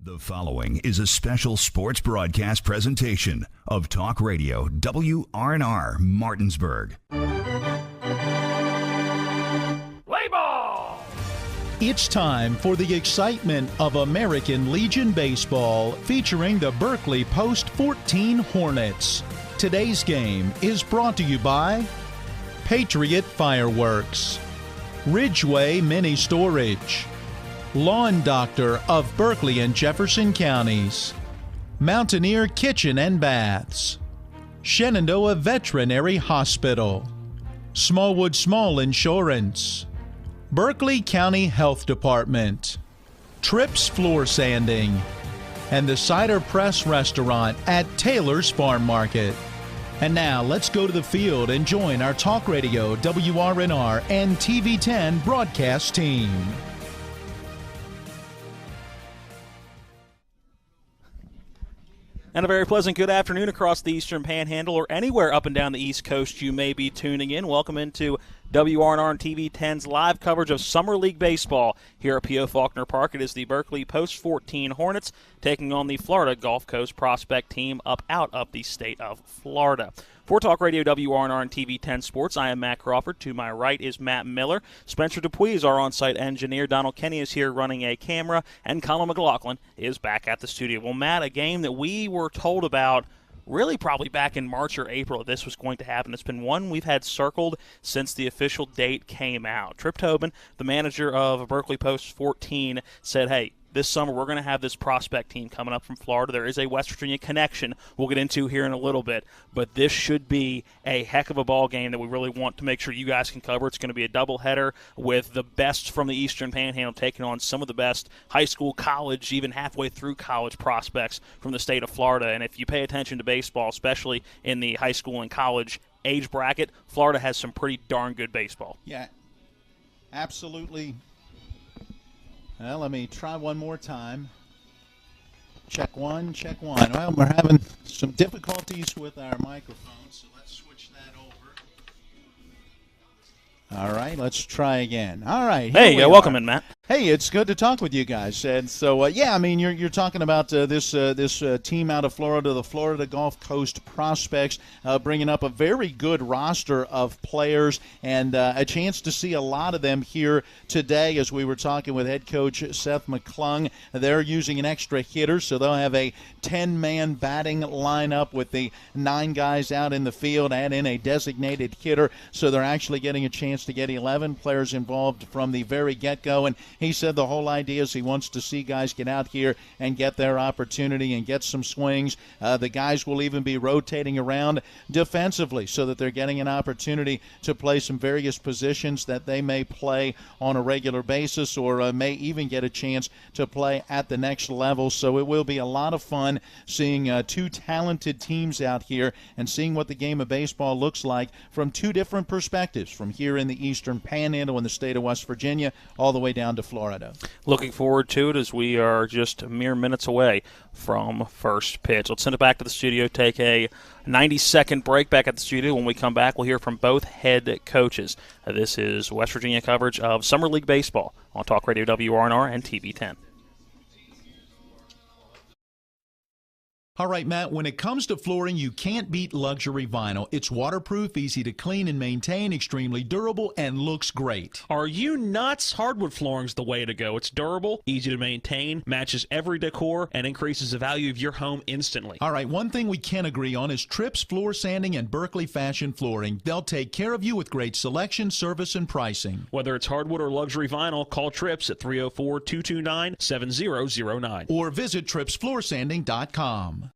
The following is a special sports broadcast presentation of Talk Radio WRNR Martinsburg. Play ball! It's time for the excitement of American Legion Baseball featuring the Berkeley Post 14 Hornets. Today's game is brought to you by Patriot Fireworks, Ridgeway Mini Storage, Lawn Doctor of Berkeley and Jefferson Counties, Mountaineer Kitchen and Baths, Shenandoah Veterinary Hospital, Smallwood Small Insurance, Berkeley County Health Department, Trips Floor Sanding, and the Cider Press Restaurant at Taylor's Farm Market. And now let's go to the field and join our Talk Radio WRNR and TV10 broadcast team. And a very pleasant good afternoon across the Eastern Panhandle or anywhere up and down the East Coast you may be tuning in. Welcome into WRNR and TV10's live coverage of Summer League Baseball here at P.O. Faulkner Park. It is the Berkeley Post 14 Hornets taking on the Florida Gulf Coast Prospect team out of the state of Florida. For Talk Radio WRNR and TV10 Sports, I am Matt Crawford. To my right is Matt Miller. Spencer Dupuis is our on-site engineer. Donald Kenny is here running a camera. And Colin McLaughlin is back at the studio. Well, Matt, a game that we were told about really probably back in March or April this was going to happen. It's been one we've had circled since the official date came out. Trip Tobin, the manager of Berkeley Post 14, said, hey, this summer we're going to have this prospect team coming up from Florida. There is a West Virginia connection we'll get into here in a little bit, but this should be a heck of a ball game that we really want to make sure you guys can cover. It's going to be a doubleheader with the best from the Eastern Panhandle taking on some of the best high school, college, even halfway through college prospects from the state of Florida. And if you pay attention to baseball, especially in the high school and college age bracket, Florida has some pretty darn good baseball. Yeah, absolutely. Well, let me try one more time. Check one, check one. Well, we're having some difficulties with our microphone, so let's switch that over. All right, let's try again. All right. Hey, welcome in, Matt. Hey, it's good to talk with you guys. And so, yeah, I mean, you're talking about this team out of Florida, the Florida Gulf Coast Prospects, bringing up a very good roster of players and a chance to see a lot of them here today. As we were talking with head coach Seth McClung, they're using an extra hitter, so they'll have a 10-man batting lineup with the 9 guys out in the field, add in a designated hitter, so they're actually getting a chance to get 11 players involved from the very get-go. And he said the whole idea is he wants to see guys get out here and get their opportunity and get some swings. The guys will even be rotating around defensively so that they're getting an opportunity to play some various positions that they may play on a regular basis or may even get a chance to play at the next level. So it will be a lot of fun seeing 2 talented teams out here and seeing what the game of baseball looks like from 2 different perspectives, from here in the Eastern Panhandle in the state of West Virginia all the way down to Florida. Looking forward to it as we are just mere minutes away from first pitch. Let's send it back to the studio, take a 90-second break back at the studio. When we come back, we'll hear from both head coaches. This is West Virginia coverage of Summer League Baseball on Talk Radio WRNR and TV10. All right, Matt, when it comes to flooring, you can't beat luxury vinyl. It's waterproof, easy to clean and maintain, extremely durable, and looks great. Are you nuts? Hardwood flooring's the way to go. It's durable, easy to maintain, matches every decor, and increases the value of your home instantly. All right, one thing we can agree on is Trips Floor Sanding and Berkeley Fashion Flooring. They'll take care of you with great selection, service, and pricing. Whether it's hardwood or luxury vinyl, call Trips at 304-229-7009. Or visit tripsfloorsanding.com.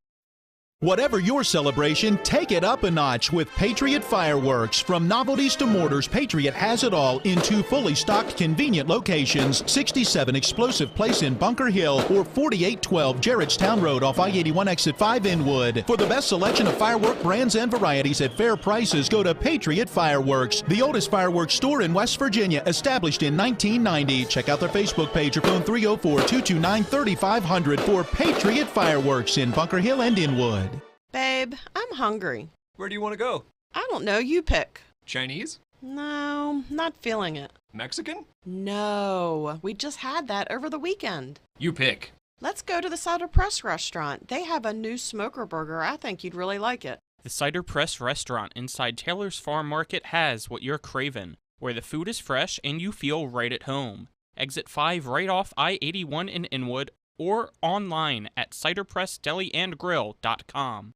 Whatever your celebration, take it up a notch with Patriot Fireworks. From novelties to mortars, Patriot has it all in 2 fully stocked, convenient locations. 67 Explosive Place in Bunker Hill or 4812 Gerritstown Road off I-81 Exit 5 Inwood. For the best selection of firework brands and varieties at fair prices, go to Patriot Fireworks, the oldest fireworks store in West Virginia, established in 1990. Check out their Facebook page or phone 304-229-3500 for Patriot Fireworks in Bunker Hill and Inwood. Babe, I'm hungry. Where do you want to go? I don't know, you pick. Chinese? No, not feeling it. Mexican? No, we just had that over the weekend. You pick. Let's go to the Cider Press restaurant. They have a new smoker burger. I think you'd really like it. The Cider Press restaurant inside Taylor's Farm Market has what you're craving, where the food is fresh and you feel right at home. Exit 5 right off I-81 in Inwood or online at ciderpressdeliandgrill.com.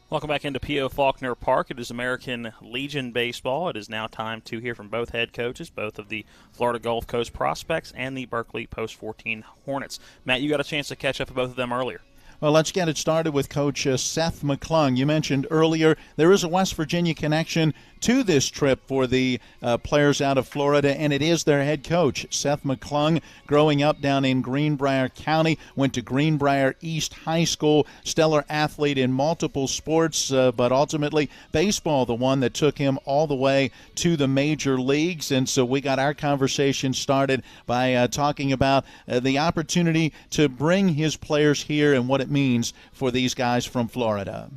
Welcome back into P.O. Faulkner Park. It is American Legion Baseball. It is now time to hear from both head coaches, both of the Florida Gulf Coast Prospects and the Berkeley Post 14 Hornets. Matt, you got a chance to catch up with both of them earlier. Well, let's get it started with Coach Seth McClung. You mentioned earlier there is a West Virginia connection to this trip for the players out of Florida, and it is their head coach, Seth McClung, growing up down in Greenbrier County, went to Greenbrier East High School, stellar athlete in multiple sports, but ultimately baseball, the one that took him all the way to the major leagues. And so we got our conversation started by talking about the opportunity to bring his players here and what it means for these guys from Florida.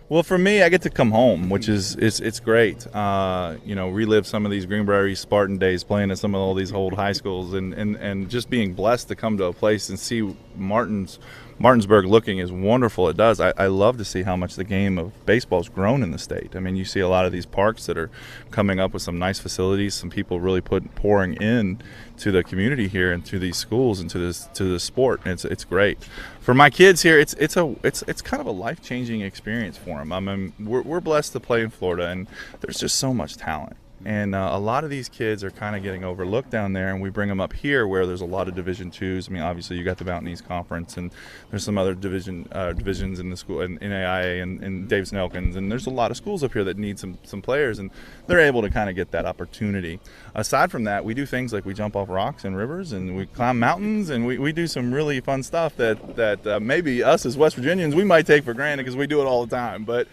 Well, for me, I get to come home, which is it's great. Relive some of these Greenbrier East Spartan days, playing at some of all these old high schools, and just being blessed to come to a place and see Martinsburg looking as wonderful it does. I love to see how much the game of baseball has grown in the state. I mean, you see a lot of these parks that are coming up with some nice facilities, some people really pouring in to the community here and to these schools and to this sport. And it's great. For my kids here, it's kind of a life-changing experience for them. I mean, we're blessed to play in Florida, and there's just so much talent. And a lot of these kids are kind of getting overlooked down there, and we bring them up here where there's a lot of Division IIs. I mean, obviously you got the Mountain East Conference, and there's some other divisions in the school, in NAIA and Davidson Elkins, and there's a lot of schools up here that need some players, and they're able to kind of get that opportunity. Aside from that, we do things like we jump off rocks and rivers, and we climb mountains, and we do some really fun stuff that maybe us as West Virginians, we might take for granted because we do it all the time. But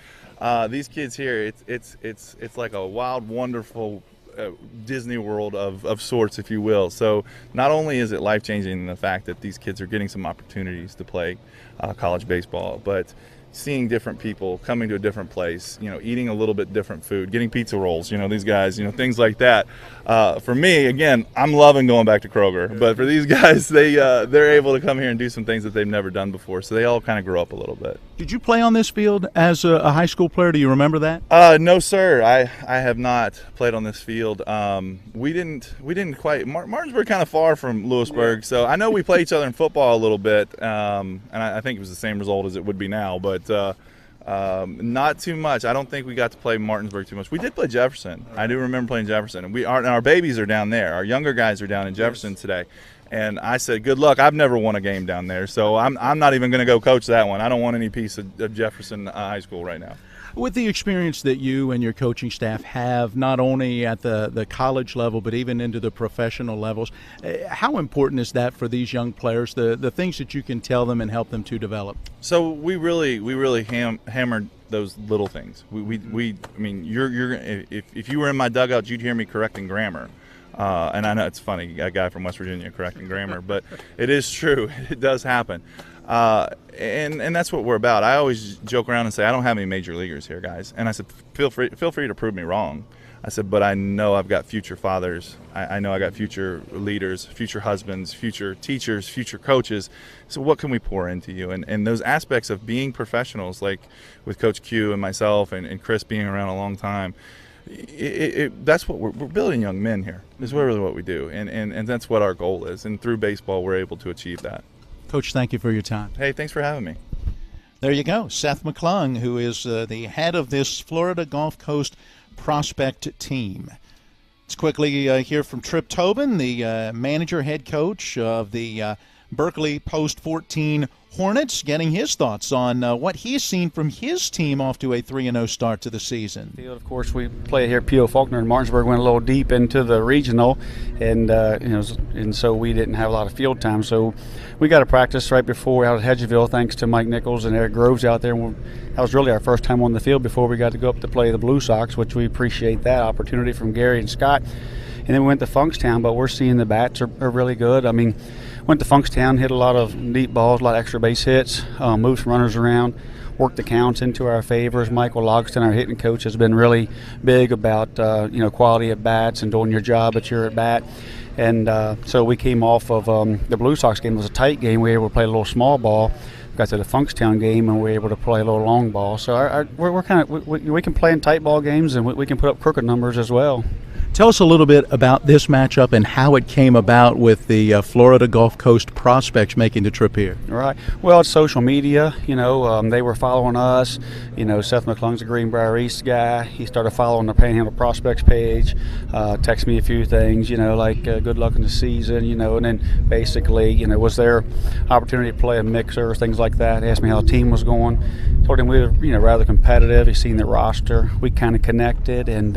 these kids here, it's like a wild, wonderful Disney World of sorts, if you will. So not only is it life-changing in the fact that these kids are getting some opportunities to play college baseball, but seeing different people, coming to a different place, eating a little bit different food, getting pizza rolls, these guys, things like that. For me, again, I'm loving going back to Kroger, but for these guys, they're able to come here and do some things that they've never done before, so they all kind of grow up a little bit. Did you play on this field as a high school player? Do you remember that? No, sir. I have not played on this field. We didn't quite. Martinsburg kind of far from Lewisburg, so I know we play each other in football a little bit, and I think it was the same result as it would be now, but not too much. I don't think we got to play Martinsburg too much. We did play Jefferson. I do remember playing Jefferson, and our babies are down there. Our younger guys are down in Jefferson today. And I said, good luck. I've never won a game down there, so I'm not even going to go coach that one. I don't want any piece of Jefferson High School right now. With the experience that you and your coaching staff have, not only at the college level but even into the professional levels, how important is that for these young players, the things that you can tell them and help them to develop? So we really hammered those little things. I mean, if you were in my dugout, you'd hear me correcting grammar. And I know it's funny, a guy from West Virginia correcting grammar, but it is true. It does happen. And that's what we're about. I always joke around and say, I don't have any major leaguers here, guys. And I said, feel free to prove me wrong. I said, but I know I've got future fathers. I know I got future leaders, future husbands, future teachers, future coaches. So what can we pour into you? And those aspects of being professionals, like with Coach Q and myself and Chris being around a long time, that's what we're building young men here. Is really what we do, and that's what our goal is. And through baseball, we're able to achieve that. Coach, thank you for your time. Hey, thanks for having me. There you go, Seth McClung, who is the head of this Florida Gulf Coast prospect team. Let's quickly hear from Trip Tobin, the manager, head coach of the Berkeley Post 14 Hornets, getting his thoughts on what he's seen from his team off to a 3-0 start to the season. Field, of course, we play here at P.O. Faulkner in Martinsburg. Went a little deep into the regional, and so we didn't have a lot of field time. So we got to practice right before out at Hedgeville, thanks to Mike Nichols and Eric Groves out there. And that was really our first time on the field before we got to go up to play the Blue Sox, which we appreciate that opportunity from Gary and Scott. And then we went to Funkstown, but we're seeing the bats are really good. I mean, went to Funkstown, hit a lot of deep balls, a lot of extra base hits, moved some runners around, worked the counts into our favors. Michael Logston, our hitting coach, has been really big about quality at bats and doing your job at your at bat. And so we came off of the Blue Sox game. It was a tight game. We were able to play a little small ball. Got to the Funkstown game, and we were able to play a little long ball. So we're kind of we can play in tight ball games, and we can put up crooked numbers as well. Tell us a little bit about this matchup and how it came about with the Florida Gulf Coast prospects making the trip here. Right. Well, it's social media. They were following us. Seth McClung's a Greenbrier East guy. He started following the Panhandle Prospects page, texted me a few things, like good luck in the season, and then basically, was there opportunity to play a mixer, things like that. Asked me how the team was going. Told him we were, rather competitive. He's seen the roster. We kind of connected, and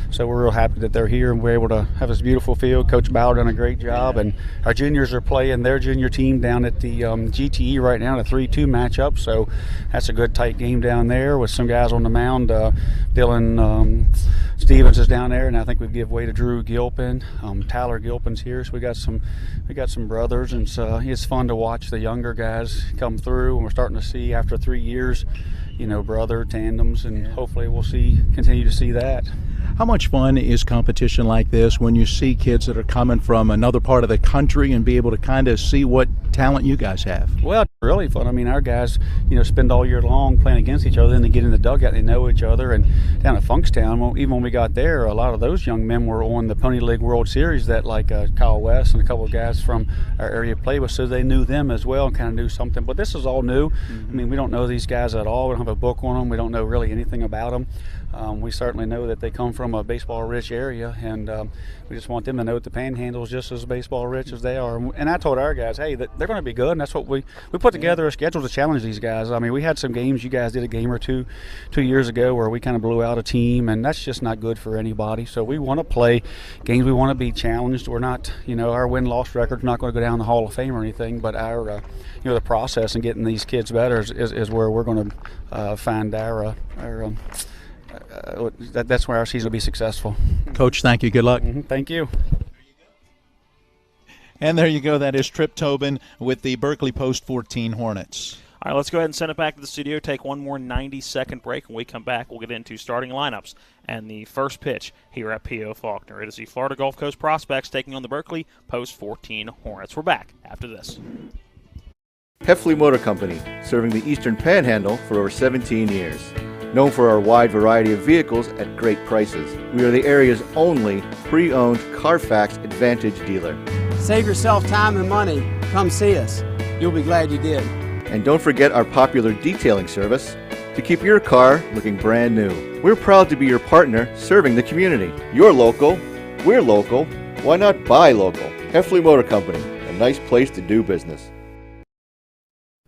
so we're real happy that they're here and we're able to have this beautiful field. Coach Bauer done a great job, and our juniors are playing their junior team down at the GTE right now in a 3-2 matchup, so that's a good tight game down there with some guys on the mound. Dylan Stevens is down there, and I think we give way to Drew Gilpin. Tyler Gilpin's here, so we got some brothers, and so it's fun to watch the younger guys come through, and we're starting to see after 3 years, brother tandems, and hopefully we'll continue to see that. How much fun is competition like this when you see kids that are coming from another part of the country and be able to kind of see what talent you guys have? Well, it's really fun. I mean, our guys, spend all year long playing against each other, then they get in the dugout, they know each other. And down at Funkstown, even when we got there, a lot of those young men were on the Pony League World Series that Kyle West and a couple of guys from our area played with, so they knew them as well and kind of knew something. But this is all new. Mm-hmm. I mean, we don't know these guys at all. We don't have a book on them. We don't know really anything about them. We certainly know that they come from a baseball-rich area, and we just want them to know that the Panhandle is just as baseball-rich as they are. And I told our guys, hey, that they're going to be good, and that's what we put together a schedule to challenge these guys. I mean, we had some games. You guys did a game or two years ago where we kind of blew out a team, and that's just not good for anybody. So we want to play games. We want to be challenged. We're not, our win-loss record's not going to go down the Hall of Fame or anything, but our, the process and getting these kids better is where we're going to find that's where our season will be successful. Coach, thank you. Good luck. Mm-hmm. Thank you. And there you go. That is Trip Tobin with the Berkeley Post 14 Hornets. All right, let's go ahead and send it back to the studio, take one more 90-second break. When we come back, we'll get into starting lineups and the first pitch here at P.O. Faulkner. It is the Florida Gulf Coast Prospects taking on the Berkeley Post 14 Hornets. We're back after this. Heffley Motor Company, serving the Eastern Panhandle for over 17 years. Known for our wide variety of vehicles at great prices, we are the area's only pre-owned Carfax Advantage dealer. Save yourself time and money. Come see us. You'll be glad you did. And don't forget our popular detailing service to keep your car looking brand new. We're proud to be your partner serving the community. You're local, we're local, why not buy local? Heffley Motor Company, a nice place to do business.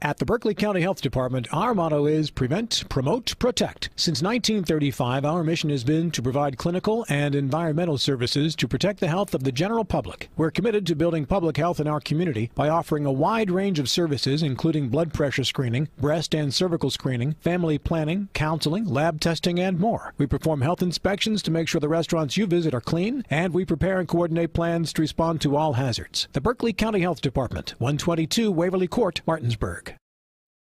At the Berkeley County Health Department, our motto is Prevent, Promote, Protect. Since 1935, our mission has been to provide clinical and environmental services to protect the health of the general public. We're committed to building public health in our community by offering a wide range of services, including blood pressure screening, breast and cervical screening, family planning, counseling, lab testing, and more. We perform health inspections to make sure the restaurants you visit are clean, and we prepare and coordinate plans to respond to all hazards. The Berkeley County Health Department, 122 Waverly Court, Martinsburg.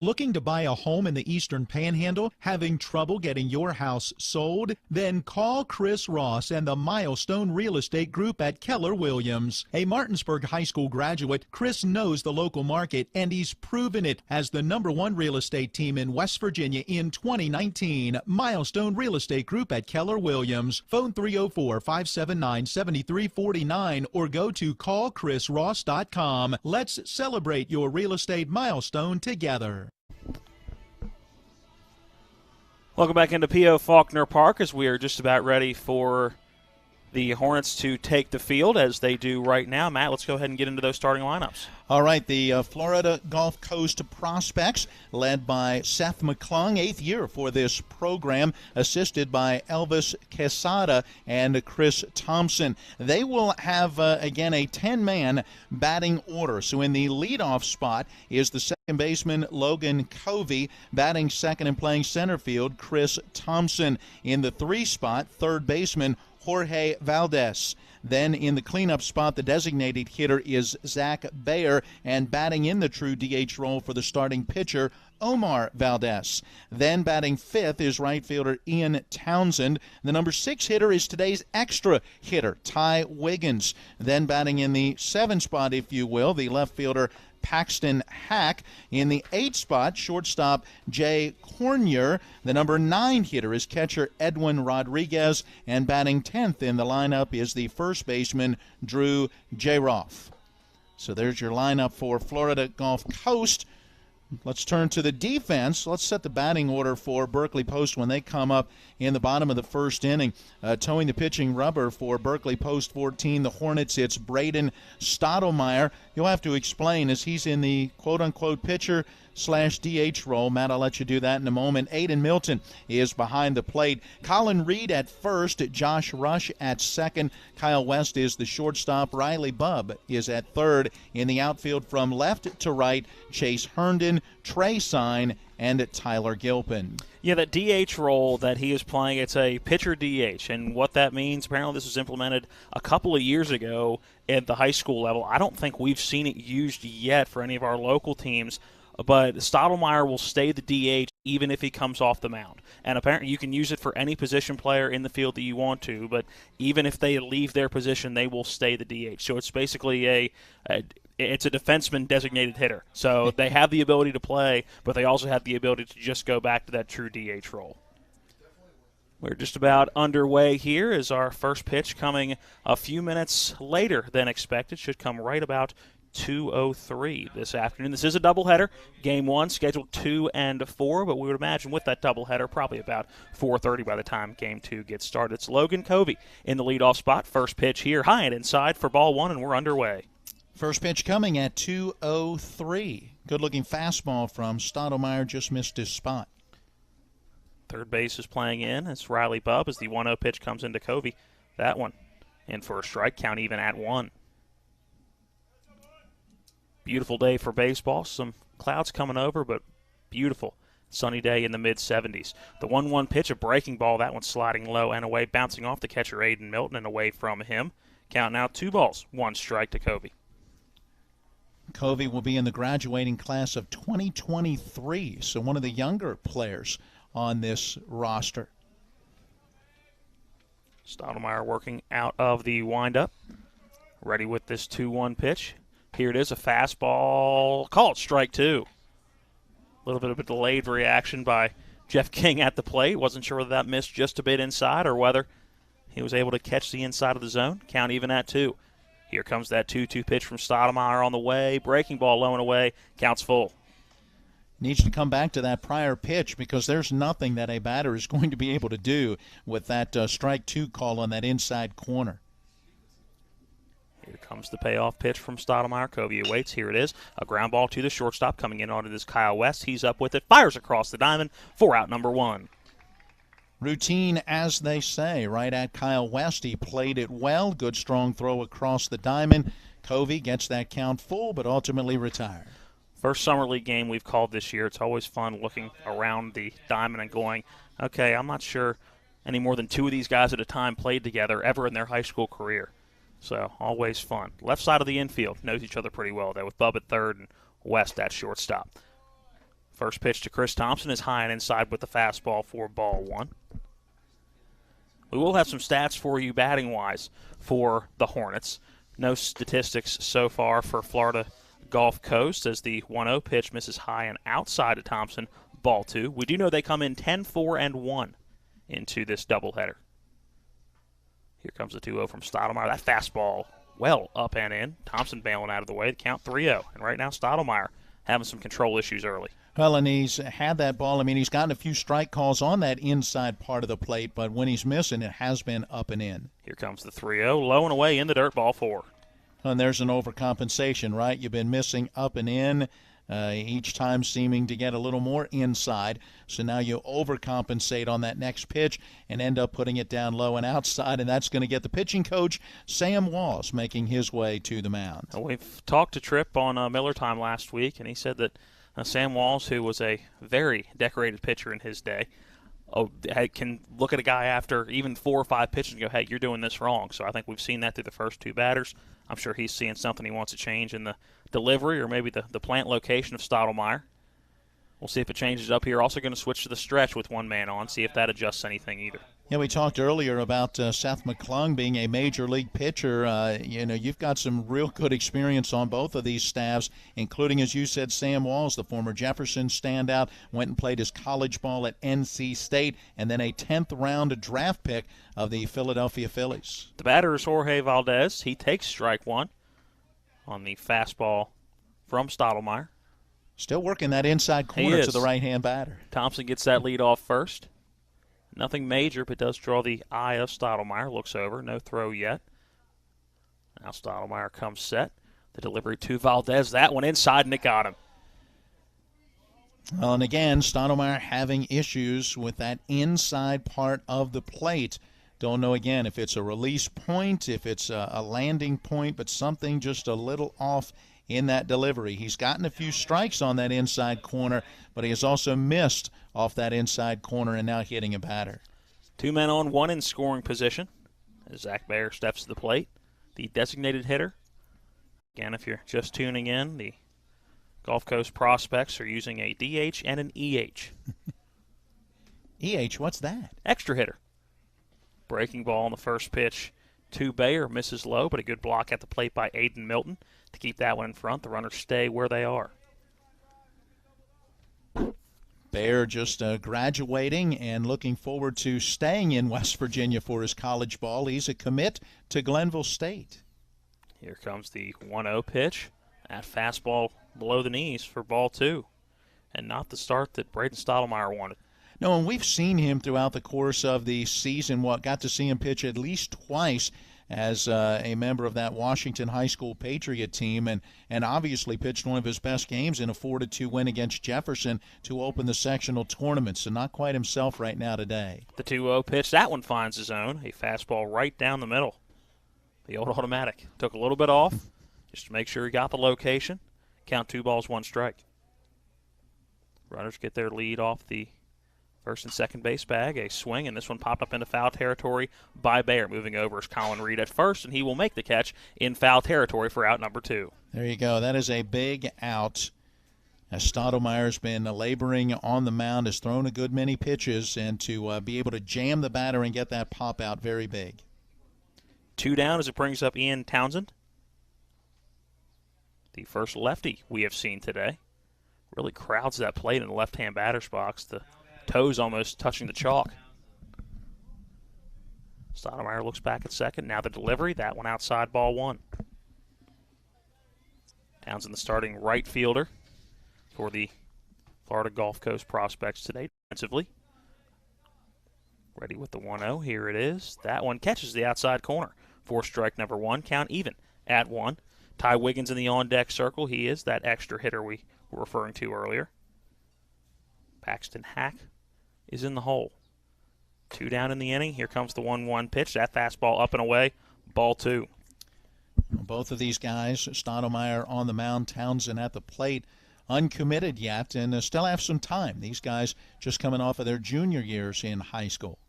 Looking to buy a home in the Eastern Panhandle? Having trouble getting your house sold? Then call Chris Ross and the Milestone Real Estate Group at Keller Williams. A Martinsburg High School graduate, Chris knows the local market, and he's proven it as the #1 real estate team in West Virginia in 2019. Milestone Real Estate Group at Keller Williams. Phone 304-579-7349 or go to callchrisross.com. Let's celebrate your real estate milestone together. Welcome back into P.O. Faulkner Park as we are just about ready for the Hornets to take the field as they do right now. Matt, let's go ahead and get into those starting lineups. All right, the Florida Gulf Coast Prospects, led by Seth McClung, 8th year for this program, assisted by Elvis Quesada and Chris Thompson. They will have, again, a 10-man batting order. So in the leadoff spot is the second baseman Logan Covey, batting second and playing center field, Chris Thompson. In the 3 spot, third baseman Jorge Valdez. Then in the cleanup spot, the designated hitter is Zach Bayer, and batting in the true DH role for the starting pitcher, Omar Valdez. Then batting fifth is right fielder Ian Townsend. The number 6 hitter is today's extra hitter, Ty Wiggins. Then batting in the 7th spot, if you will, the left fielder Paxton Hack. In the 8th spot, shortstop Jay Cornier. The number 9 hitter is catcher Edwin Rodriguez. And batting 10th in the lineup is the first baseman Drew Jaroff. So there's your lineup for Florida Gulf Coast. Let's turn to the defense. Let's set the batting order for Berkeley Post when they come up in the bottom of the first inning. Towing the pitching rubber for Berkeley Post 14, the Hornets, it's Braden Stottlemyre. You'll have to explain as he's in the quote-unquote pitcher/DH role. Matt, I'll let you do that in a moment. Aiden Milton is behind the plate. Colin Reed at first, Josh Rush at second. Kyle West is the shortstop. Riley Bubb is at third. In the outfield from left to right, Chase Herndon, Trey Sign, and Tyler Gilpin. Yeah, that DH role that he is playing, it's a pitcher DH. And what that means, apparently this was implemented a couple of years ago at the high school level. I don't think we've seen it used yet for any of our local teams. But Stottlemyre will stay the DH even if he comes off the mound. And apparently you can use it for any position player in the field that you want to, but even if they leave their position, they will stay the DH. So it's basically it's a defenseman designated hitter. So they have the ability to play, but they also have the ability to just go back to that true DH role. We're just about underway here as our first pitch coming a few minutes later than expected. Should come right about 2:03 this afternoon. This is a doubleheader. Game 1 scheduled 2 and 4, but we would imagine with that doubleheader probably about 4:30 by the time Game 2 gets started. It's Logan Covey in the leadoff spot. First pitch here, high and inside for ball 1, and we're underway. First pitch coming at 2:03. Good-looking fastball from Stottlemyre, just missed his spot. Third base is playing in. It's Riley Bubb as the 1-0 pitch comes into Covey. That one in for a strike, count even at 1. Beautiful day for baseball. Some clouds coming over, but beautiful. Sunny day in the mid-70s. The 1-1 pitch, a breaking ball. That one sliding low and away, bouncing off the catcher Aiden Milton and away from him. Count now 2 balls, 1 strike to Covey. Covey will be in the graduating class of 2023, so one of the younger players on this roster. Stottlemyre working out of the windup. Ready with this 2-1 pitch. Here it is, a fastball. Called strike 2. A little bit of a delayed reaction by Jeff King at the plate. Wasn't sure whether that missed just a bit inside or whether he was able to catch the inside of the zone. Count even at 2. Here comes that 2-2 pitch from Stottlemyre on the way. Breaking ball low and away. Counts full. Needs to come back to that prior pitch because there's nothing that a batter is going to be able to do with that strike 2 call on that inside corner. Here comes the payoff pitch from Stottlemyre. Covey awaits. Here it is. A ground ball to the shortstop. Coming in onto this Kyle West. He's up with it. Fires across the diamond. 4-out number 1. Routine, as they say, right at Kyle West. He played it well. Good strong throw across the diamond. Covey gets that count full, but ultimately retired. First Summer League game we've called this year. It's always fun looking around the diamond and going, okay, I'm not sure any more than 2 of these guys at a time played together ever in their high school career. So always fun. Left side of the infield knows each other pretty well there with Bub at third and West at shortstop. First pitch to Chris Thompson is high and inside with the fastball for ball 1. We will have some stats for you batting-wise for the Hornets. No statistics so far for Florida Gulf Coast as the 1-0 pitch misses high and outside to Thompson, ball 2. We do know they come in 10-4-1 into this doubleheader. Here comes the 2-0 from Stottlemyre. That fastball well up and in. Thompson bailing out of the way. The count 3-0. And right now Stottlemyre having some control issues early. Well, and he's had that ball. I mean, he's gotten a few strike calls on that inside part of the plate, but when he's missing, it has been up and in. Here comes the 3-0. Low and away in the dirt, ball 4. And there's an overcompensation, right? You've been missing up and in. Each time seeming to get a little more inside. So now you overcompensate on that next pitch and end up putting it down low and outside, and that's going to get the pitching coach, Sam Walls, making his way to the mound. We've talked to Tripp on Miller Time last week, and he said that Sam Walls, who was a very decorated pitcher in his day, can look at a guy after even 4 or 5 pitches and go, hey, you're doing this wrong. So I think we've seen that through the first 2 batters. I'm sure he's seeing something he wants to change in the delivery or maybe the plant location of Stottlemyre. We'll see if it changes up here. Also going to switch to the stretch with one man on, see if that adjusts anything either. Yeah, we talked earlier about Seth McClung being a major league pitcher. You've got some real good experience on both of these staffs, including, as you said, Sam Walls, the former Jefferson standout, went and played his college ball at NC State, and then a 10th round draft pick of the Philadelphia Phillies. The batter is Jorge Valdez. He takes strike one on the fastball from Stottlemyre. Still working that inside corner to the right-hand batter. Thompson gets that lead off first. Nothing major, but does draw the eye of Stottlemyre. Looks over, no throw yet. Now Stottlemyre comes set. The delivery to Valdez. That one inside, and it got him. Well, and again, Stottlemyre having issues with that inside part of the plate. Don't know, again, if it's a release point, if it's a landing point, but something just a little off in that delivery. He's gotten a few strikes on that inside corner, but he has also missed off that inside corner and now hitting a batter. 2 men on, 1 in scoring position as Zach Bayer steps to the plate. The designated hitter. Again, if you're just tuning in, the Gulf Coast prospects are using a DH and an EH. EH, what's that? Extra hitter. Breaking ball on the first pitch to Bayer. Misses low, but a good block at the plate by Aiden Milton to keep that one in front. The runners stay where they are. Bayer just graduating and looking forward to staying in West Virginia for his college ball. He's a commit to Glenville State. Here comes the 1-0 pitch. That fastball below the knees for ball 2. And not the start that Braden Stottlemyre wanted. No, and we've seen him throughout the course of the season. Got to see him pitch at least twice as a member of that Washington High School Patriot team, and obviously pitched one of his best games in a 4-2 win against Jefferson to open the sectional tournament, so not quite himself right now today. The 2-0 pitch, that one finds his own. A fastball right down the middle. The old automatic. Took a little bit off just to make sure he got the location. Count 2 balls, 1 strike. Runners get their lead off the first and second base bag, a swing, and this one popped up into foul territory by Bayer. Moving over is Colin Reed at first, and he will make the catch in foul territory for out number 2. There you go. That is a big out. As Stottlemyre's been laboring on the mound, has thrown a good many pitches, and to be able to jam the batter and get that pop out, very big. 2 down as it brings up Ian Townsend. The first lefty we have seen today. Really crowds that plate in the left-hand batter's box. The toes almost touching the chalk. Stottlemyre looks back at second. Now the delivery. That one outside, ball 1. Townsend, the starting right fielder for the Florida Gulf Coast prospects today defensively. Ready with the 1-0. Here it is. That one catches the outside corner for strike number 1. Count even at 1. Ty Wiggins in the on-deck circle. He is that extra hitter we were referring to earlier. Paxton Hack is in the hole. 2 down in the inning. Here comes the 1-1 pitch. That fastball up and away. Ball 2. Both of these guys, Stottlemyre on the mound, Townsend at the plate, uncommitted yet, and still have some time. These guys just coming off of their junior years in high school.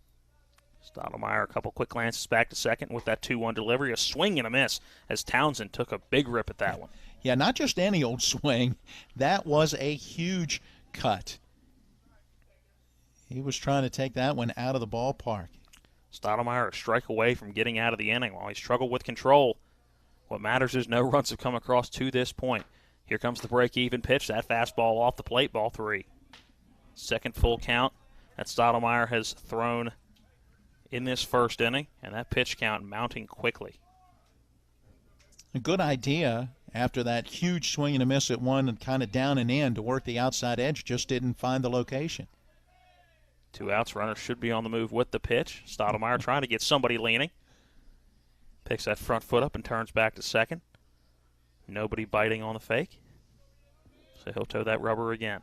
Stottlemyre, a couple quick glances back to second with that 2-1 delivery. A swing and a miss as Townsend took a big rip at that one. Yeah, not just any old swing. That was a huge cut. He was trying to take that one out of the ballpark. Stottlemyre a strike away from getting out of the inning while he struggled with control. What matters is no runs have come across to this point. Here comes the break-even pitch. That fastball off the plate, ball 3. Second full count that Stottlemyre has thrown in this first inning, and that pitch count mounting quickly. A good idea after that huge swing and a miss at 1 and kind of down and in to work the outside edge, just didn't find the location. 2 outs, runner should be on the move with the pitch. Stottlemyre trying to get somebody leaning. Picks that front foot up and turns back to second. Nobody biting on the fake. So he'll toe that rubber again.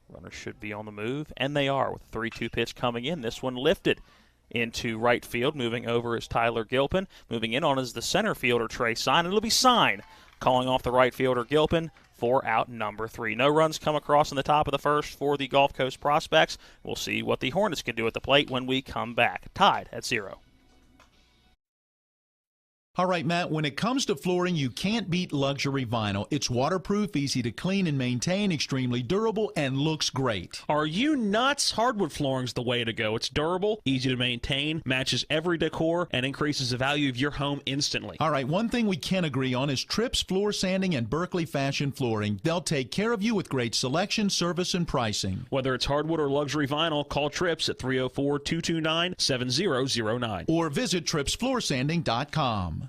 Runners should be on the move, and they are with the 3-2 pitch coming in. This one lifted into right field. Moving over is Tyler Gilpin. Moving in on is the center fielder, Trey Sign. It'll be Sign calling off the right fielder, Gilpin, for out number 3. No runs come across in the top of the first for the Gulf Coast prospects. We'll see what the Hornets can do at the plate when we come back. Tied at 0. All right, Matt, when it comes to flooring, you can't beat luxury vinyl. It's waterproof, easy to clean and maintain, extremely durable, and looks great. Are you nuts? Hardwood flooring's the way to go. It's durable, easy to maintain, matches every decor, and increases the value of your home instantly. All right, one thing we can agree on is Tripp's Floor Sanding and Berkeley Fashion Flooring. They'll take care of you with great selection, service, and pricing. Whether it's hardwood or luxury vinyl, call Trips at 304-229-7009. Or visit trippsfloorsanding.com.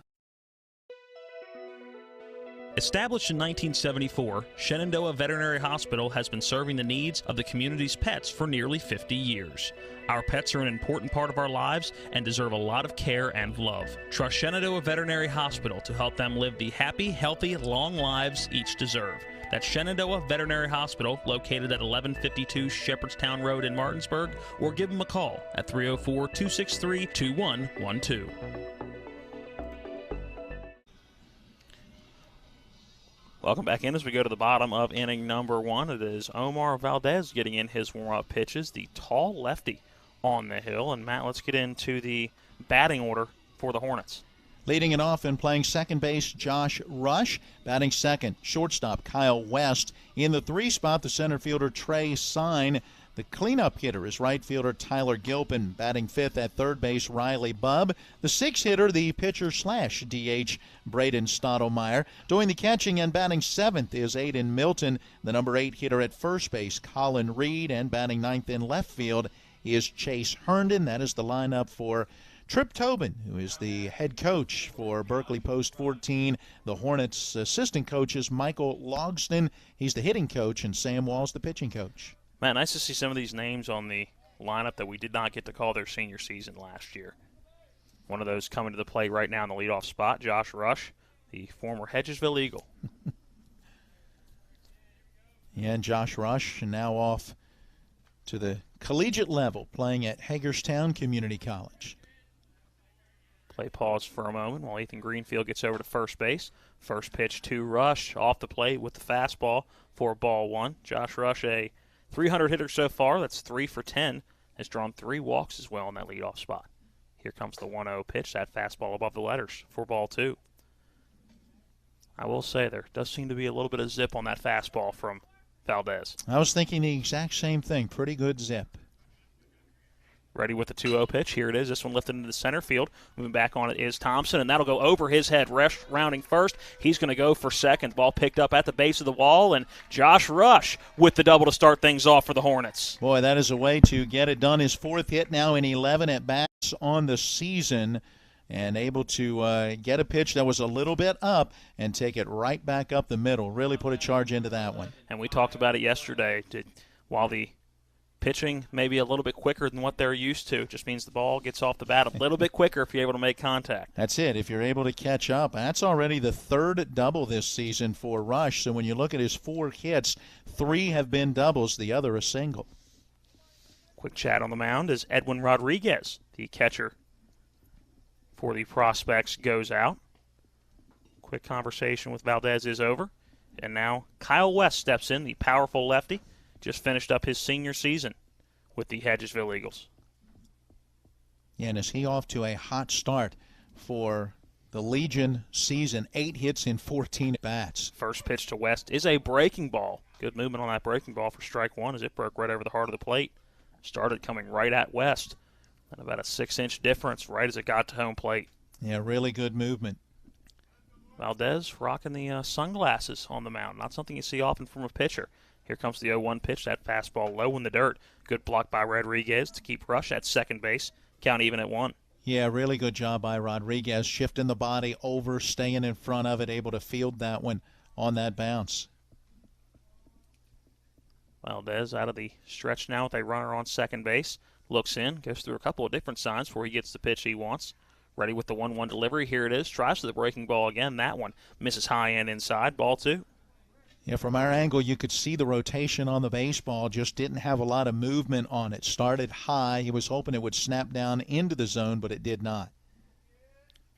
Established in 1974, Shenandoah Veterinary Hospital has been serving the needs of the community's pets for nearly 50 years. Our pets are an important part of our lives and deserve a lot of care and love. Trust Shenandoah Veterinary Hospital to help them live the happy, healthy, long lives each deserve. That's Shenandoah Veterinary Hospital, located at 1152 Shepherdstown Road in Martinsburg, or give them a call at 304-263-2112. Welcome back in as we go to the bottom of inning number 1. It is Omar Valdez getting in his warm-up pitches, the tall lefty on the hill. And, Matt, let's get into the batting order for the Hornets. Leading it off and playing second base, Josh Rush. Batting second, shortstop Kyle West. In the 3 spot, the center fielder Trey Sine. The cleanup hitter is right fielder Tyler Gilpin. Batting 5th at third base, Riley Bubb. The 6th hitter, the pitcher/DH, Braden Stottlemyre. Doing the catching and batting 7th is Aiden Milton. The number 8 hitter at first base, Colin Reed. And batting 9th in left field is Chase Herndon. That is the lineup for Trip Tobin, who is the head coach for Berkeley Post 14. The Hornets' assistant coach is Michael Logston. He's the hitting coach, and Sam Wall's the pitching coach. Matt, nice to see some of these names on the lineup that we did not get to call their senior season last year. One of those coming to the plate right now in the leadoff spot, Josh Rush, the former Hedgesville Eagle. And Josh Rush now off to the collegiate level, playing at Hagerstown Community College. Play pause for a moment while Ethan Greenfield gets over to first base. First pitch to Rush, off the plate with the fastball for ball 1. Josh Rush, a 300 hitter so far. That's 3 for 10. Has drawn 3 walks as well in that leadoff spot. Here comes the 1-0 pitch. That fastball above the letters for ball 2. I will say there does seem to be a little bit of zip on that fastball from Valdez. I was thinking the exact same thing. Pretty good zip. Ready with the 2-0 pitch. Here it is. This one lifted into the center field. Moving back on it is Thompson, and that'll go over his head. Rush rounding first. He's going to go for second. Ball picked up at the base of the wall, and Josh Rush with the double to start things off for the Hornets. Boy, that is a way to get it done. His 4th hit now in 11 at-bats on the season, and able to get a pitch that was a little bit up and take it right back up the middle. Really put a charge into that one. And we talked about it yesterday. While the pitching maybe a little bit quicker than what they're used to. It just means the ball gets off the bat a little bit quicker if you're able to make contact. That's it. If you're able to catch up. That's already the 3rd double this season for Rush. So when you look at his 4 hits, 3 have been doubles, the other a single. Quick chat on the mound as Edwin Rodriguez, the catcher for the Prospects, goes out. Quick conversation with Valdez is over. And now Kyle West steps in, the powerful lefty. Just finished up his senior season with the Hedgesville Eagles. Yeah, and is he off to a hot start for the Legion season? 8 hits in 14 bats. First pitch to West is a breaking ball. Good movement on that breaking ball for strike 1 as it broke right over the heart of the plate. Started coming right at West. And about a 6-inch difference right as it got to home plate. Yeah, really good movement. Valdez rocking the sunglasses on the mound. Not something you see often from a pitcher. Here comes the 0-1 pitch, that fastball low in the dirt. Good block by Rodriguez to keep Rush at second base. Count even at 1. Yeah, really good job by Rodriguez, shifting the body over, staying in front of it, able to field that one on that bounce. Valdez out of the stretch now with a runner on second base. Looks in, goes through a couple of different signs before he gets the pitch he wants. Ready with the 1-1 delivery. Here it is. Tries for the breaking ball again. That one misses high end inside. Ball 2. Yeah, from our angle, you could see the rotation on the baseball, just didn't have a lot of movement on it. Started high. He was hoping it would snap down into the zone, but it did not.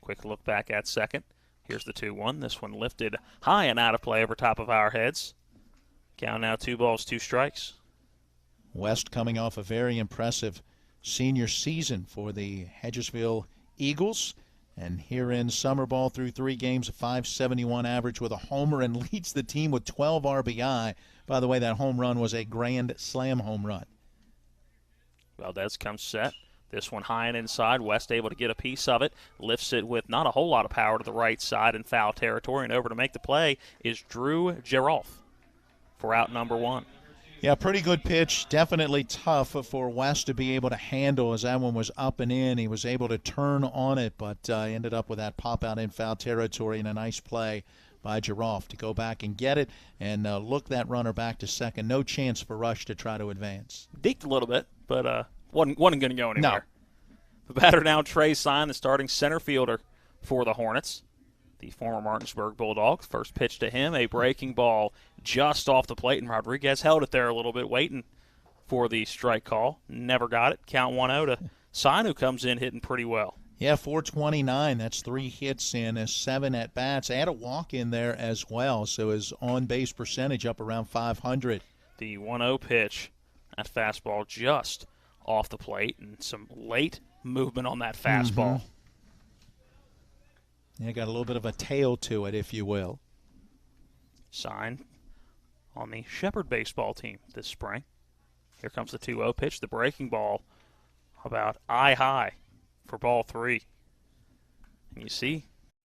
Quick look back at second. Here's the 2-1. This one lifted high and out of play over top of our heads. Count now 2 balls, 2 strikes. West coming off a very impressive senior season for the Hedgesville Eagles. And here in summer ball through 3 games, a .571 average with a homer and leads the team with 12 RBI. By the way, that home run was a grand slam home run. Valdez comes set. This one high and inside. West able to get a piece of it. Lifts it with not a whole lot of power to the right side in foul territory. And over to make the play is Drew Gerolf for out number 1. Yeah, pretty good pitch. Definitely tough for West to be able to handle as that one was up and in. He was able to turn on it, but ended up with that pop out in foul territory and a nice play by Gerolf to go back and get it and look that runner back to second. No chance for Rush to try to advance. Deked a little bit, but wasn't going to go anywhere. No. The batter now, Trey Sign, the starting center fielder for the Hornets. The former Martinsburg Bulldogs. First pitch to him, a breaking ball just off the plate, and Rodriguez held it there a little bit, waiting for the strike call. Never got it. Count 1-0 to Sign, who comes in hitting pretty well. Yeah, 429. That's 3 hits in 7 at-bats. They had a walk in there as well, so his on-base percentage up around 500. The 1-0 pitch, that fastball just off the plate, and some late movement on that fastball. Yeah, got a little bit of a tail to it, if you will. Sign on the Shepherd baseball team this spring. Here comes the 2-0 pitch, the breaking ball about eye-high for ball 3. And you see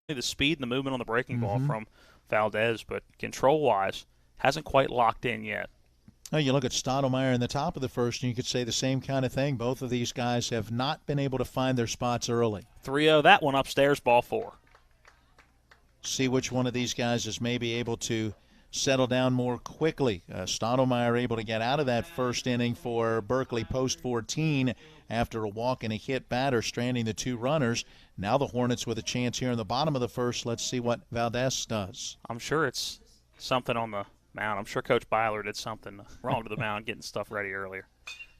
the speed and the movement on the breaking ball from Valdez, but control-wise hasn't quite locked in yet. Well, you look at Stottlemyre in the top of the first, and you could say the same kind of thing. Both of these guys have not been able to find their spots early. 3-0, that one upstairs, ball 4. See which one of these guys is maybe able to settle down more quickly. Stottlemyre able to get out of that first inning for Berkeley post 14 after a walk and a hit batter, stranding the 2 runners. Now the Hornets with a chance here in the bottom of the first. Let's see what Valdez does. I'm sure it's something on the mound. I'm sure Coach Byler did something wrong to the mound, getting stuff ready earlier.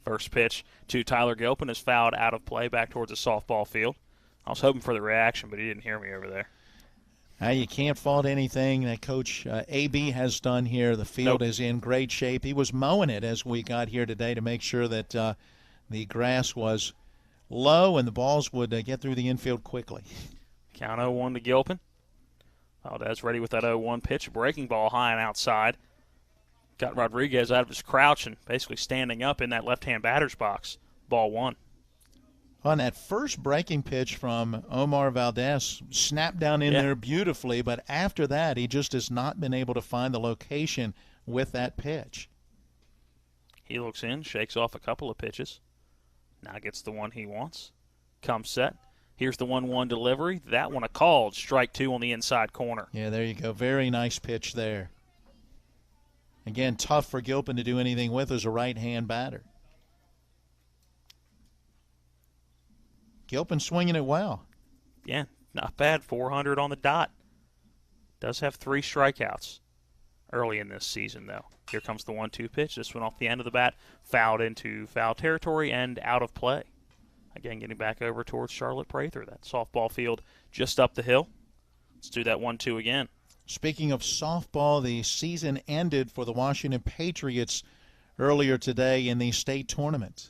First pitch to Tyler Gilpin is fouled out of play back towards the softball field. I was hoping for the reaction, but he didn't hear me over there. You can't fault anything that Coach A.B. has done here. The field is in great shape. He was mowing it as we got here today to make sure that the grass was low and the balls would get through the infield quickly. Count 0-1 to Gilpin. Valdez ready with that 0-1 pitch. Breaking ball high and outside. Got Rodriguez out of his crouch and basically standing up in that left-hand batter's box. Ball 1. On that first breaking pitch from Omar Valdez, snapped down in there beautifully, but after that he just has not been able to find the location with that pitch. He looks in, shakes off a couple of pitches. Now gets the one he wants. Comes set. Here's the 1-1 delivery. That one a called. Strike 2 on the inside corner. Yeah, there you go. Very nice pitch there. Again, tough for Gilpin to do anything with as a right-hand batter. Gilpin swinging it well. Yeah, not bad. 400 on the dot. Does have 3 strikeouts early in this season, though. Here comes the 1-2 pitch. This one off the end of the bat, fouled into foul territory and out of play. Again, getting back over towards Charlotte Prather, that softball field just up the hill. Let's do that 1-2 again. Speaking of softball, the season ended for the Washington Patriots earlier today in the state tournament.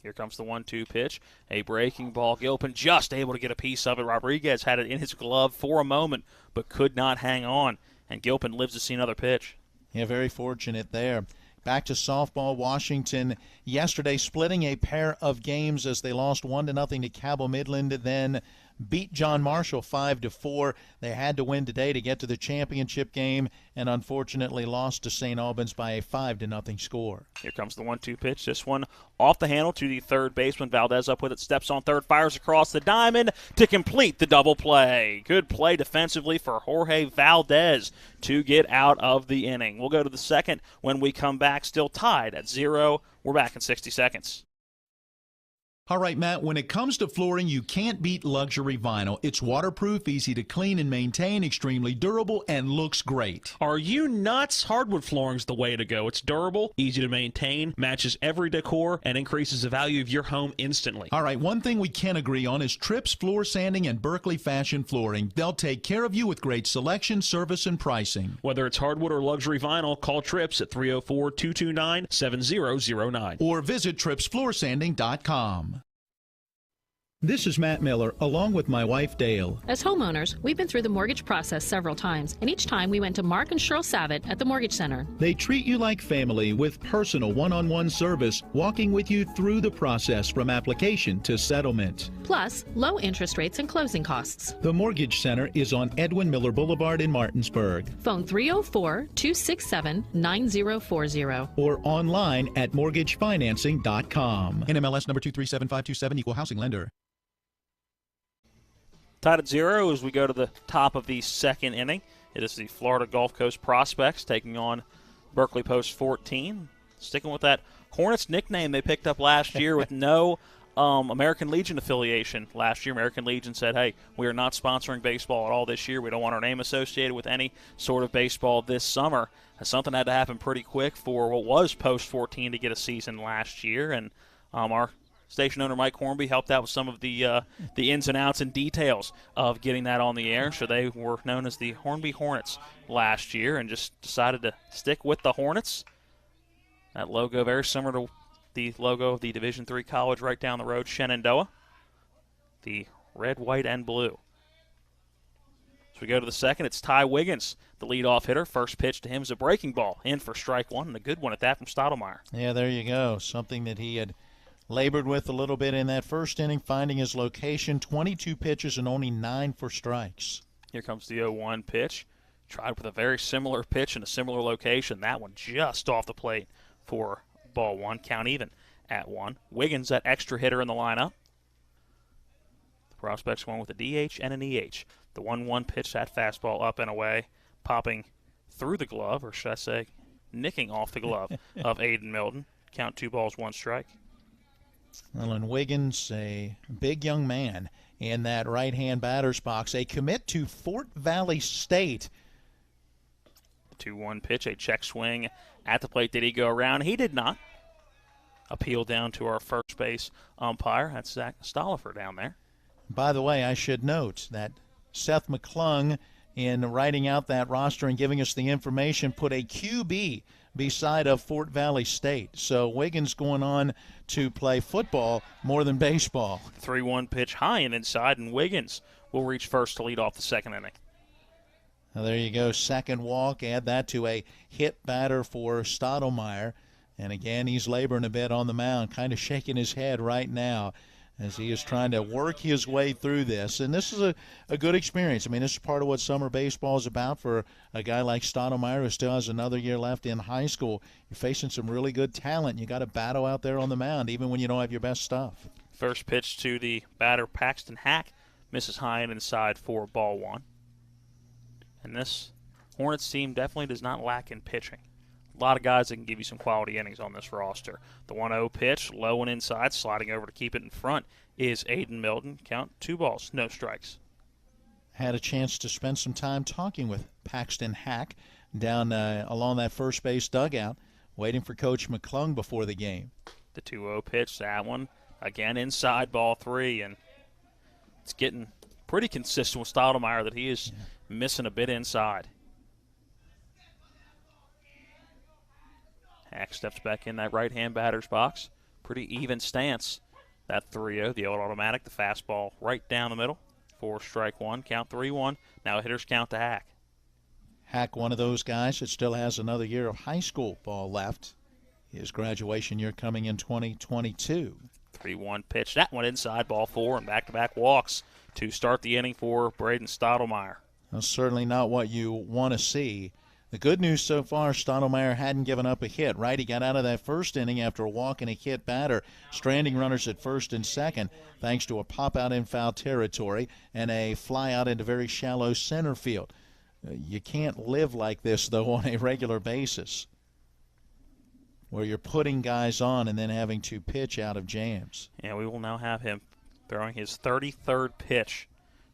Here comes the 1-2 pitch. A breaking ball. Gilpin just able to get a piece of it. Rodriguez had it in his glove for a moment, but could not hang on. And Gilpin lives to see another pitch. Yeah, very fortunate there. Back to softball. Washington yesterday splitting a pair of games as they lost 1-0 to Cabell Midland, then beat John Marshall 5-4. They had to win today to get to the championship game and unfortunately lost to St. Albans by a 5-0 score. Here comes the 1-2 pitch. This one off the handle to the third baseman. Valdez up with it, steps on third, fires across the diamond to complete the double play. Good play defensively for Jorge Valdez to get out of the inning. We'll go to the second when we come back, still tied at 0. We're back in 60 seconds. All right, Matt, when it comes to flooring, you can't beat luxury vinyl. It's waterproof, easy to clean and maintain, extremely durable, and looks great. Are you nuts? Hardwood flooring's the way to go. It's durable, easy to maintain, matches every decor, and increases the value of your home instantly. All right, one thing we can agree on is Trips Floor Sanding and Berkeley Fashion Flooring. They'll take care of you with great selection, service, and pricing. Whether it's hardwood or luxury vinyl, call Trips at 304-229-7009. Or visit TripsFloorSanding.com. This is Matt Miller, along with my wife Dale. As homeowners, we've been through the mortgage process several times, and each time we went to Mark and Cheryl Savitt at the Mortgage Center. They treat you like family with personal one-on-one service, walking with you through the process from application to settlement. Plus, low interest rates and closing costs. The Mortgage Center is on Edwin Miller Boulevard in Martinsburg. Phone 304-267-9040. Or online at mortgagefinancing.com. NMLS number 237527, equal housing lender. Tied at 0 as we go to the top of the second inning. It is the Florida Gulf Coast Prospects taking on Berkeley Post 14. Sticking with that Hornets nickname they picked up last year with no American Legion affiliation. Last year, American Legion said, hey, we are not sponsoring baseball at all this year. We don't want our name associated with any sort of baseball this summer. Something had to happen pretty quick for what was Post 14 to get a season last year. And our station owner Mike Hornby helped out with some of the ins and outs and details of getting that on the air. So they were known as the Hornby Hornets last year and just decided to stick with the Hornets. That logo very similar to the logo of the Division III college right down the road, Shenandoah. The red, white, and blue. As we go to the second, it's Ty Wiggins, the leadoff hitter. First pitch to him is a breaking ball, in for strike one, and a good one at that from Stottlemyre. Yeah, there you go. Something that he had labored with a little bit in that first inning, finding his location. 22 pitches and only 9 for strikes. Here comes the 0-1 pitch. Tried with a very similar pitch in a similar location. That one just off the plate for ball one. Count even at 1. Wiggins, that extra hitter in the lineup. The Prospects going with a DH and an EH. The 1-1 pitch, that fastball up and away, popping through the glove, or should I say nicking off the glove of Aiden Milton. Count 2 balls, 1 strike. Well, and Wiggins, a big young man in that right-hand batter's box, a commit to Fort Valley State. The 2-1 pitch, a check swing at the plate. Did he go around? He did not. Appeal down to our first base umpire. That's Zach Stollifer down there. By the way, I should note that Seth McClung, in writing out that roster and giving us the information, put a QB beside of Fort Valley State. So Wiggins going on to play football more than baseball. 3-1 pitch high and inside, and Wiggins will reach first to lead off the second inning. Now there you go, second walk. Add that to a hit batter for Stottlemyre. And again, he's laboring a bit on the mound, kind of shaking his head right now as he is trying to work his way through this. And this is a good experience. I mean, this is part of what summer baseball is about for a guy like Stottlemyre who still has another year left in high school. You're facing some really good talent. You got to battle out there on the mound, even when you don't have your best stuff. First pitch to the batter, Paxton Hack, misses high and inside for ball one. And this Hornets team definitely does not lack in pitching. A lot of guys that can give you some quality innings on this roster. The 1-0 pitch, low and inside, sliding over to keep it in front is Aiden Milton. Count 2 balls, no strikes. Had a chance to spend some time talking with Paxton Hack down along that first base dugout, waiting for Coach McClung before the game. The 2-0 pitch, that one, again inside, ball 3, and it's getting pretty consistent with Stottlemyre that he is missing a bit inside. Hack steps back in that right-hand batter's box. Pretty even stance. That 3-0, the old automatic, the fastball right down the middle for strike one. Count 3-1. Now a hitter's count to Hack. Hack, one of those guys that still has another year of high school ball left. His graduation year coming in 2022. 3-1 pitch. That one inside, ball 4, and back-to-back walks to start the inning for Braden Stottlemyre. Well, certainly not what you want to see. The good news so far, Stottlemyre hadn't given up a hit, right? He got out of that first inning after a walk and a hit batter, stranding runners at first and second, thanks to a pop-out in foul territory and a fly-out into very shallow center field. You can't live like this, though, on a regular basis, where you're putting guys on and then having to pitch out of jams. Yeah, we will now have him throwing his 33rd pitch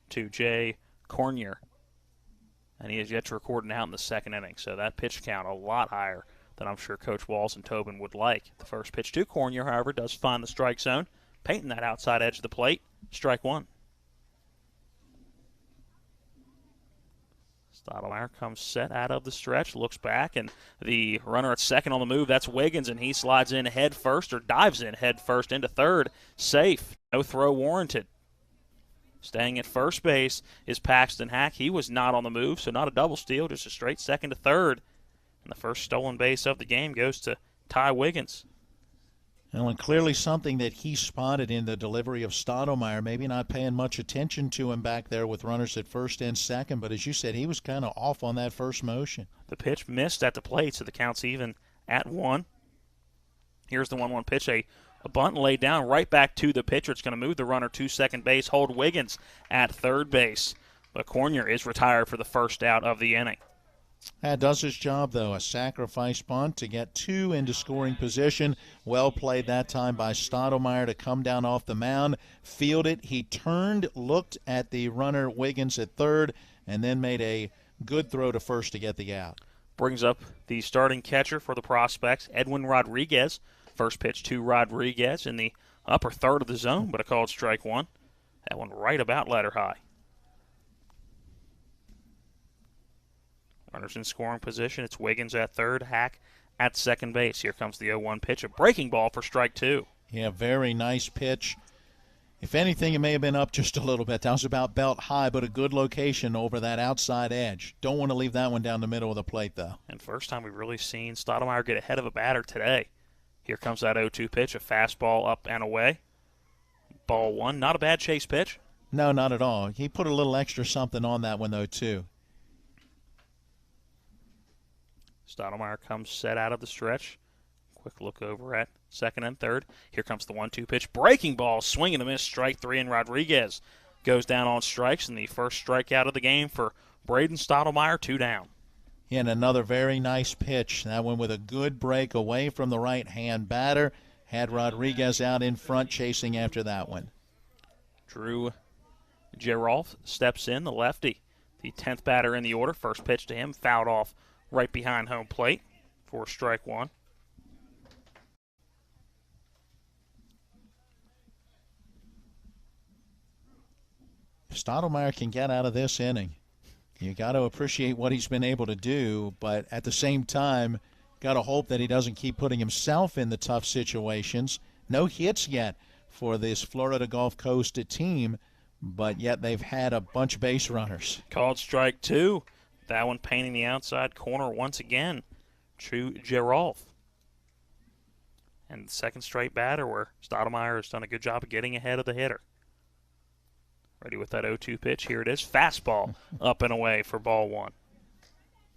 to Jay Cornier. And he has yet to record an out in the second inning. So that pitch count a lot higher than I'm sure Coach Walls and Tobin would like. The first pitch to Cornier, however, does find the strike zone, painting that outside edge of the plate. Strike one. Stottlemyre comes set out of the stretch, looks back, and the runner at second on the move, that's Wiggins, and he slides in head first, or dives in head first into third. Safe. No throw warranted. Staying at first base is Paxton Hack. He was not on the move, so not a double steal, just a straight second to third. And the first stolen base of the game goes to Ty Wiggins. Well, and clearly something that he spotted in the delivery of Stottlemyre, maybe not paying much attention to him back there with runners at first and second, but as you said, he was kind of off on that first motion. The pitch missed at the plate, so the count's even at 1. Here's the 1-1 pitch, a bunt laid down right back to the pitcher. It's going to move the runner to second base, hold Wiggins at third base. But Cornier is retired for the first out of the inning. That does his job, though. A sacrifice bunt to get 2 into scoring position. Well played that time by Stottlemyre to come down off the mound, field it. He turned, looked at the runner Wiggins at third, and then made a good throw to first to get the out. Brings up the starting catcher for the Prospects, Edwin Rodriguez. First pitch to Rodriguez in the upper third of the zone, but a called strike 1. That one right about letter high. Runners in scoring position. It's Wiggins at third, Hack at second base. Here comes the 0-1 pitch, a breaking ball for strike 2. Yeah, very nice pitch. If anything, it may have been up just a little bit. That was about belt high, but a good location over that outside edge. Don't want to leave that one down the middle of the plate, though. And first time we've really seen Stottlemyre get ahead of a batter today. Here comes that 0-2 pitch, a fastball up and away. Ball 1, not a bad chase pitch. No, not at all. He put a little extra something on that one, though, too. Stottlemyre comes set out of the stretch. Quick look over at second and third. Here comes the 1-2 pitch. Breaking ball, swing and a miss, strike 3, and Rodriguez goes down on strikes. And the first strikeout of the game for Braden Stottlemyre, 2 down. And another very nice pitch. That one with a good break away from the right-hand batter. Had Rodriguez out in front chasing after that one. Drew Gerolf steps in, the lefty. The 10th batter in the order. First pitch to him, fouled off right behind home plate for strike 1. If Stottlemyre can get out of this inning, you got to appreciate what he's been able to do, but at the same time, got to hope that he doesn't keep putting himself in the tough situations. No hits yet for this Florida Gulf Coast team, but yet they've had a bunch of base runners. Called strike 2. That one painting the outside corner once again. True Gerolf. And the second straight batter where Stottlemyre has done a good job of getting ahead of the hitter. Ready with that 0-2 pitch. Here it is. Fastball up and away for ball 1.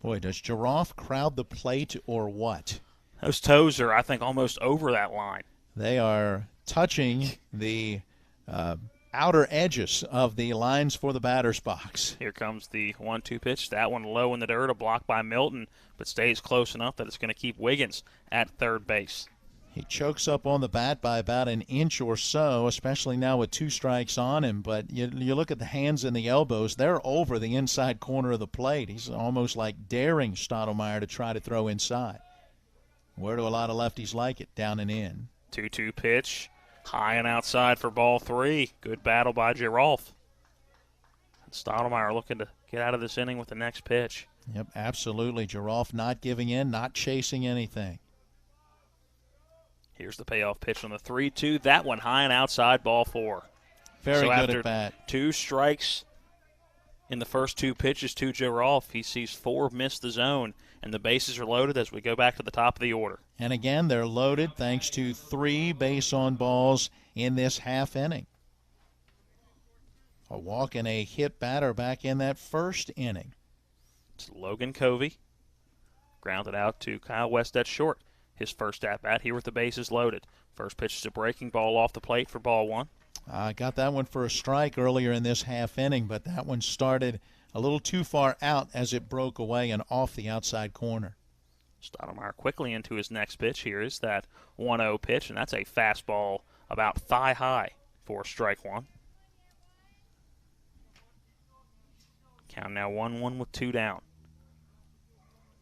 Boy, does Gerolf crowd the plate or what? Those toes are, I think, almost over that line. They are touching the outer edges of the lines for the batter's box. Here comes the 1-2 pitch. That one low in the dirt, a block by Milton, but stays close enough that it's going to keep Wiggins at third base. He chokes up on the bat by about an inch or so, especially now with 2 strikes on him. But you look at the hands and the elbows, they're over the inside corner of the plate. He's almost like daring Stottlemyre to try to throw inside. Where do a lot of lefties like it? Down and in. 2-2 pitch. High and outside for ball 3. Good battle by Gerolf. Stottlemyre looking to get out of this inning with the next pitch. Yep, absolutely. Gerolf not giving in, not chasing anything. Here's the payoff pitch on the 3-2. That one high and outside, ball 4. Very good at bat. 2 strikes in the first 2 pitches to Gerolf, he sees 4 miss the zone, and the bases are loaded as we go back to the top of the order. And again, they're loaded thanks to 3 base on balls in this half inning. A walk and a hit batter back in that first inning. It's Logan Covey. Grounded out to Kyle West at short. His first at-bat here with the bases loaded. First pitch is a breaking ball off the plate for ball 1. I got that one for a strike earlier in this half inning, but that one started a little too far out as it broke away and off the outside corner. Stottlemyre quickly into his next pitch. Here is that 1-0 pitch, and that's a fastball about thigh high for strike 1. Count now 1-1 with 2 down.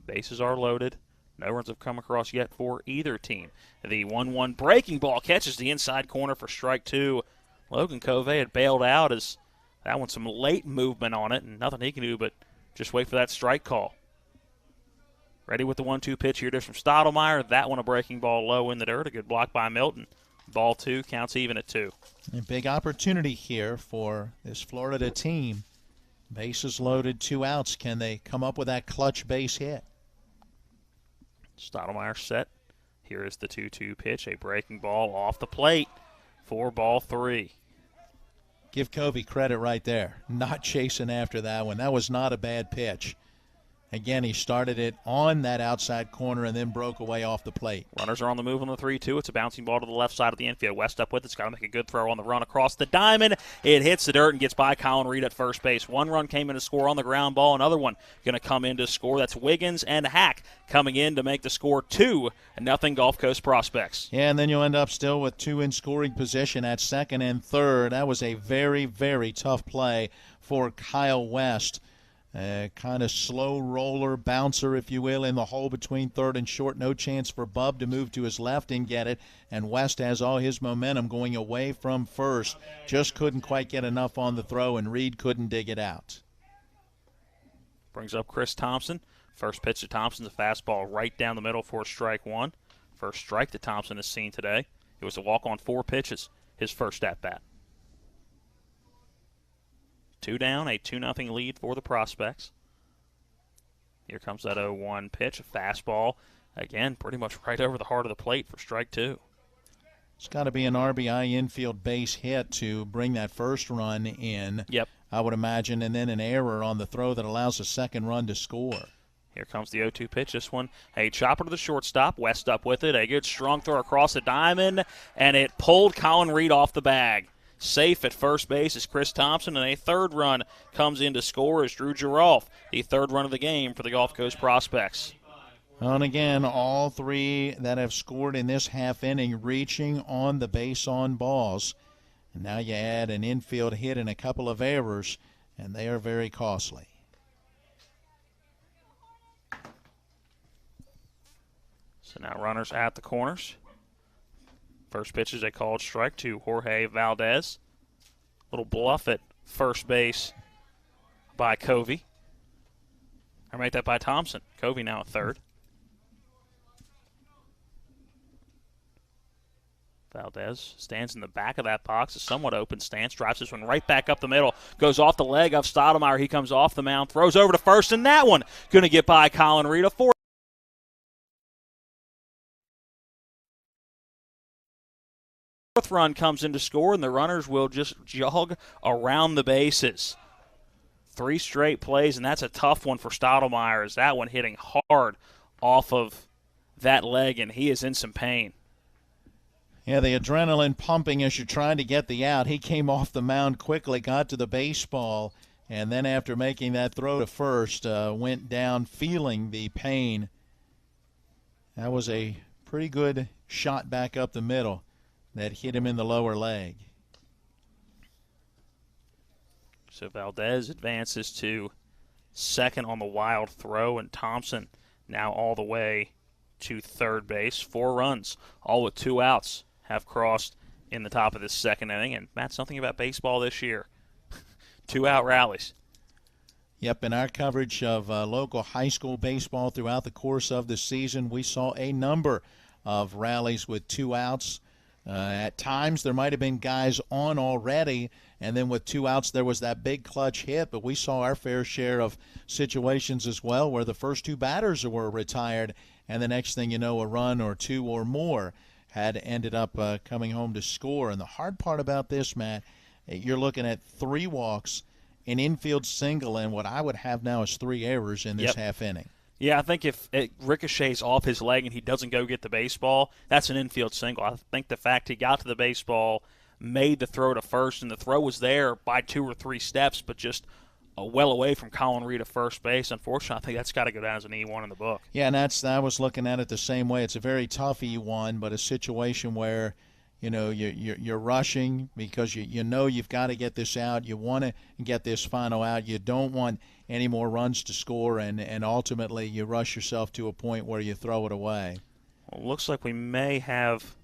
Bases are loaded. No runs have come across yet for either team. The 1-1 breaking ball catches the inside corner for strike 2. Logan Covey had bailed out as that one some late movement on it, and nothing he can do but Just wait for that strike call. Ready with the 1-2 pitch here from Stottlemyre. That one a breaking ball low in the dirt. A good block by Milton. Ball 2, counts even at 2. A big opportunity here for this Florida team. Bases loaded, 2 outs. Can they come up with that clutch base hit? Stottlemyre set. Here is the 2-2 pitch. A breaking ball off the plate for ball 3. Give Covey credit right there. Not chasing after that one. That was not a bad pitch. Again, he started it on that outside corner and then broke away off the plate. Runners are on the move on the 3-2. It's a bouncing ball to the left side of the infield. West up with it. It's got to make a good throw on the run across the diamond. It hits the dirt and gets by Colin Reed at first base. 1 run came in to score on the ground ball. Another one going to come in to score. That's Wiggins and Hack coming in to make the score 2-0 Gulf Coast Prospects. Yeah, and then you'll end up still with 2 in scoring position at second and third. That was a very, very tough play for Kyle West. Kind of slow roller, bouncer, if you will, in the hole between third and short. No chance for Bub to move to his left and get it. And West has all his momentum going away from first. Just couldn't quite get enough on the throw, and Reed couldn't dig it out. Brings up Chris Thompson. First pitch to Thompson's a fastball right down the middle for strike 1. First strike that Thompson has seen today. It was a walk on 4 pitches, his first at-bat. 2 down, a 2-0 lead for the Prospects. Here comes that 0-1 pitch, a fastball. Again, pretty much right over the heart of the plate for strike 2. It's got to be an RBI infield base hit to bring that first run in. Yep. I would imagine, and then an error on the throw that allows a second run to score. Here comes the 0-2 pitch. This one, a chopper to the shortstop. West up with it. A good strong throw across the diamond, and it pulled Colin Reed off the bag. Safe at first base is Chris Thompson, and a third run comes in to score as Drew Girolf, the 3rd run of the game for the Gulf Coast Prospects. And again, all 3 that have scored in this half inning reaching on the base on balls. And now you add an infield hit and a couple of errors, and they are very costly. So now runners at the corners. First pitch is a called strike to Jorge Valdez. Little bluff at first base by Covey. Or make that by Thompson. Covey now at third. Valdez stands in the back of that box, a somewhat open stance, drives this one right back up the middle, goes off the leg of Stottlemyre. He comes off the mound, throws over to first, and that one going to get by Colin Reed. A 4th run comes in to score, and the runners will just jog around the bases. 3 straight plays, and that's a tough one for Stottlemyre, as that one hitting hard off of that leg, and he is in some pain. Yeah, the adrenaline pumping as you're trying to get the out. He came off the mound quickly, got to the baseball, and then after making that throw to first, went down feeling the pain. That was a pretty good shot back up the middle that hit him in the lower leg. So Valdez advances to second on the wild throw, and Thompson now all the way to third base. 4 runs, all with 2 outs, have crossed in the top of this second inning. And, Matt, something about baseball this year. 2-out rallies. Yep, in our coverage of local high school baseball throughout the course of the season, we saw a number of rallies with 2 outs. At times, there might have been guys on already, and then with 2 outs, there was that big clutch hit. But we saw our fair share of situations as well where the first 2 batters were retired, and the next thing you know, a run or 2 or more had ended up coming home to score. And the hard part about this, Matt, you're looking at 3 walks, an infield single, and what I would have now is 3 errors in this half inning. Yeah, I think if it ricochets off his leg and he doesn't go get the baseball, that's an infield single. I think the fact he got to the baseball, made the throw to first, and the throw was there by 2 or 3 steps, but just well away from Colin Reed at first base. Unfortunately, I think that's got to go down as an E1 in the book. Yeah, and I was looking at it the same way. It's a very tough E1, but a situation where, you know, you're rushing because you know you've got to get this out. You want to get this final out. You don't want any more runs to score, and ultimately you rush yourself to a point where you throw it away. Well, it looks like we may have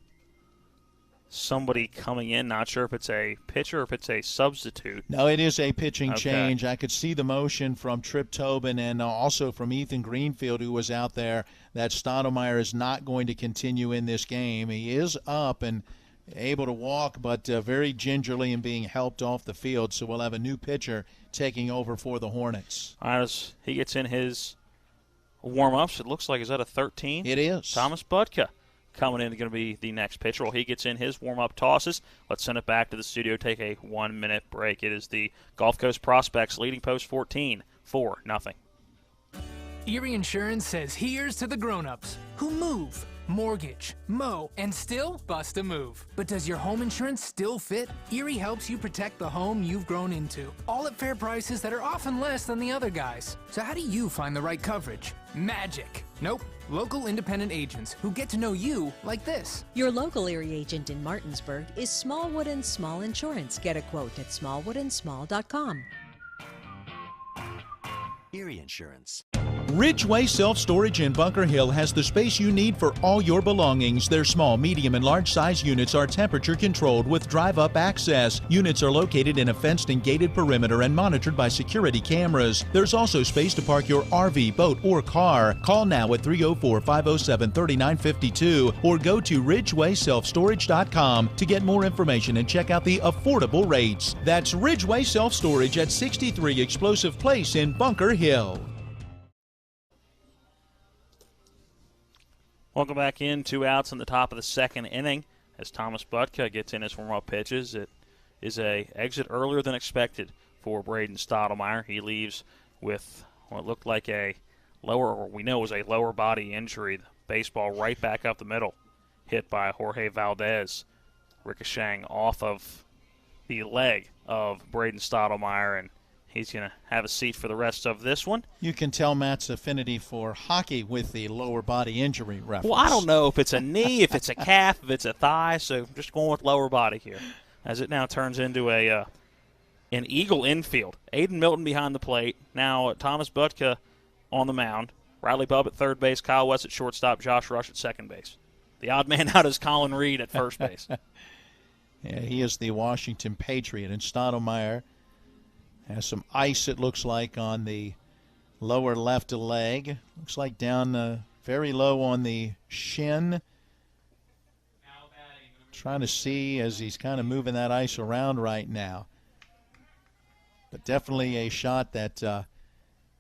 somebody coming in. Not sure if it's a pitcher or if it's a substitute. No, it is a pitching Okay. change. I could see the motion from Tripp Tobin and also from Ethan Greenfield, who was out there, that Stottlemyre is not going to continue in this game. He is up and able to walk, but very gingerly and being helped off the field. So we'll have a new pitcher taking over for the Hornets. As he gets in his warm-ups, it looks like, is that a 13? It is. Thomas Budka coming in, going to be the next pitcher. Well, he gets in his warm-up tosses. Let's send it back to the studio, take a 1-minute break. It is the Gulf Coast Prospects leading Post 14, 4-0. Erie Insurance says here's to the grown-ups who move, mortgage, mow, and still bust a move. But does your home insurance still fit? Erie helps you protect the home you've grown into, all at fair prices that are often less than the other guys. So how do you find the right coverage? Magic. Nope. Local independent agents who get to know you like this. Your local Erie agent in Martinsburg is Smallwood and Small Insurance. Get a quote at smallwoodandsmall.com. Erie Insurance. Ridgeway Self-Storage in Bunker Hill has the space you need for all your belongings. Their small, medium, and large size units are temperature controlled with drive-up access. Units are located in a fenced and gated perimeter and monitored by security cameras. There's also space to park your RV, boat, or car. Call now at 304-507-3952 or go to ridgewayselfstorage.com to get more information and check out the affordable rates. That's Ridgeway Self-Storage at 63 Explosive Place in Bunker Hill. Welcome back in. 2 outs in the top of the second inning as Thomas Budka gets in his warm-up pitches. It is a exit earlier than expected for Braden Stottlemyre. He leaves with what looked like a lower, or we know was a lower body injury. The baseball right back up the middle, hit by Jorge Valdez, ricocheting off of the leg of Braden Stottlemyre, and he's going to have a seat for the rest of this one. You can tell Matt's affinity for hockey with the lower body injury reference. Well, I don't know if it's a knee, if it's a calf, if it's a thigh, so I'm just going with lower body here. As it now turns into an Eagle infield. Aiden Milton behind the plate. Now Thomas Budka on the mound. Riley Bubb at third base, Kyle West at shortstop, Josh Rush at second base. The odd man out is Colin Reed at first base. Yeah, he is the Washington Patriot, and Stottlemyre has some ice, it looks like, on the lower left leg. Looks like down very low on the shin. Trying to see as he's kind of moving that ice around right now. But definitely a shot that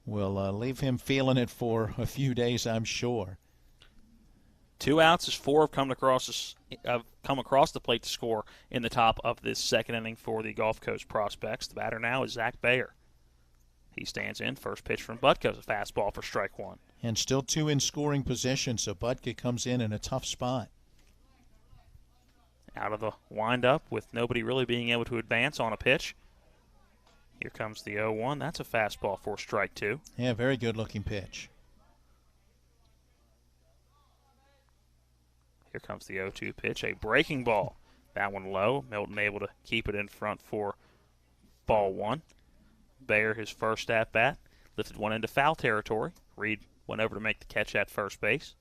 will leave him feeling it for a few days, I'm sure. 2 outs as 4 have come across the plate to score in the top of this second inning for the Gulf Coast Prospects. The batter now is Zach Bayer. He stands in. First pitch from Budka is a fastball for strike one. And still 2 in scoring position, so Budka comes in a tough spot. Out of the windup with nobody really being able to advance on a pitch. Here comes the 0-1. That's a fastball for strike two. Yeah, very good looking pitch. Here comes the 0-2 pitch, a breaking ball. That one low. Milton able to keep it in front for ball one. Bayer, his first at-bat, lifted one into foul territory. Reed went over to make the catch at first base.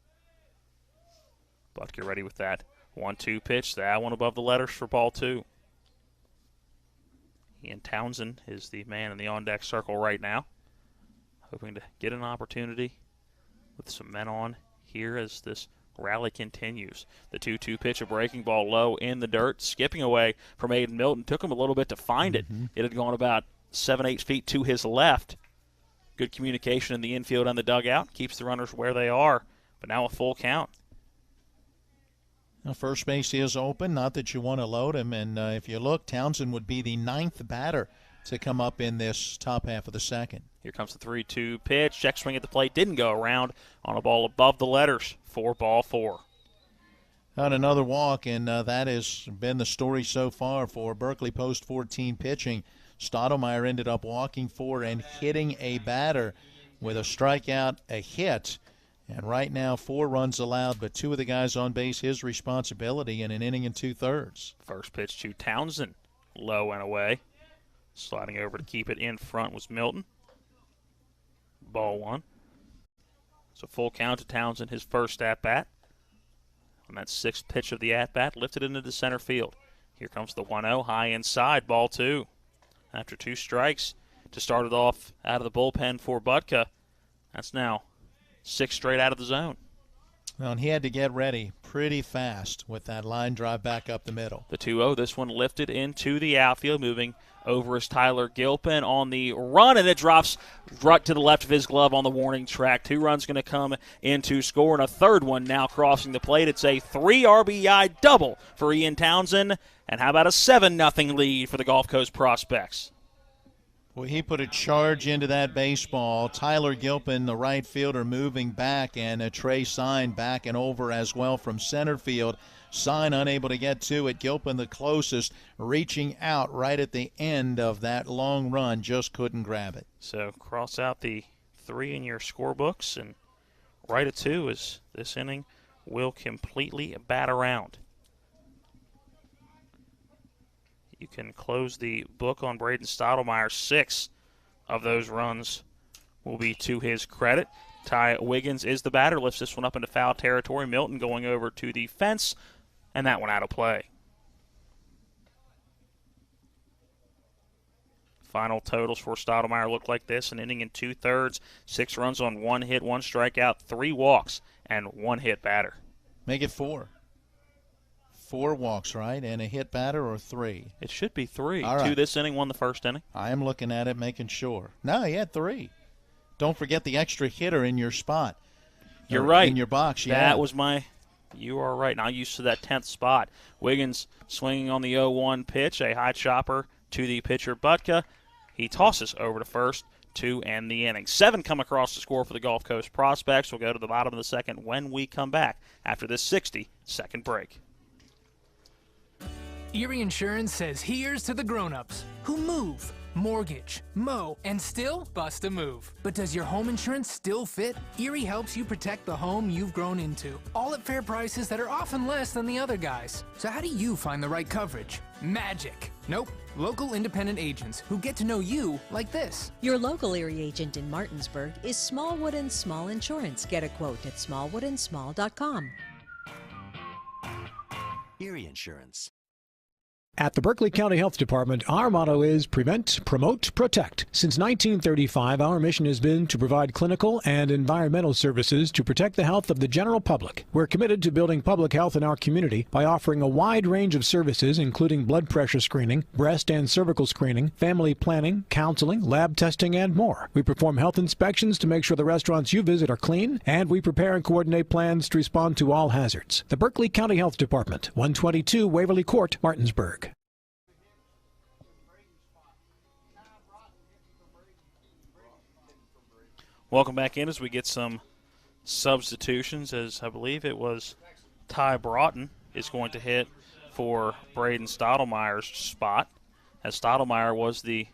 Budka ready with that 1-2 pitch. That one above the letters for ball two. Ian Townsend is the man in the on-deck circle right now, hoping to get an opportunity with some men on here as this rally continues. The 2-2 pitch, a breaking ball low in the dirt, skipping away from Aiden Milton. Took him a little bit to find it. It had gone about 7-8 feet to his left. Good communication in the infield and the dugout. Keeps the runners where they are, but now a full count. Now first base is open, not that you want to load him, and if you look, Townsend would be the 9th batter to come up in this top half of the second. Here comes the 3-2 pitch. Check swing at the plate. Didn't go around on a ball above the letters for ball four. On another walk, and that has been the story so far for Berkeley Post 14 pitching. Stottlemyre ended up walking for and hitting a batter with a strikeout, a hit. And right now 4 runs allowed, but 2 of the guys on base his responsibility in an inning and 2/3. First pitch to Townsend, low and away. Sliding over to keep it in front was Milton. Ball one. So full count to Townsend, his first at-bat. On that sixth pitch of the at-bat, lifted into the center field. Here comes the 1-0, high inside, ball 2. After 2 strikes to start it off out of the bullpen for Butka. That's now 6 straight out of the zone. Well, and he had to get ready pretty fast with that line drive back up the middle. The 2-0, this one lifted into the outfield, moving over is Tyler Gilpin on the run, and it drops right to the left of his glove on the warning track. 2 runs going to come in to score, and a third one now crossing the plate. It's a 3 RBI double for Ian Townsend, and how about a 7-0 lead for the Gulf Coast Prospects? Well, he put a charge into that baseball. Tyler Gilpin, the right fielder, moving back, and Trey Sign backing over as well from center field. Sign unable to get to it. Gilpin the closest, reaching out right at the end of that long run, just couldn't grab it. So cross out the 3 in your scorebooks and write a 2 as this inning will completely bat around. You can close the book on Braden Stottlemyre. 6 of those runs will be to his credit. Ty Wiggins is the batter, lifts this one up into foul territory. Milton going over to the fence, and that one out of play. Final totals for Stottlemyre look like this: an inning and 2/3, 6 runs on 1 hit, 1 strikeout, 3 walks, and 1 hit batter. Make it 4. 4 walks, right? And a hit batter, or 3? It should be 3. All right. 2 this inning, 1 the first inning. I am looking at it, making sure. No, he had 3. Don't forget the extra hitter in your spot. You're right. In your box, yeah. That was my... You are right. Now used to that 10th spot. Wiggins swinging on the 0-1 pitch, a high chopper to the pitcher Butka. He tosses over to first to end the inning. 7 come across to score for the Gulf Coast Prospects. We'll go to the bottom of the second when we come back after this 60-second break. Erie Insurance says here's to the grown-ups who move, mortgage, mow, and still bust a move. But does your home insurance still fit? Erie helps you protect the home you've grown into, all at fair prices that are often less than the other guys. So how do you find the right coverage? Magic. Nope. Local independent agents who get to know you like this. Your local Erie agent in Martinsburg is Smallwood and Small Insurance. Get a quote at smallwoodandsmall.com. Erie Insurance. At the Berkeley County Health Department, our motto is prevent, promote, protect. Since 1935, our mission has been to provide clinical and environmental services to protect the health of the general public. We're committed to building public health in our community by offering a wide range of services, including blood pressure screening, breast and cervical screening, family planning, counseling, lab testing, and more. We perform health inspections to make sure the restaurants you visit are clean, and we prepare and coordinate plans to respond to all hazards. The Berkeley County Health Department, 122 Waverly Court, Martinsburg. Welcome back in as we get some substitutions, as I believe it was Ty Broughton is going to hit for Braden Stottlemyre's spot, as Stottlemyre was the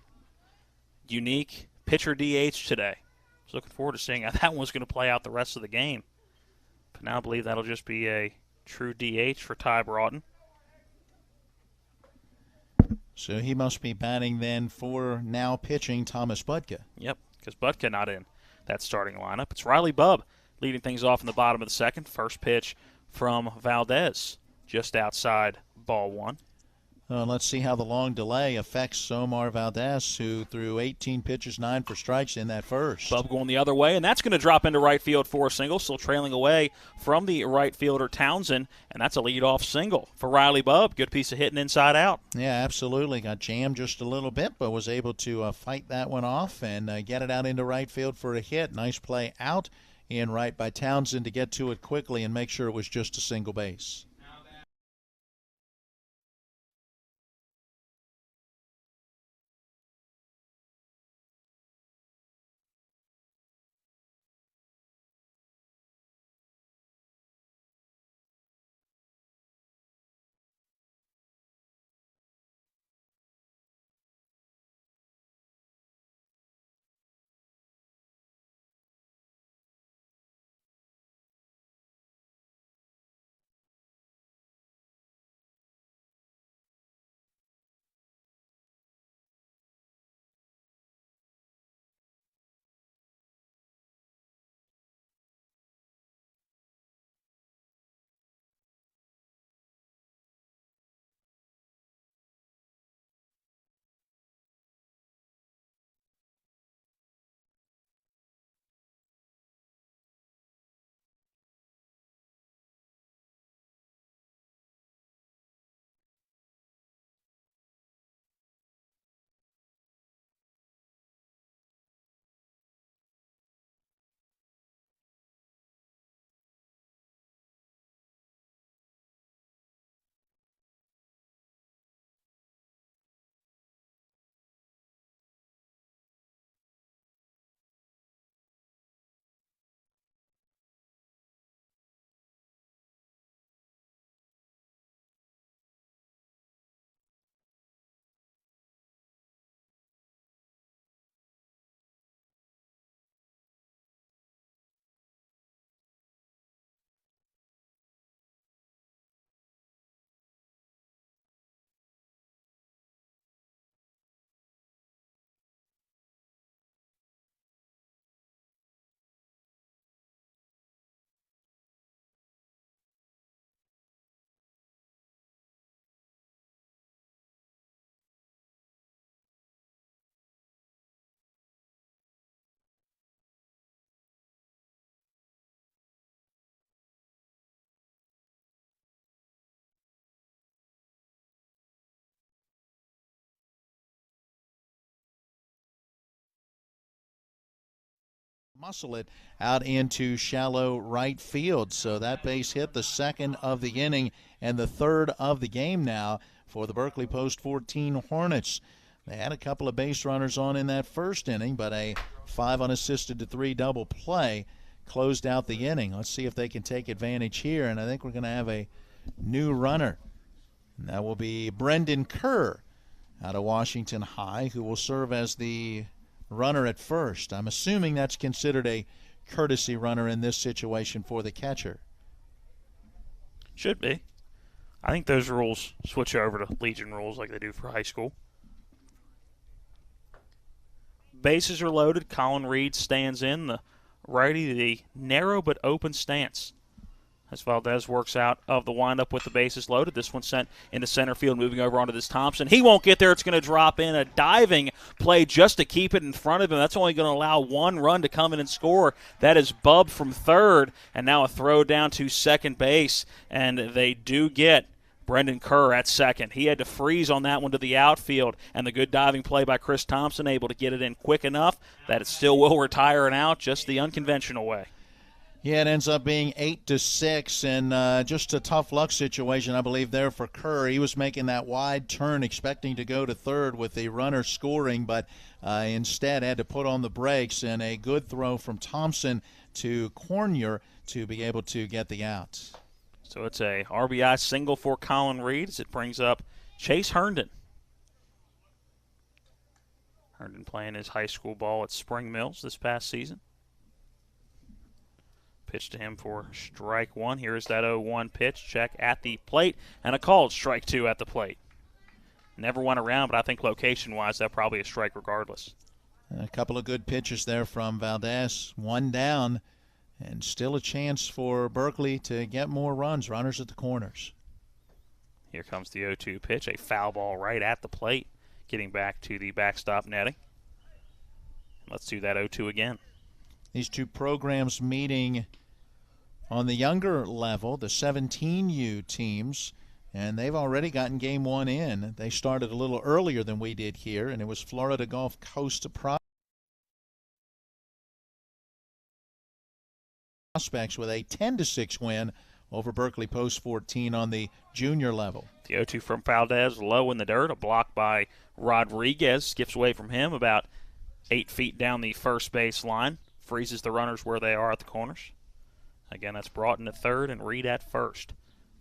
unique pitcher DH today. I was looking forward to seeing how that one was going to play out the rest of the game. But now I believe that'll just be a true DH for Ty Broughton. So he must be batting then for now pitching Thomas Butka. Yep, because Butka not in that starting lineup. It's Riley Bubb leading things off in the bottom of the second. First pitch from Valdez, just outside ball 1. Let's see how the long delay affects Somar Valdez, who threw 18 pitches, 9 for strikes in that first. Bubb going the other way, and that's going to drop into right field for a single, still trailing away from the right fielder Townsend, and that's a leadoff single for Riley Bubb. Good piece of hitting inside out. Yeah, absolutely. Got jammed just a little bit, but was able to fight that one off and get it out into right field for a hit. Nice play out in right by Townsend to get to it quickly and make sure it was just a single base. Muscle it out into shallow right field. So that base hit, the second of the inning and the third of the game now for the Berkeley Post 14 Hornets. They had a couple of base runners on in that first inning, but a 5 unassisted to 3 double play closed out the inning. Let's see if they can take advantage here, and I think we're going to have a new runner. And that will be Brendan Kerr out of Washington High, who will serve as the runner at first. I'm assuming that's considered a courtesy runner in this situation for the catcher. Should be. I think those rules switch over to Legion rules like they do for high school. Bases are loaded. Colin Reed stands in. The righty, the narrow but open stance as Valdez works out of the windup with the bases loaded. This one sent into center field, moving over onto this Thompson. He won't get there. It's going to drop in. A diving play just to keep it in front of him. That's only going to allow one run to come in and score. That is Bub from third, and now a throw down to second base, and they do get Brendan Kerr at second. He had to freeze on that one to the outfield, and the good diving play by Chris Thompson able to get it in quick enough that it still will retire an out, just the unconventional way. Yeah, it ends up being 8-6, and just a tough luck situation, I believe, there for Kerr. He was making that wide turn, expecting to go to third with the runner scoring, but instead had to put on the brakes, and a good throw from Thompson to Cornier to be able to get the out. So it's a RBI single for Colin Reed as it brings up Chase Herndon. Herndon playing his high school ball at Spring Mills this past season. Pitch to him for strike one. Here's that 0-1 pitch. Check at the plate, and a called strike two at the plate. Never went around, but I think location-wise, that's probably a strike regardless. A couple of good pitches there from Valdez. One down, and still a chance for Berkeley to get more runs. Runners at the corners. Here comes the 0-2 pitch. A foul ball right at the plate, getting back to the backstop netting. Let's do that 0-2 again. These two programs meeting on the younger level, the 17U teams, and they've already gotten game one in. They started a little earlier than we did here, and it was Florida Gulf Coast Prospects with a 10-6 win over Berkeley Post 14 on the junior level. The 0-2 from Valdez, low in the dirt, a block by Rodriguez, skips away from him about 8 feet down the first base line, freezes the runners where they are at the corners. Again, that's Broughton at third and Reed at first.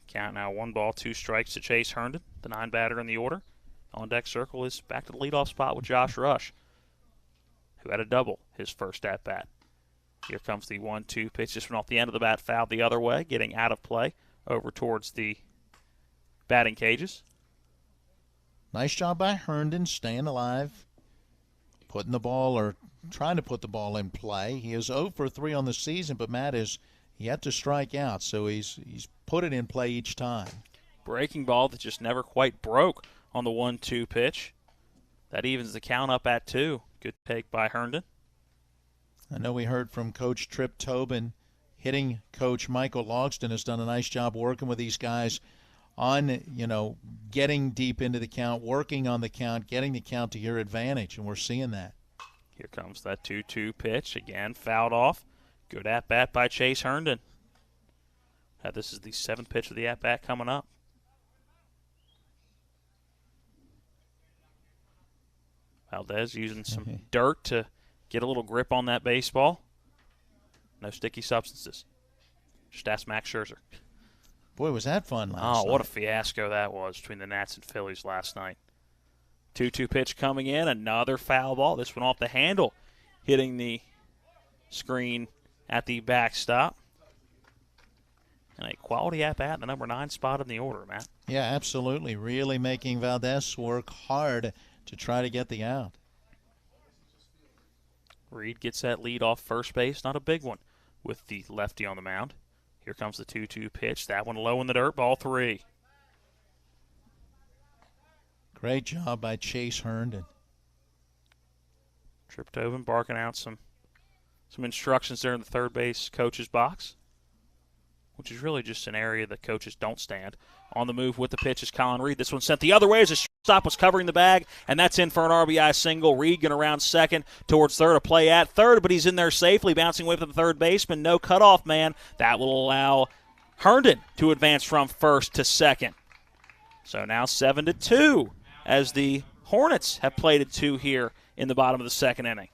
Count now 1 ball, 2 strikes to Chase Herndon, the 9-batter in the order. On deck circle is back to the leadoff spot with Josh Rush, who had a double his first at-bat. Here comes the 1-2 pitch. Just went off the end of the bat, fouled the other way, getting out of play over towards the batting cages. Nice job by Herndon, staying alive, putting the ball or trying to put the ball in play. He is 0 for 3 on the season, but Matt is yet to strike out, so he's put it in play each time. Breaking ball that just never quite broke on the 1-2 pitch. That evens the count up at 2. Good take by Herndon. I know we heard from Coach Trip Tobin. Hitting coach Michael Logston has done a nice job working with these guys on, getting deep into the count, working on the count, getting the count to your advantage, and we're seeing that. Here comes that 2-2 pitch. Again, fouled off. Good at-bat by Chase Herndon. This is the 7th pitch of the at-bat coming up. Valdez using some dirt to get a little grip on that baseball. No sticky substances. Just ask Max Scherzer. Boy, was that fun last night. Oh, what a fiasco that was between the Nats and Phillies last night. 2-2 pitch coming in, another foul ball. This one off the handle, hitting the screen at the backstop. And a quality at-bat in the number 9 spot in the order, Matt. Yeah, absolutely. Really making Valdez work hard to try to get the out. Reed gets that lead off first base, not a big one, with the lefty on the mound. Here comes the 2-2 pitch. That one low in the dirt, ball 3. Great job by Chase Herndon. Trip Tobin barking out some instructions there in the third base coach's box. which is really just an area that coaches don't stand. On the move with the pitch is Colin Reed. This one sent the other way as the shortstop was covering the bag, and that's in for an RBI single. Reed going around second towards third. A play at third, but he's in there safely, bouncing away from the third baseman. No cutoff man. That will allow Herndon to advance from first to second. So now 7-2 as the Hornets have played at 2 here in the bottom of the second inning.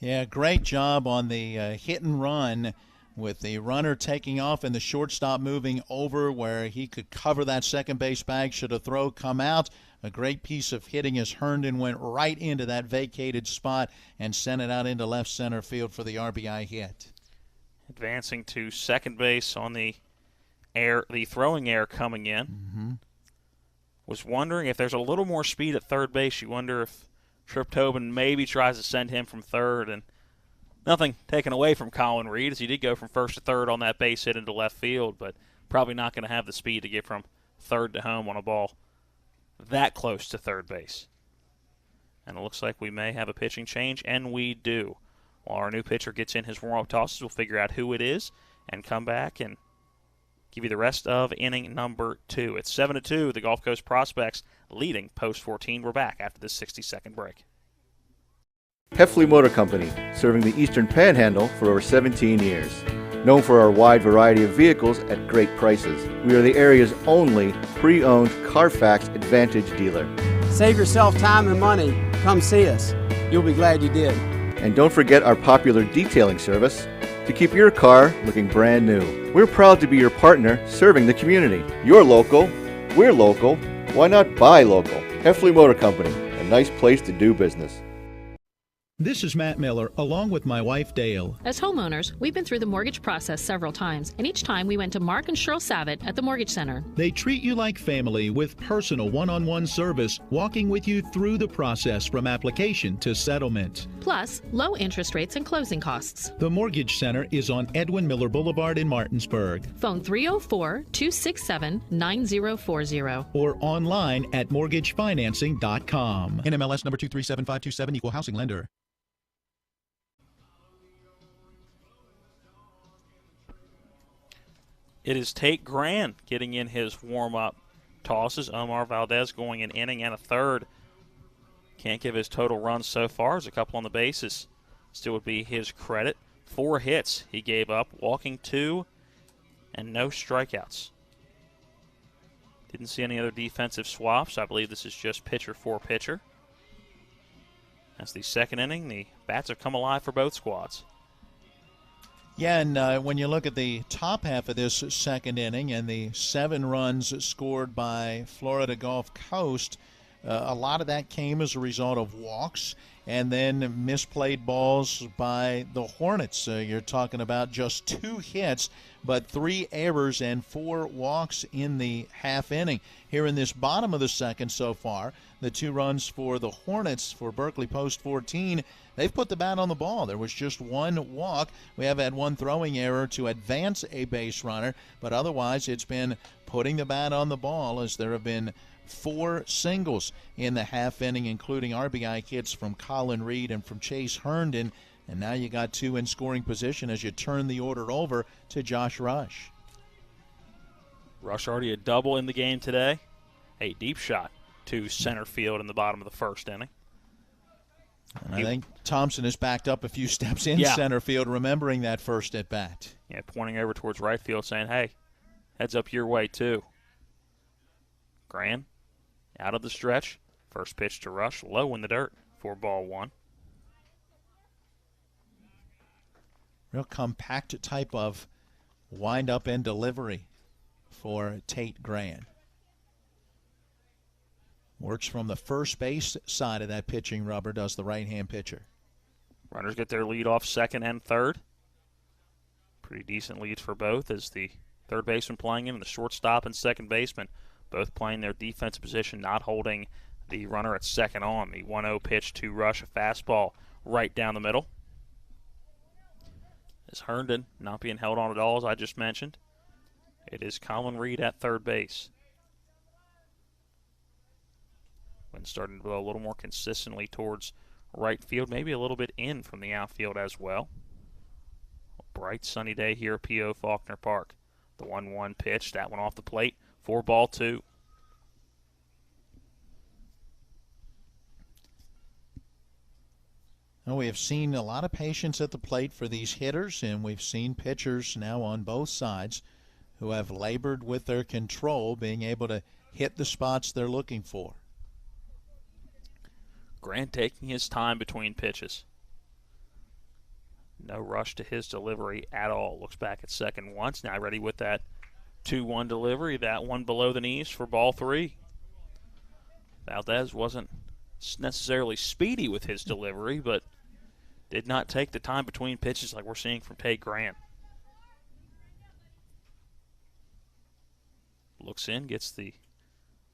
Yeah, great job on the hit and run, with the runner taking off and the shortstop moving over where he could cover that second base bag should a throw come out. A great piece of hitting as Herndon went right into that vacated spot and sent it out into left center field for the RBI hit. Advancing to second base on the throwing error coming in. Mm-hmm. Was wondering if there's a little more speed at third base. You wonder if Tripp Tobin maybe tries to send him from third, and nothing taken away from Colin Reed, as he did go from first to third on that base hit into left field, but probably not going to have the speed to get from third to home on a ball that close to third base. And it looks like we may have a pitching change, and we do. While our new pitcher gets in his warm-up tosses, we'll figure out who it is and come back and give you the rest of inning number 2. It's 7-2, the Gulf Coast Prospects leading post 14. We're back after this 60-second break. Heffley Motor Company, serving the Eastern Panhandle for over 17 years. Known for our wide variety of vehicles at great prices, we are the area's only pre-owned Carfax Advantage dealer. Save yourself time and money. Come see us. You'll be glad you did. And don't forget our popular detailing service to keep your car looking brand new. We're proud to be your partner serving the community. You're local, we're local, why not buy local? Heffley Motor Company, a nice place to do business. This is Matt Miller, along with my wife Dale. As homeowners, we've been through the mortgage process several times, and each time we went to Mark and Cheryl Savitt at the Mortgage Center. They treat you like family with personal one-on-one service, walking with you through the process from application to settlement. Plus, low interest rates and closing costs. The Mortgage Center is on Edwin Miller Boulevard in Martinsburg. Phone 304-267-9040. Or online at mortgagefinancing.com. NMLS number 237527, equal housing lender. It is Tate Grand getting in his warm-up tosses. Omar Valdez going an inning and a third. Can't give his total runs so far. There's a couple on the bases. Still would be his credit. 4 hits he gave up, walking 2, and no strikeouts. Didn't see any other defensive swaps. I believe this is just pitcher for pitcher. That's the second inning. The bats have come alive for both squads. Yeah, and when you look at the top half of this second inning and the 7 runs scored by Florida Gulf Coast, a lot of that came as a result of walks and then misplayed balls by the Hornets. You're talking about just 2 hits, but 3 errors and 4 walks in the half inning. Here in this bottom of the second so far, the 2 runs for the Hornets for Berkeley Post 14, they've put the bat on the ball. There was just 1 walk. We have had 1 throwing error to advance a base runner, but otherwise it's been putting the bat on the ball, as there have been 4 singles in the half inning, including RBI hits from Colin Reed and from Chase Herndon. And now you got 2 in scoring position as you turn the order over to Josh Rush. Rush already a double in the game today. A deep shot to center field in the bottom of the first inning. And I think Thompson is backed up a few steps in center field, remembering that first at bat. Yeah, pointing over towards right field, saying, hey, heads up your way too. Grand out of the stretch. First pitch to Rush, low in the dirt for ball 1. Real compact type of wind-up and delivery for Tate Grand. Works from the first base side of that pitching rubber, does the right-hand pitcher. Runners get their lead off second and third. Pretty decent leads for both, as the third baseman playing in and the shortstop and second baseman both playing their defensive position, not holding the runner at second on. The 1-0 pitch to Rush, a fastball right down the middle. As Herndon not being held on at all, as I just mentioned. It is Colin Reed at third base. When starting to blow a little more consistently towards right field, maybe a little bit in from the outfield as well. A bright sunny day here at P.O. Faulkner Park. The 1-1 pitch, that one off the plate for ball 2. Well, we have seen a lot of patience at the plate for these hitters, and we've seen pitchers now on both sides who have labored with their control, being able to hit the spots they're looking for. Grant taking his time between pitches. No rush to his delivery at all. Looks back at second once. Now ready with that 2-1 delivery. That one below the knees for ball 3. Valdez wasn't necessarily speedy with his delivery, but did not take the time between pitches like we're seeing from Tate Grant. Looks in, gets the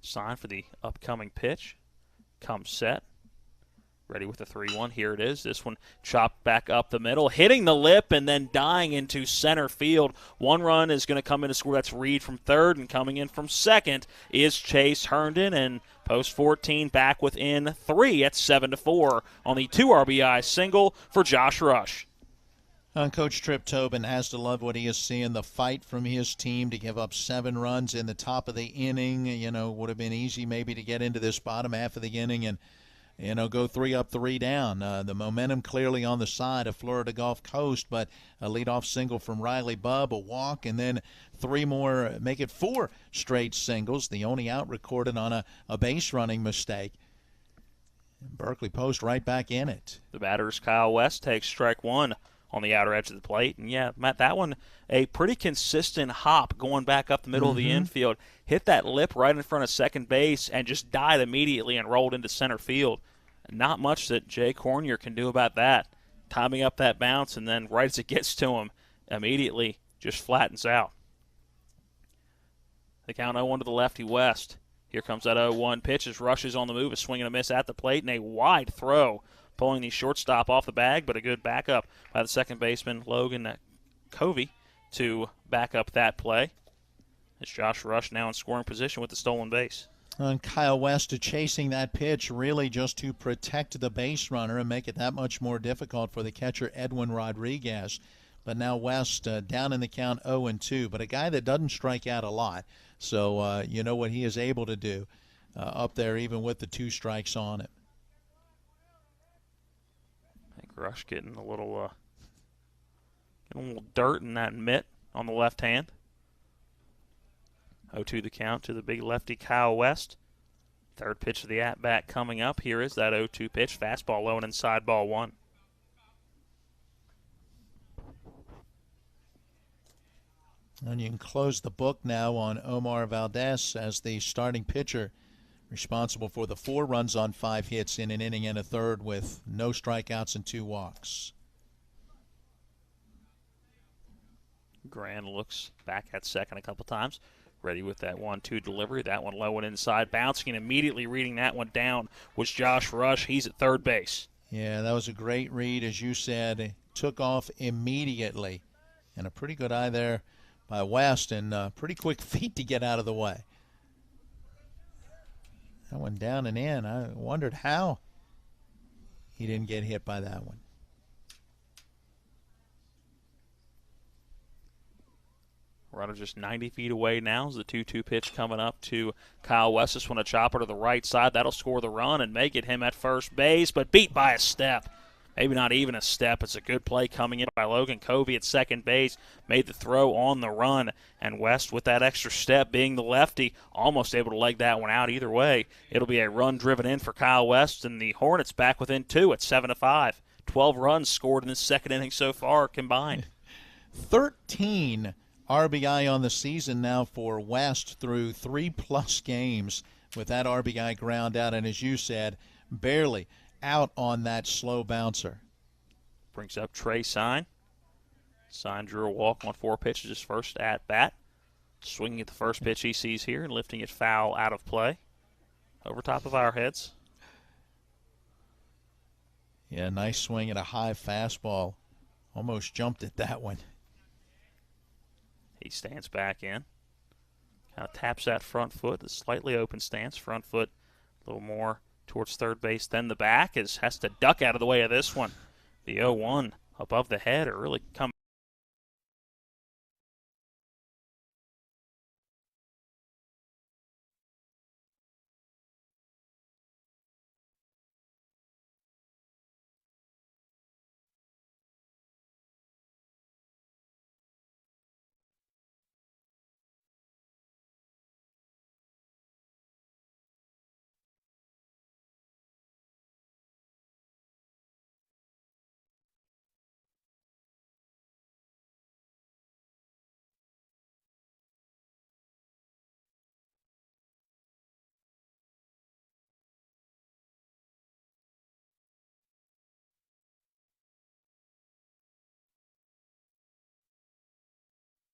sign for the upcoming pitch. Comes set. Ready with the 3-1. Here it is. This one chopped back up the middle, hitting the lip and then dying into center field. One run is going to come in to score. That's Reed from third, and coming in from second is Chase Herndon. And post 14 back within 3 at 7-4 on the 2 RBI single for Josh Rush. Coach Tripp Tobin has to love what he is seeing, the fight from his team to give up 7 runs in the top of the inning. You know, would have been easy maybe to get into this bottom half of the inning and go 3 up, 3 down. The momentum clearly on the side of Florida Gulf Coast, but a leadoff single from Riley Bubb, a walk, and then 3 more, make it 4 straight singles, the only out recorded on a base running mistake. Berkeley Post right back in it. The batter's Kyle West takes strike 1 on the outer edge of the plate. And, yeah, Matt, that one, a pretty consistent hop going back up the middle of the infield. Hit that lip right in front of second base and just died immediately and rolled into center field. Not much that Jay Cornier can do about that. Timing up that bounce, and then right as it gets to him, immediately just flattens out. The count 0-1 to the lefty West. Here comes that 0-1 pitch as Rush is on the move, a swing and a miss at the plate, and a wide throw, pulling the shortstop off the bag, but a good backup by the second baseman, Logan Covey, to back up that play. It's Josh Rush now in scoring position with the stolen base. And Kyle West chasing that pitch really just to protect the base runner and make it that much more difficult for the catcher, Edwin Rodriguez. But now West down in the count 0-2, but a guy that doesn't strike out a lot. So you know what he is able to do up there even with the 2 strikes on him. I think Rush getting a little dirt in that mitt on the left hand. 0-2 the count to the big lefty Kyle West. Third pitch of the at-bat coming up. Here is that 0-2 pitch. Fastball low and inside, ball 1. And you can close the book now on Omar Valdez as the starting pitcher, responsible for the 4 runs on 5 hits in an inning and a third with no strikeouts and 2 walks. Grand looks back at second a couple times. Ready with that 1-2 delivery. That one low and inside, bouncing, and immediately reading that one down was Josh Rush. He's at third base. Yeah, that was a great read, as you said. Took off immediately. And a pretty good eye there by West, and pretty quick feet to get out of the way. That one down and in. I wondered how he didn't get hit by that one. Runner just 90 feet away now as the 2-2 pitch coming up to Kyle West. This one a chopper to the right side. That'll score the run and make it him at first base, but beat by a step. Maybe not even a step. It's a good play coming in by Logan Covey at second base. Made the throw on the run, and West with that extra step being the lefty, almost able to leg that one out either way. It'll be a run driven in for Kyle West, and the Hornets back within 2 at 7-5. 12 runs scored in the second inning so far combined. 13 RBI on the season now for West through 3+ games with that RBI ground out, and as you said, barely out on that slow bouncer. Brings up Trey Sign. Sign drew a walk on 4 pitches, his first at bat. Swinging at the first pitch he sees here and lifting it foul out of play. Over top of our heads. Yeah, nice swing at a high fastball. Almost jumped at that one. He stands back in. Kind of taps that front foot, a slightly open stance. Front foot a little more towards third base than the back. Has to duck out of the way of this one. The 0-1 above the head are really coming.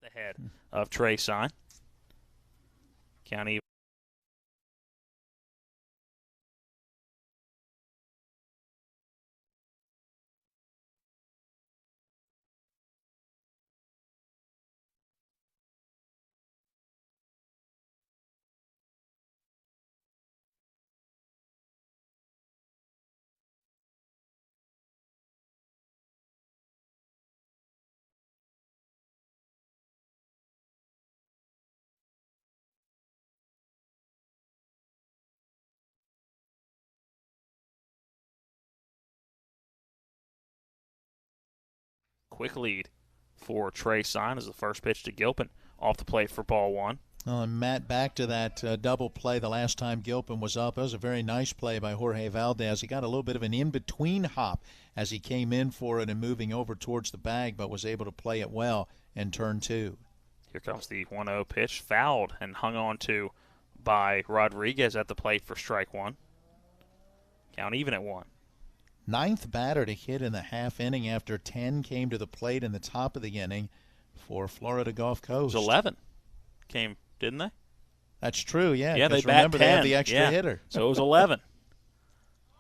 The head of Trey Sign. County. Quick lead for Trey Sign as the first pitch to Gilpin off the plate for ball one. Well, and Matt, back to that double play the last time Gilpin was up. That was a very nice play by Jorge Valdez. He got a little bit of an in-between hop as he came in for it and moving over towards the bag, but was able to play it well in turn two. Here comes the 1-0 pitch, fouled and hung on to by Rodriguez at the plate for strike one. Count even at 1. Ninth batter to hit in the half inning after 10 came to the plate in the top of the inning for Florida Gulf Coast. It was 11 came, didn't they? That's true, yeah. Yeah, they bat remember 10. They have the extra hitter. So it was 11.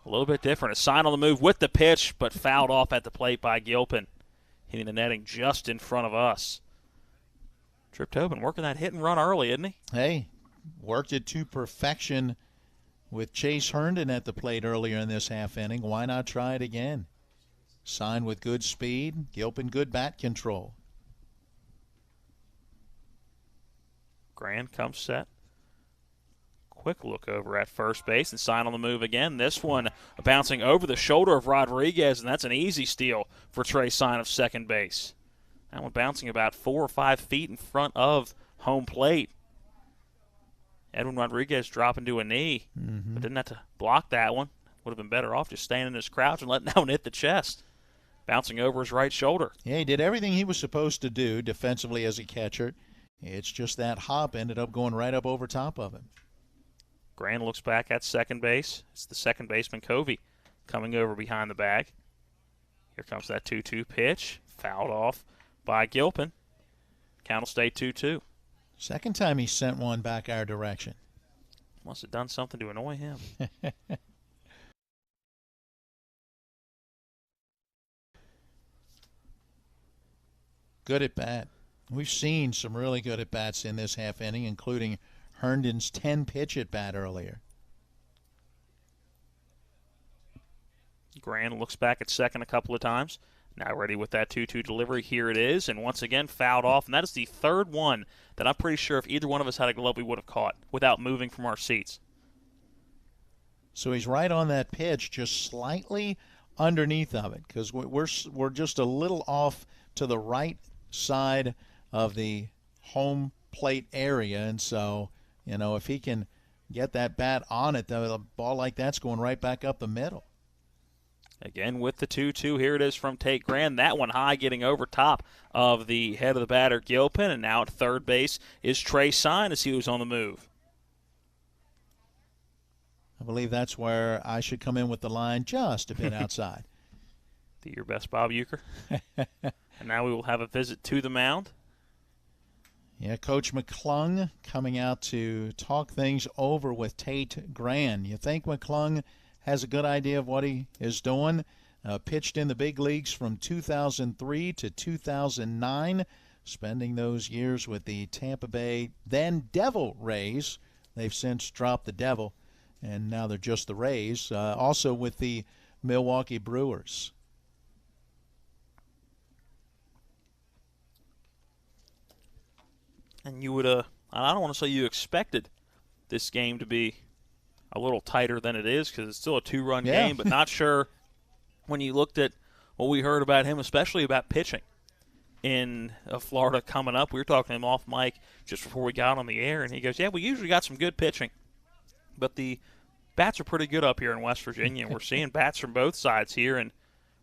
A little bit different. A sign on the move with the pitch, but fouled off at the plate by Gilpin, hitting the netting just in front of us. Trip Tobin working that hit and run early, isn't he? Hey, worked it to perfection with Chase Herndon at the plate earlier in this half inning. Why not try it again? Sign with good speed, Gilpin good bat control. Grand comes set. Quick look over at first base and Sign on the move again. This one bouncing over the shoulder of Rodriguez, and that's an easy steal for Trey Sign of second base. That one bouncing about 4 or 5 feet in front of home plate. Edwin Rodriguez dropping to a knee, but didn't have to block that one. Would have been better off just staying in his crouch and letting that one hit the chest. Bouncing over his right shoulder. Yeah, he did everything he was supposed to do defensively as a catcher. It's just that hop ended up going right up over top of him. Grand looks back at second base. It's the second baseman, Covey, coming over behind the bag. Here comes that 2-2 pitch. Fouled off by Gilpin. Count will stay 2-2. Second time he sent one back our direction. Must have done something to annoy him. Good at bat. We've seen some really good at bats in this half inning, including Herndon's 10-pitch at bat earlier. Grand looks back at second a couple of times. Now ready with that 2-2 delivery. Here it is, and once again fouled off. And that is the third one that I'm pretty sure if either one of us had a glove, we would have caught without moving from our seats. So he's right on that pitch, just slightly underneath of it, because we're just a little off to the right side of the home plate area. And so, you know, if he can get that bat on it, a ball like that's going right back up the middle. Again with the 2-2, here it is from Tate Grand. That one high, getting over top of the head of the batter, Gilpin. And now at third base is Trey Sign as he was on the move. I believe that's where I should come in with the line just a bit outside. Your best, Bob Euchre. And now we will have a visit to the mound. Yeah, Coach McClung coming out to talk things over with Tate Grand. You think McClung has a good idea of what he is doing? Pitched in the big leagues from 2003 to 2009, spending those years with the Tampa Bay, then Devil Rays. They've since dropped the Devil, and now they're just the Rays. Also with the Milwaukee Brewers. And you would, I don't want to say you expected this game to be a little tighter than it is, because it's still a 2-run game, but not sure when you looked at what we heard about him, especially about pitching in Florida coming up. We were talking to him off mic just before we got on the air, and he goes, yeah, we usually got some good pitching, but the bats are pretty good up here in West Virginia, and we're seeing bats from both sides here, and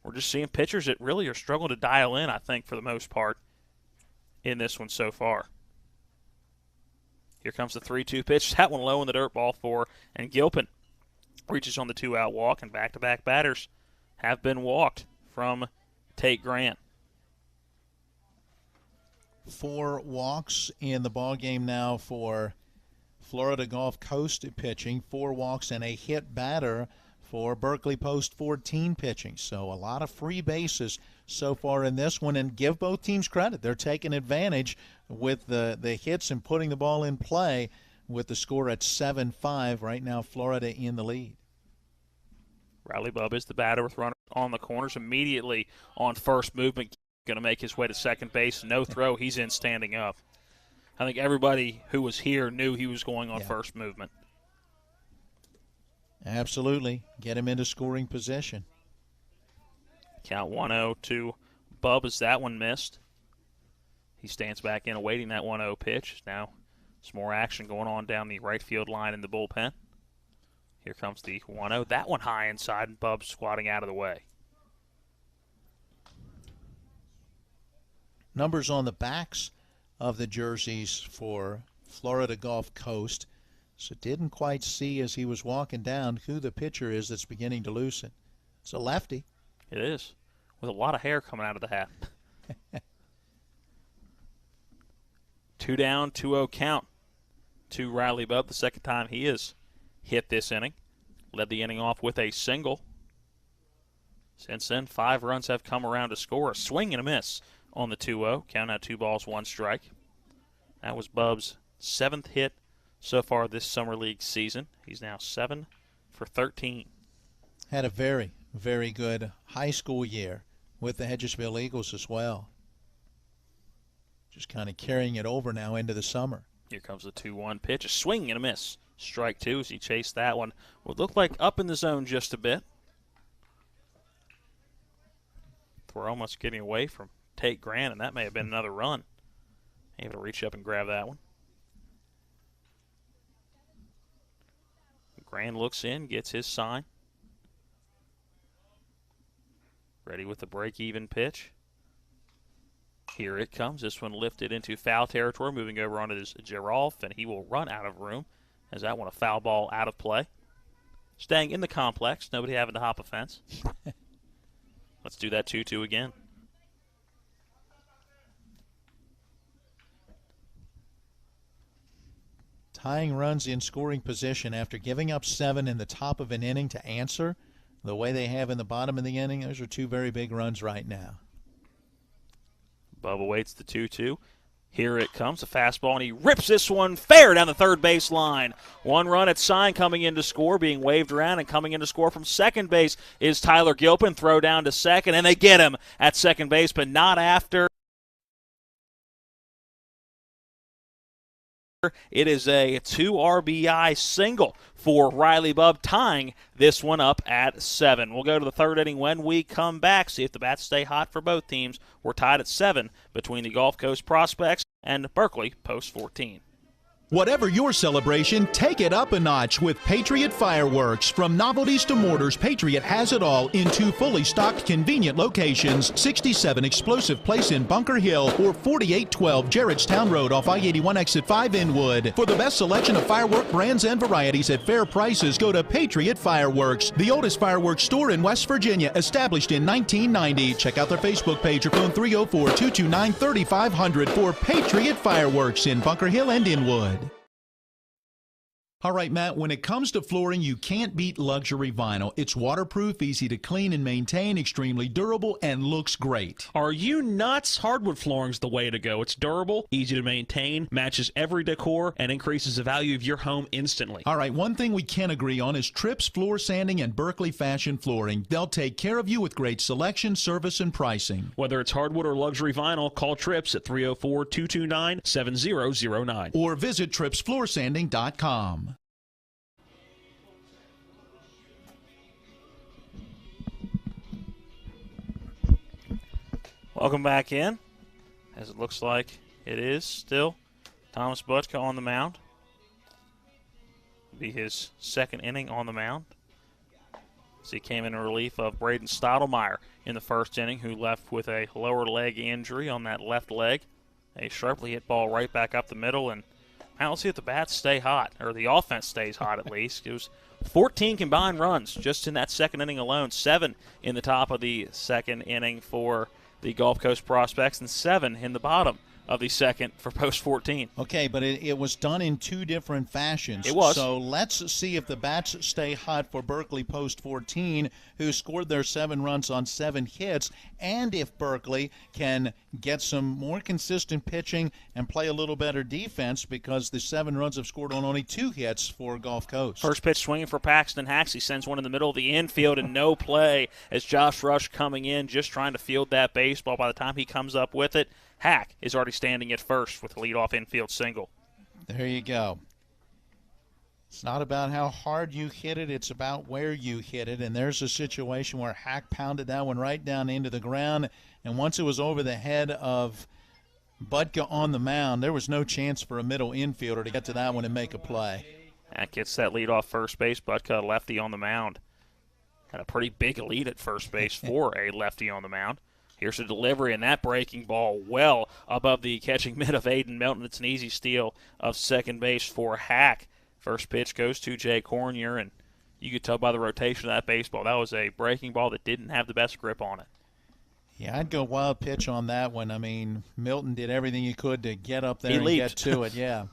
we're just seeing pitchers that really are struggling to dial in, I think, for the most part in this one so far. Here comes the 3-2 pitch. That one low in the dirt, ball 4. And Gilpin reaches on the 2-out walk, and back-to-back batters have been walked from Tate Grant. 4 walks in the ball game now for Florida Gulf Coast pitching. 4 walks and a hit batter for Berkeley Post 14 pitching. So a lot of free bases so far in this one, and give both teams credit. They're taking advantage with the hits and putting the ball in play with the score at 7-5. Right now, Florida in the lead. Riley Bubb is the batter with runner on the corners. Immediately on first movement, going to make his way to second base. No throw. He's in standing up. I think everybody who was here knew he was going on first movement. Absolutely. Get him into scoring position. Count 1-0 to Bubb as that one missed. He stands back in awaiting that 1-0 pitch. Now some more action going on down the right field line in the bullpen. Here comes the 1-0. That one high inside, and Bubb squatting out of the way. Numbers on the backs of the jerseys for Florida Gulf Coast. So didn't quite see as he was walking down who the pitcher is that's beginning to loosen. It's a lefty. It is, with a lot of hair coming out of the hat. 2 down, 2-0 count to Riley Bubb, the second time he has hit this inning. Led the inning off with a single. Since then, 5 runs have come around to score. A swing and a miss on the 2-0. Count out 2 balls, 1 strike. That was Bubb's 7th hit so far this Summer League season. He's now 7 for 13. Had a very, very good high school year with the Hedgesville Eagles as well. Just kind of carrying it over now into the summer. Here comes the 2-1 pitch. A swing and a miss. Strike 2 as he chased that one. What looked like up in the zone just a bit. We're almost getting away from Tate Grant, and that may have been another run. Able to reach up and grab that one. Grant looks in, gets his sign. Ready with the break-even pitch. Here it comes. This one lifted into foul territory, moving over onto this Girolf, and he will run out of room as that one a foul ball out of play. Staying in the complex, nobody having to hop a fence. Let's do that 2-2 again. Tying runs in scoring position after giving up 7 in the top of an inning to answer the way they have in the bottom of the inning. Those are 2 very big runs right now. Bubba waits the 2-2. Here it comes, a fastball, and he rips this one fair down the third base line. 1 run at sign coming in to score, being waved around, and coming in to score from second base is Tyler Gilpin. Throw down to second, and they get him at second base, but not after. It is a 2 RBI single for Riley Bubb, tying this one up at 7. We'll go to the third inning when we come back, see if the bats stay hot for both teams. We're tied at 7 between the Gulf Coast Prospects and Berkeley Post 14. Whatever your celebration, take it up a notch with Patriot Fireworks. From novelties to mortars, Patriot has it all in 2 fully stocked, convenient locations. 67 Explosive Place in Bunker Hill or 4812 Gerrardstown Road off I-81 Exit 5 Inwood. For the best selection of firework brands and varieties at fair prices, go to Patriot Fireworks, the oldest fireworks store in West Virginia, established in 1990. Check out their Facebook page or phone 304-229-3500 for Patriot Fireworks in Bunker Hill and Inwood. All right, Matt, when it comes to flooring, you can't beat luxury vinyl. It's waterproof, easy to clean and maintain, extremely durable, and looks great. Are you nuts? Hardwood flooring's the way to go. It's durable, easy to maintain, matches every decor, and increases the value of your home instantly. All right, one thing we can agree on is Trips Floor Sanding and Berkeley Fashion Flooring. They'll take care of you with great selection, service, and pricing. Whether it's hardwood or luxury vinyl, call Trips at 304-229-7009. Or visit tripsfloorsanding.com. Welcome back in, as it looks like it is still Thomas Butchka on the mound. Be his second inning on the mound. So he came in relief of Braden Stottlemyre in the first inning, who left with a lower leg injury on that left leg. A sharply hit ball right back up the middle, and now let's see if the bats stay hot, or the offense stays hot at least. It was 14 combined runs just in that second inning alone, 7 in the top of the second inning for the Gulf Coast Prospects, and 7 in the bottom of the second for post 14. Okay, but it was done in two different fashions. It was. So let's see if the bats stay hot for Berkeley post 14, who scored their 7 runs on 7 hits, and if Berkeley can get some more consistent pitching and play a little better defense, because the 7 runs have scored on only 2 hits for Gulf Coast. First pitch swinging for Paxton Hacks. He sends one in the middle of the infield and no play as Josh Rush coming in just trying to field that baseball. By the time he comes up with it, Hack is already standing at first with a leadoff infield single. There you go. It's not about how hard you hit it, it's about where you hit it. And there's a situation where Hack pounded that one right down into the ground. And once it was over the head of Budka on the mound, there was no chance for a middle infielder to get to that one and make a play. Hack gets that leadoff first base. Budka, lefty on the mound. Had a pretty big lead at first base for a lefty on the mound. Here's a delivery, and that breaking ball well above the catching mitt of Aiden Melton. It's an easy steal of second base for Hack. First pitch goes to Jay Cornier, and you could tell by the rotation of that baseball, that was a breaking ball that didn't have the best grip on it. Yeah, I'd go wild pitch on that one. I mean, Milton did everything he could to get up there He and leaped. get to it, yeah.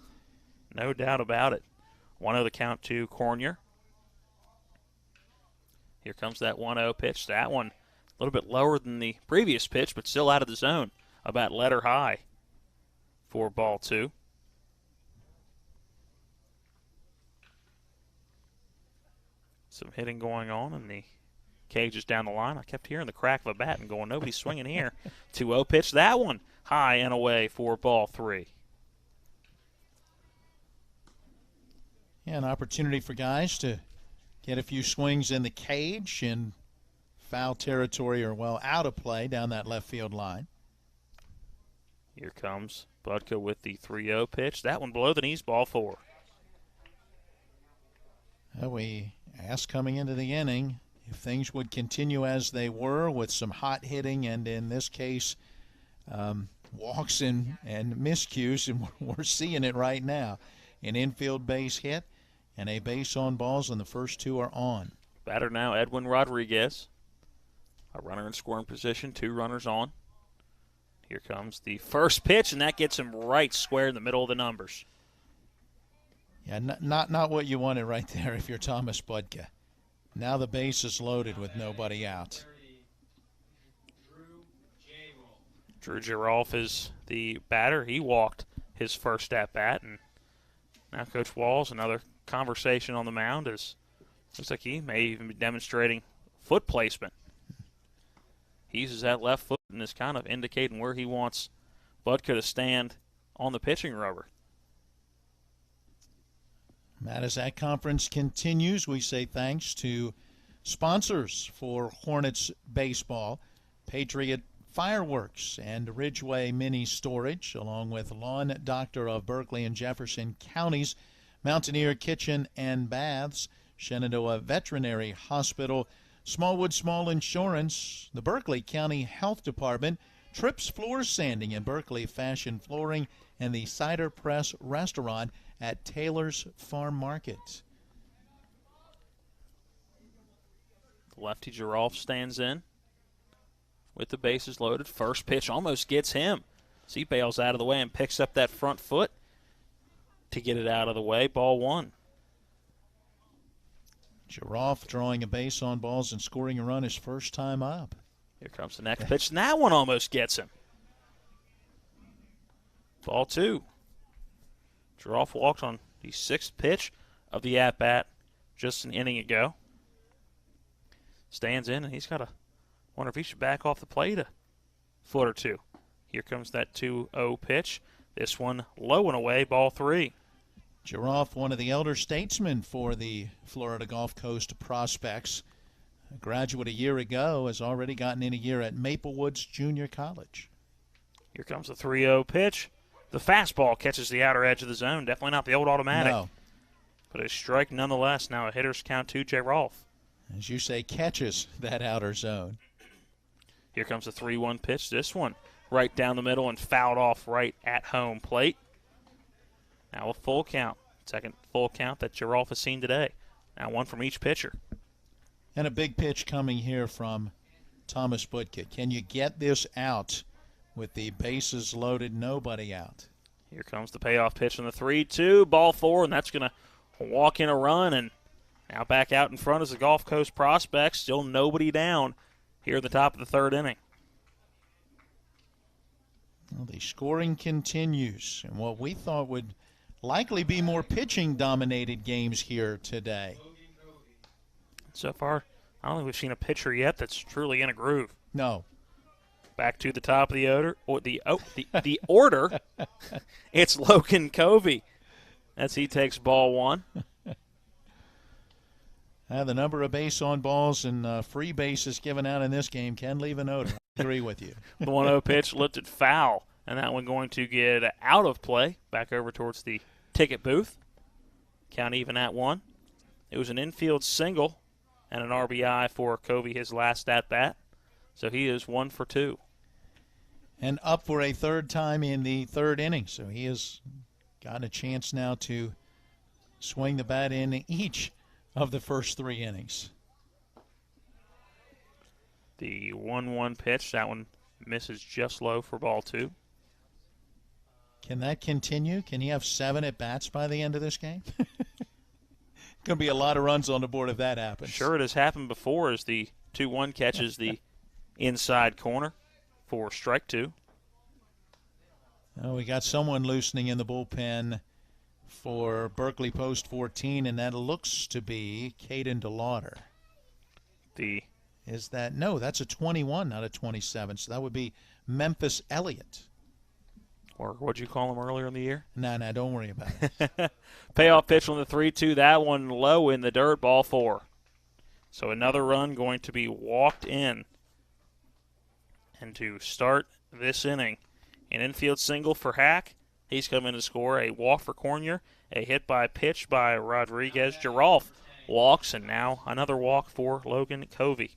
No doubt about it. 1-0 the count to Cornier. Here comes that 1-0 pitch. That one a little bit lower than the previous pitch, but still out of the zone. About letter high for ball 2. Some hitting going on in the cages down the line. I kept hearing the crack of a bat and going, nobody's swinging here. 2-0 pitch. That one high and away for ball 3. Yeah, an opportunity for guys to get a few swings in the cage and foul territory or, well, out of play down that left field line. Here comes Budka with the 3-0 pitch. That one below the knees, ball 4. We asked coming into the inning if things would continue as they were with some hot hitting and, in this case, walks and miscues, and we're seeing it right now. An infield base hit and a base on balls, and the first 2 are on. Batter now, Edwin Rodriguez. A runner in scoring position, 2 runners on. Here comes the first pitch, and that gets him right square in the middle of the numbers. Yeah, not what you wanted right there if you're Thomas Budka. Now the base is loaded with nobody out. Drew Girolf is the batter. He walked his first at-bat, and now Coach Walls, another conversation on the mound, is looks like he may even be demonstrating foot placement. He uses that left foot and is kind of indicating where he wants Budka to stand on the pitching rubber. Matt, as that conference continues, we say thanks to sponsors for Hornets baseball, Patriot Fireworks and Ridgeway Mini Storage, along with Lawn Doctor of Berkeley and Jefferson Counties, Mountaineer Kitchen and Baths, Shenandoah Veterinary Hospital, Smallwood Small Insurance, the Berkeley County Health Department, Trips Floor Sanding and Berkeley Fashion Flooring, and the Cider Press Restaurant at Taylor's Farm Market. Lefty Girolf stands in with the bases loaded. First pitch almost gets him. So he bails out of the way and picks up that front foot to get it out of the way. Ball 1. Girolf drawing a base on balls and scoring a run his first time up. Here comes the next pitch, and that one almost gets him. Ball 2. Girolf walked on the 6th pitch of the at-bat just an inning ago. Stands in, and he's got to wonder if he should back off the plate a foot or 2. Here comes that 2-0 pitch. This one low and away, ball 3. Girolf, one of the elder statesmen for the Florida Gulf Coast prospects. A graduate a year ago, has already gotten in a year at Maple Woods Junior College. Here comes the 3-0 pitch. The fastball catches the outer edge of the zone. Definitely not the old automatic. No. But a strike nonetheless. Now a hitter's count to Girolf. As you say, catches that outer zone. Here comes the 3-1 pitch. This one right down the middle and fouled off right at home plate. Now a full count. Second full count that Girolf has seen today. Now one from each pitcher. And a big pitch coming here from Thomas Budka. Can you get this out with the bases loaded, nobody out. Here comes the payoff pitch on the 3-2, ball 4, and that's going to walk in a run. And now back out in front is the Gulf Coast prospects. Still nobody down here at the top of the third inning. Well, the scoring continues, and what we thought would likely be more pitching-dominated games here today. So far, I don't think we've seen a pitcher yet that's truly in a groove. No. Back to the top of the order. It's Logan Covey as he takes ball 1. The number of base on balls and free bases given out in this game can leave an odor. I agree with you. The 1-0 pitch lifted foul, and that one going to get out of play back over towards the ticket booth. Count even at 1. It was an infield single and an RBI for Covey, his last at-bat. So he is 1 for 2. And up for a third time in the third inning. So he has gotten a chance now to swing the bat in each of the first 3 innings. The 1-1 pitch, that one misses just low for ball 2. Can that continue? Can he have 7 at-bats by the end of this game? Going to be a lot of runs on the board if that happens. Sure, it has happened before as the 2-1 catches the inside corner for strike 2. We got someone loosening in the bullpen for Berkeley Post 14, and that looks to be Caden DeLauder. No, that's a 21, not a 27, so that would be Memphis Elliott. Or what'd you call him earlier in the year? No, don't worry about it. Payoff pitch on the 3-2, that one low in the dirt, ball 4. So another run going to be walked in. And to start this inning, an infield single for Hack. He's come in to score. A walk for Cornier, a hit by pitch by Rodriguez. Giralf walks, and now another walk for Logan Covey.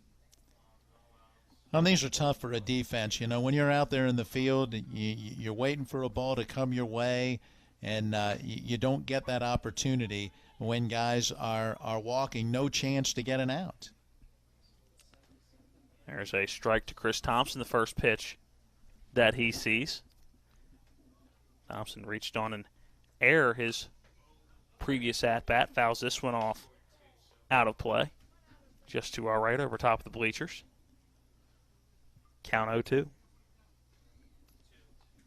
Well, these are tough for a defense. You know, when you're out there in the field, you're waiting for a ball to come your way, and you don't get that opportunity when guys are walking. No chance to get an out. There's a strike to Chris Thompson, the first pitch that he sees. Thompson reached on an error his previous at-bat, fouls this one off out of play. Just to our right over top of the bleachers. Count 0-2.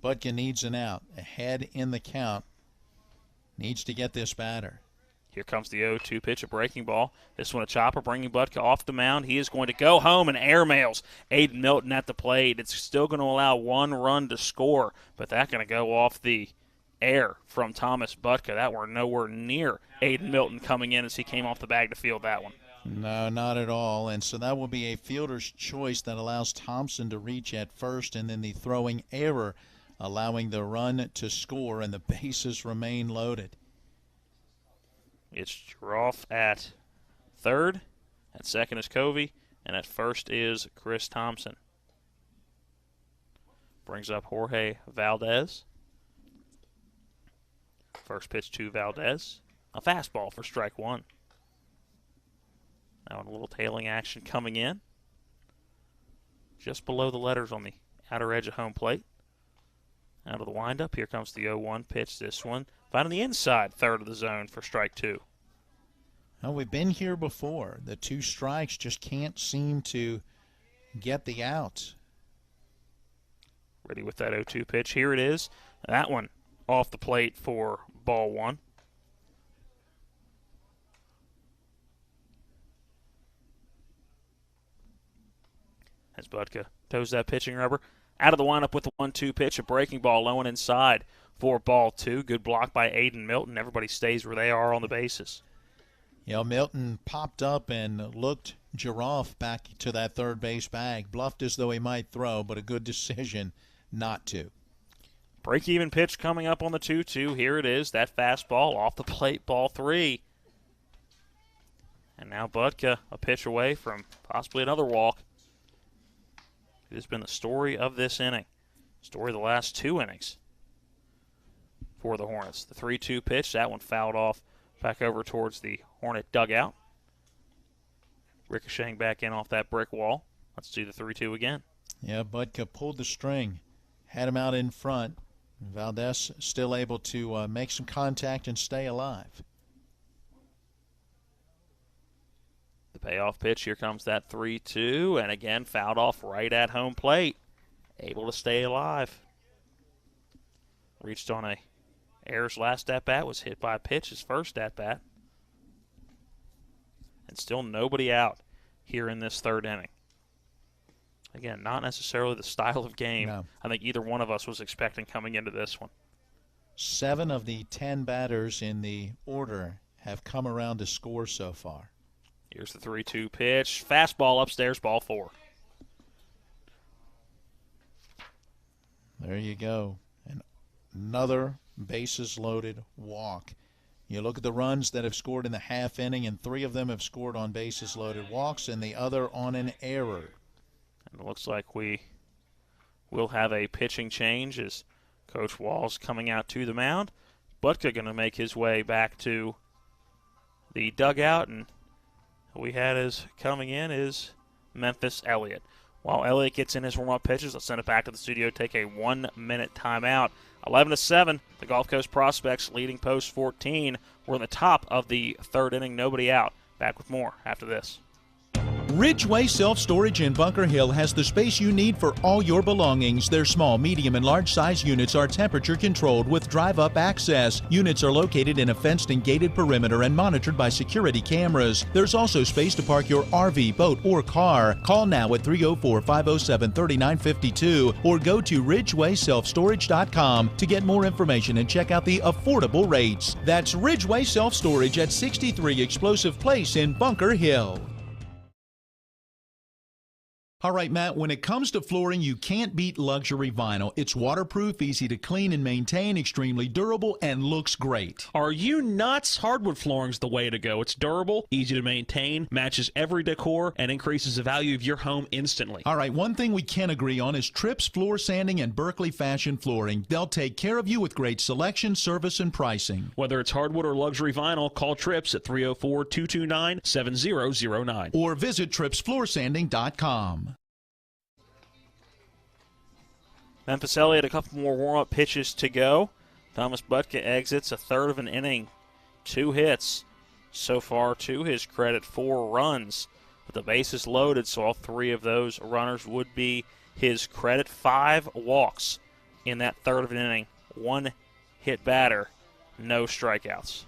Budka needs an out. Ahead in the count. Needs to get this batter. Here comes the 0-2 pitch, a breaking ball. This one a chopper, bringing Budka off the mound. He is going to go home and airmails Aiden Milton at the plate. It's still going to allow 1 run to score, but that's going to go off the air from Thomas Budka. That were nowhere near Aiden Milton coming in as he came off the bag to field that one. No, not at all. And so that will be a fielder's choice that allows Thompson to reach at first, and then the throwing error allowing the run to score, and the bases remain loaded. It's Giralf at third. At second is Covey, and at first is Chris Thompson. Brings up Jorge Valdez. First pitch to Valdez. A fastball for strike 1. Now a little tailing action coming in. Just below the letters on the outer edge of home plate. Out of the windup, here comes the 0-1 pitch. This one finding the inside third of the zone for strike 2. Well, we've been here before. The 2 strikes just can't seem to get the out. Ready with that 0-2 pitch. Here it is. That one off the plate for ball 1. As Budka toes that pitching rubber. Out of the windup with the 1-2 pitch, a breaking ball low and inside for ball 2. Good block by Aiden Milton. Everybody stays where they are on the bases. You know, Milton popped up and looked Giralf back to that third base bag. Bluffed as though he might throw, but a good decision not to. Break-even pitch coming up on the 2-2. Here it is, that fastball off the plate, ball 3. And now Budka a pitch away from possibly another walk. It has been the story of this inning. Story of the last 2 innings for the Hornets. The 3-2 pitch, that one fouled off back over towards the Hornet dugout. Ricocheting back in off that brick wall. Let's do the 3-2 again. Yeah, Budka pulled the string. had him out in front. Valdez still able to make some contact and stay alive. The payoff pitch, here comes that 3-2, and again fouled off right at home plate. Able to stay alive. Reached on a error's last at-bat, was hit by a pitch his first at-bat. And still nobody out here in this third inning. Again, not necessarily the style of game I think either one of us was expecting coming into this one. 7 of the 10 batters in the order have come around to score so far. Here's the 3-2 pitch. Fastball upstairs, ball 4. There you go. And another bases-loaded walk. You look at the runs that have scored in the half inning, and 3 of them have scored on bases-loaded walks, and the other on an error. And it looks like we will have a pitching change as Coach Wall's coming out to the mound. Butka going to make his way back to the dugout, and we had as coming in is Memphis Elliott. While Elliott gets in his warm-up pitches, let's send it back to the studio, take a 1-minute timeout. 11-7, the Gulf Coast Prospects leading post 14. We're in the top of the third inning, nobody out. Back with more after this. Ridgeway Self-Storage in Bunker Hill has the space you need for all your belongings. Their small, medium, and large size units are temperature controlled with drive-up access. Units are located in a fenced and gated perimeter and monitored by security cameras. There's also space to park your RV, boat, or car. Call now at 304-507-3952 or go to ridgewayselfstorage.com to get more information and check out the affordable rates. That's Ridgeway Self-Storage at 63 Explosive Place in Bunker Hill. All right, Matt, when it comes to flooring, you can't beat luxury vinyl. It's waterproof, easy to clean and maintain, extremely durable, and looks great. Are you nuts? Hardwood flooring's the way to go. It's durable, easy to maintain, matches every decor, and increases the value of your home instantly. All right, one thing we can agree on is Tripp's Floor Sanding and Berkeley Fashion Flooring. They'll take care of you with great selection, service, and pricing. Whether it's hardwood or luxury vinyl, call Trips at 304-229-7009. Or visit TrippsFloorSanding.com. Memphis Elliott, a couple more warm-up pitches to go. Thomas Butka exits a third of an inning. 2 hits so far to his credit, 4 runs. But the bases loaded, so all 3 of those runners would be his credit. 5 walks in that third of an inning. 1 hit batter, no strikeouts.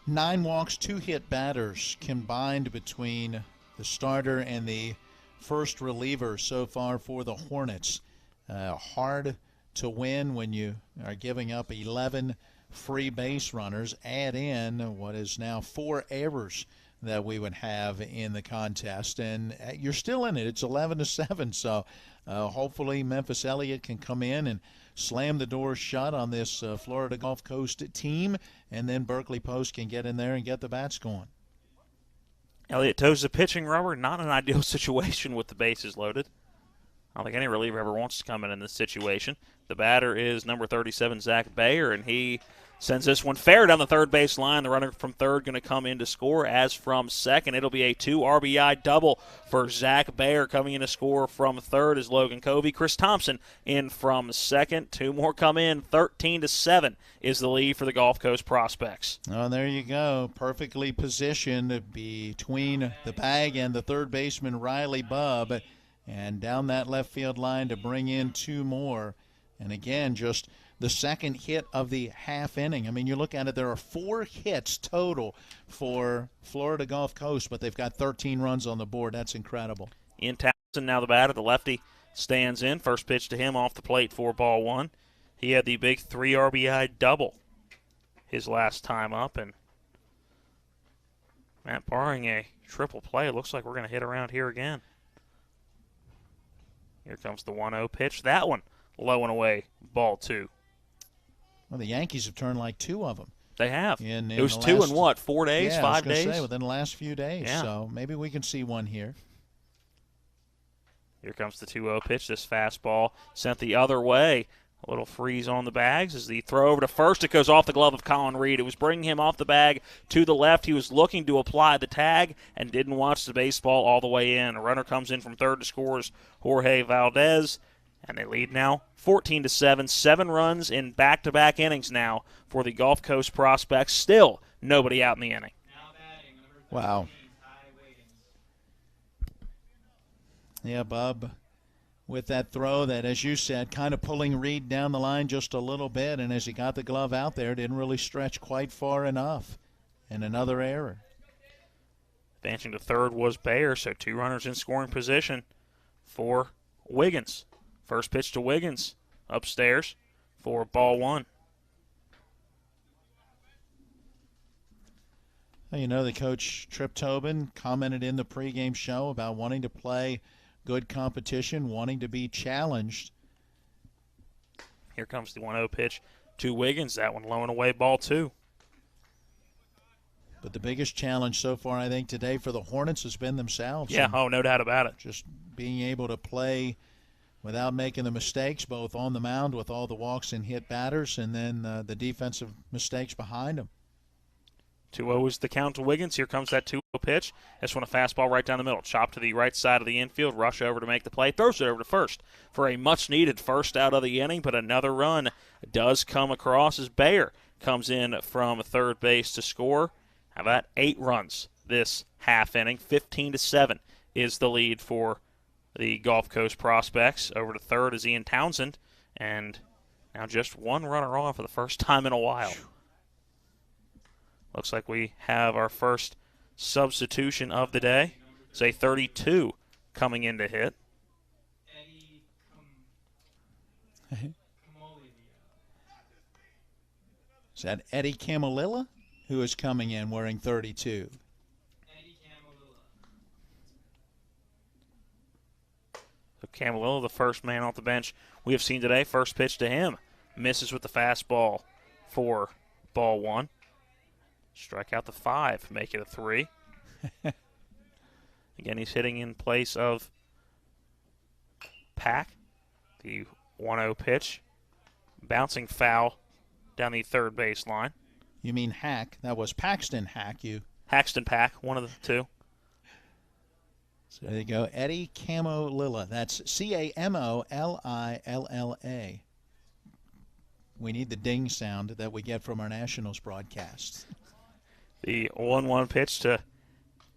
9 walks, 2 hit batters combined between the starter and the first reliever so far for the Hornets. Hard to win when you are giving up 11 free base runners. Add in what is now 4 errors that we would have in the contest, and you're still in it. It's 11-7, so hopefully Memphis Elliott can come in and slam the door shut on this Florida Gulf Coast team, and then Berkeley Post can get in there and get the bats going. Elliott toes the pitching rubber. Not an ideal situation with the bases loaded. I don't think any reliever ever wants to come in this situation. The batter is number 37, Zach Bayer, and he sends this one fair down the third base line. The runner from third going to come in to score. As from second, it'll be a 2 RBI double for Zach Bayer. Coming in to score from third is Logan Covey. Chris Thompson in from second. 2 more come in. 13-7 is the lead for the Gulf Coast Prospects. Oh, there you go. Perfectly positioned between the bag and the third baseman, Riley Bubb. And down that left field line to bring in 2 more. And again, just the second hit of the half inning. I mean, you look at it, there are 4 hits total for Florida Gulf Coast, but they've got 13 runs on the board. That's incredible. Ian Townsend now the batter. The lefty stands in. First pitch to him off the plate for ball 1. He had the big 3 RBI double his last time up. And, Matt, barring a triple play, it looks like we're going to hit around here again. Here comes the 1-0 pitch. That one low and away, ball 2. Well, the Yankees have turned like 2 of them. They have. In it was 2 in what, 4 days, 5 days? Say, within the last few days. Yeah. So maybe we can see one here. Here comes the 2-0 pitch. This fastball sent the other way. A little freeze on the bags as the throw over to first. It goes off the glove of Colin Reed. It was bringing him off the bag to the left. He was looking to apply the tag and didn't watch the baseball all the way in. A runner comes in from third to scores Jorge Valdez. And they lead now 14-7, 7 runs in back-to-back innings now for the Gulf Coast prospects. Still nobody out in the inning. Wow. Yeah, Bob, with that throw that, as you said, kind of pulling Reed down the line just a little bit, and as he got the glove out there, didn't really stretch quite far enough. And another error. Advancing to third was Bayer, so 2 runners in scoring position for Wiggins. First pitch to Wiggins upstairs for ball 1. Well, you know, the coach, Trip Tobin, commented in the pregame show about wanting to play good competition, wanting to be challenged. Here comes the 1-0 pitch to Wiggins. That one low and away, ball 2. But the biggest challenge so far, I think, today for the Hornets has been themselves. Yeah, no doubt about it. Just being able to play without making the mistakes, both on the mound with all the walks and hit batters, and then the defensive mistakes behind them. 2-0 is the count to Wiggins. Here comes that 2-0 pitch. This one a fastball right down the middle. Chop to the right side of the infield. Rush over to make the play. Throws it over to first for a much-needed first out of the inning, but another run does come across as Bayer comes in from third base to score. How about 8 runs this half inning? 15-7 is the lead for the Gulf Coast prospects. Over to third is Ian Townsend, and now just 1 runner on for the first time in a while. Looks like we have our first substitution of the day. It's a 32 coming in to hit. Is that Eddie Camelilla, who is coming in wearing 32? So Camelilla, the first man off the bench we have seen today. First pitch to him. Misses with the fastball for ball 1. Strike out the 5, make it a 3. Again, he's hitting in place of Pack. The 1-0 pitch. Bouncing foul down the third baseline. You mean Hack? That was Paxton Hack. Haxton Pack, one of the two. So there you go. Eddie Camolilla. That's Camolilla. We need the ding sound that we get from our Nationals broadcast. The 1-1 pitch to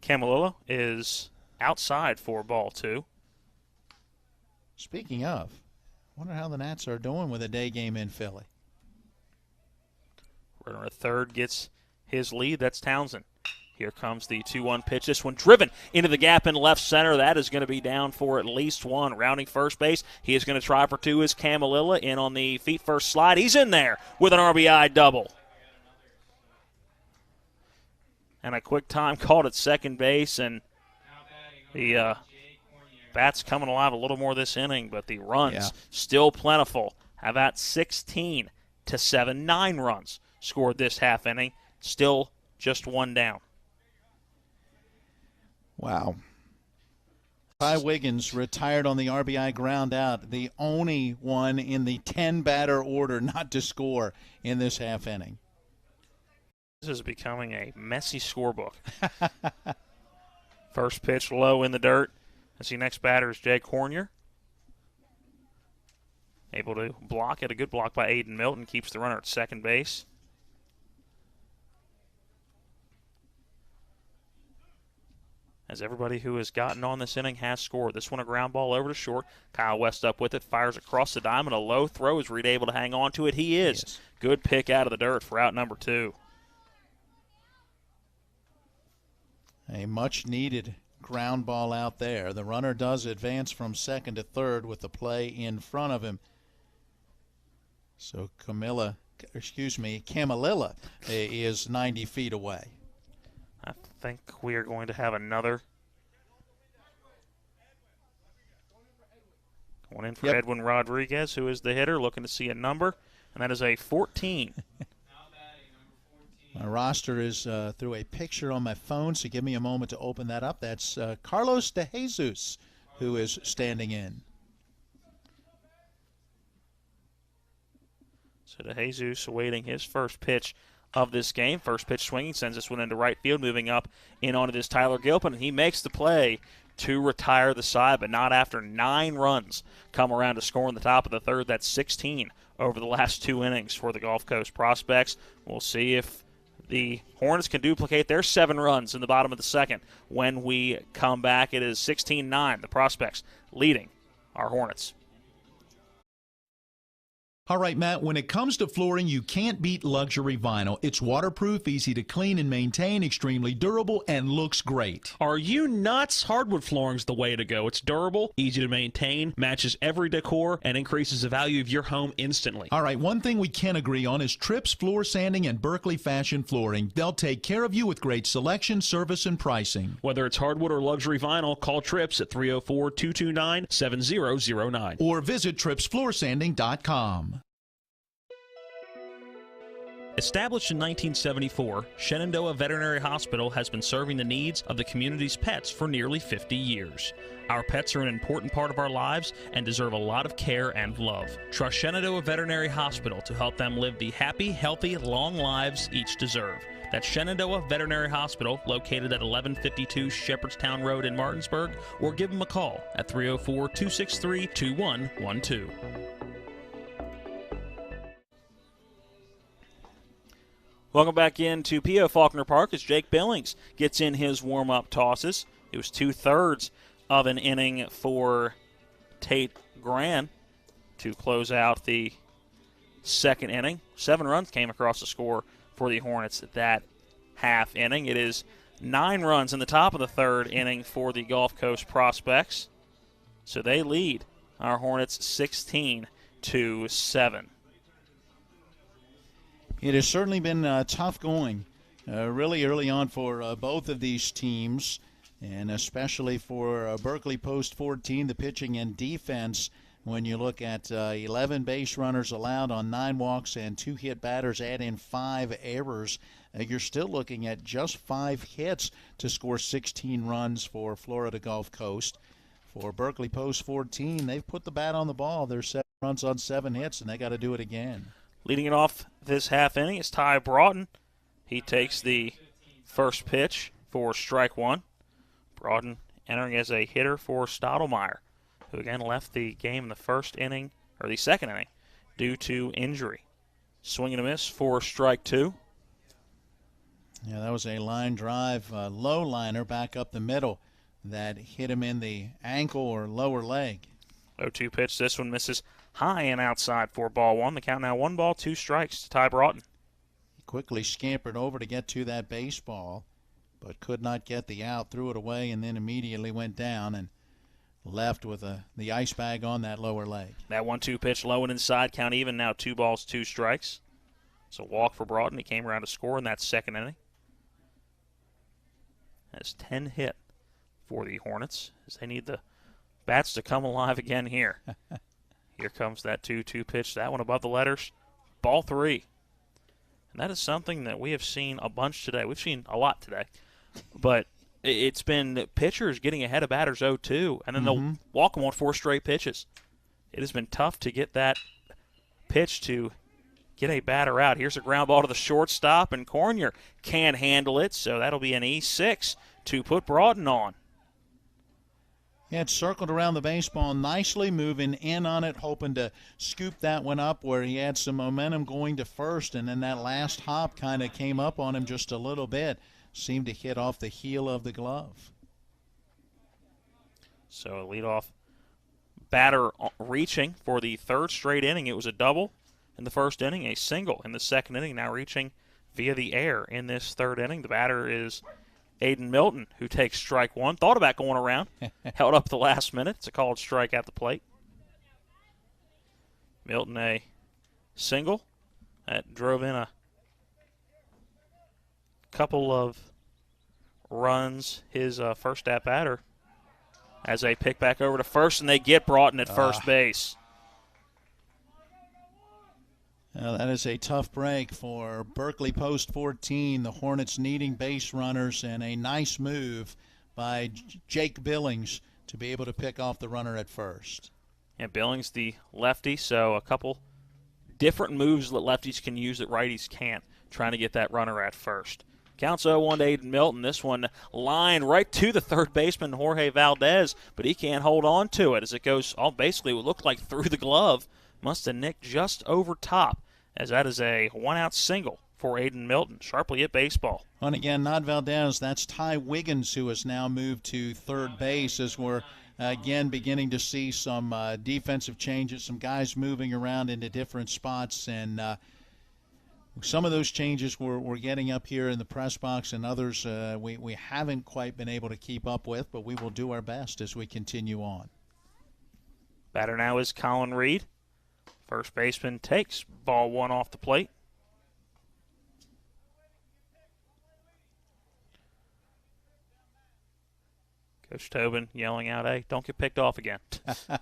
Camolilla is outside for ball 2. Speaking of, I wonder how the Nats are doing with a day game in Philly. Runner at third gets his lead. That's Townsend. Here comes the 2-1 pitch. This one driven into the gap in left center. That is going to be down for at least 1. Rounding first base. He is going to try for 2 is Camolilla in on the feet first slide. He's in there with an RBI double. And a quick time called at second base, and the bats coming alive a little more this inning, but the runs still plentiful. How about 16-7? 9 runs scored this half inning. Still just 1 down. Wow. Ty Wiggins retired on the RBI ground out, the only one in the 10-batter order not to score in this half inning. This is becoming a messy scorebook. First pitch low in the dirt. As the next batter is Jake Hornier. Able to block it. A good block by Aiden Milton. Keeps the runner at second base. As everybody who has gotten on this inning has scored. This one a ground ball over to short. Kyle West up with it. Fires across the diamond. A low throw. Is Reed able to hang on to it? He is. Yes. Good pick out of the dirt for out number 2. A much-needed ground ball out there. The runner does advance from second to third with the play in front of him. So Camolilla is 90 feet away. I think we are going to have another. Going in for Edwin Rodriguez, who is the hitter, looking to see a number, and that is a 14. My roster is through a picture on my phone, so give me a moment to open that up. That's Carlos De Jesus, who is standing in. So De Jesus awaiting his first pitch of this game. First pitch swinging, sends this one into right field, moving up in onto this Tyler Gilpin, and he makes the play to retire the side, but not after 9 runs come around to score in the top of the third. That's 16 over the last 2 innings for the Gulf Coast Prospects. We'll see if the Hornets can duplicate their 7 runs in the bottom of the second. When we come back, it is 16-9, the Prospects leading our Hornets. All right, Matt, when it comes to flooring, you can't beat luxury vinyl. It's waterproof, easy to clean and maintain, extremely durable, and looks great. Are you nuts? Hardwood flooring's the way to go. It's durable, easy to maintain, matches every decor, and increases the value of your home instantly. All right, one thing we can agree on is Tripp's Floor Sanding and Berkeley Fashion Flooring. They'll take care of you with great selection, service, and pricing. Whether it's hardwood or luxury vinyl, call Trips at 304-229-7009. Or visit TrippsFloorSanding.com. Established in 1974, Shenandoah Veterinary Hospital has been serving the needs of the community's pets for nearly 50 years. Our pets are an important part of our lives and deserve a lot of care and love. Trust Shenandoah Veterinary Hospital to help them live the happy, healthy, long lives each deserve. That's Shenandoah Veterinary Hospital, located at 1152 Shepherdstown Road in Martinsburg, or give them a call at 304-263-2112. Welcome back into P.O. Faulkner Park as Jake Billings gets in his warm-up tosses. It was 2/3 of an inning for Tate Gran to close out the second inning. 7 runs came across the score for the Hornets that half inning. It is 9 runs in the top of the third inning for the Gulf Coast Prospects. So they lead our Hornets 16-7. It has certainly been tough going really early on for both of these teams, and especially for Berkeley Post 14, the pitching and defense. When you look at 11 base runners allowed on 9 walks and 2 hit batters, add in 5 errors, you're still looking at just 5 hits to score 16 runs for Florida Gulf Coast. For Berkeley Post 14, they've put the bat on the ball. They're 7 runs on 7 hits, and they got to do it again. Leading it off this half inning is Ty Broughton. He takes the first pitch for strike 1. Broughton entering as a hitter for Stottlemyre, who again left the game in the first inning, or the second inning, due to injury. Swing and a miss for strike 2. Yeah, that was a line drive, low liner back up the middle that hit him in the ankle or lower leg. 0-2 pitch. This one misses high and outside for ball 1. The count now 1 ball, 2 strikes to Ty Broughton. He quickly scampered over to get to that baseball, but could not get the out, threw it away, and then immediately went down and left with the ice bag on that lower leg. That 1-2 pitch low and inside, count even now 2 balls, 2 strikes. It's a walk for Broughton. He came around to score in that second inning. That's 10 hit for the Hornets as they need the bats to come alive again here. Here comes that 2-2 pitch. That one above the letters. Ball 3. And that is something that we have seen a bunch today. We've seen a lot today. But it's been pitchers getting ahead of batters 0-2, and then they'll walk them on 4 straight pitches. It has been tough to get that pitch to get a batter out. Here's a ground ball to the shortstop, and Cornier can't handle it, so that'll be an E6 to put Broughton on. Yeah, it circled around the baseball nicely, moving in on it, hoping to scoop that one up where he had some momentum going to first, and then that last hop kind of came up on him just a little bit. Seemed to hit off the heel of the glove. So a leadoff batter reaching for the 3rd straight inning. It was a double in the first inning, a single in the second inning, now reaching via the air in this 3rd inning. The batter is Aiden Milton, who takes strike 1. Thought about going around, held up at the last minute. It's a called strike at the plate. Milton, a single that drove in a couple of runs. His first at batter as they pick back over to first, and they get Broughton at first base. Well, that is a tough break for Berkeley Post 14. The Hornets needing base runners, and a nice move by Jake Billings to be able to pick off the runner at first. And Billings, the lefty, so a couple different moves that lefties can use that righties can't, trying to get that runner at first. Counts 0-1 to Aiden Milton. This one lined right to the third baseman, Jorge Valdez, but he can't hold on to it as it goes basically what looked like through the glove. Must have nicked just over top, as that is a one-out single for Aiden Milton. Sharply hit baseball. And again, not Valdez. That's Ty Wiggins, who has now moved to third base as we're again beginning to see some defensive changes, some guys moving around into different spots, and some of those changes we're getting up here in the press box, and others we haven't quite been able to keep up with, but we will do our best as we continue on. Batter now is Colin Reed. First baseman takes ball one off the plate. Coach Tobin yelling out, hey, don't get picked off again.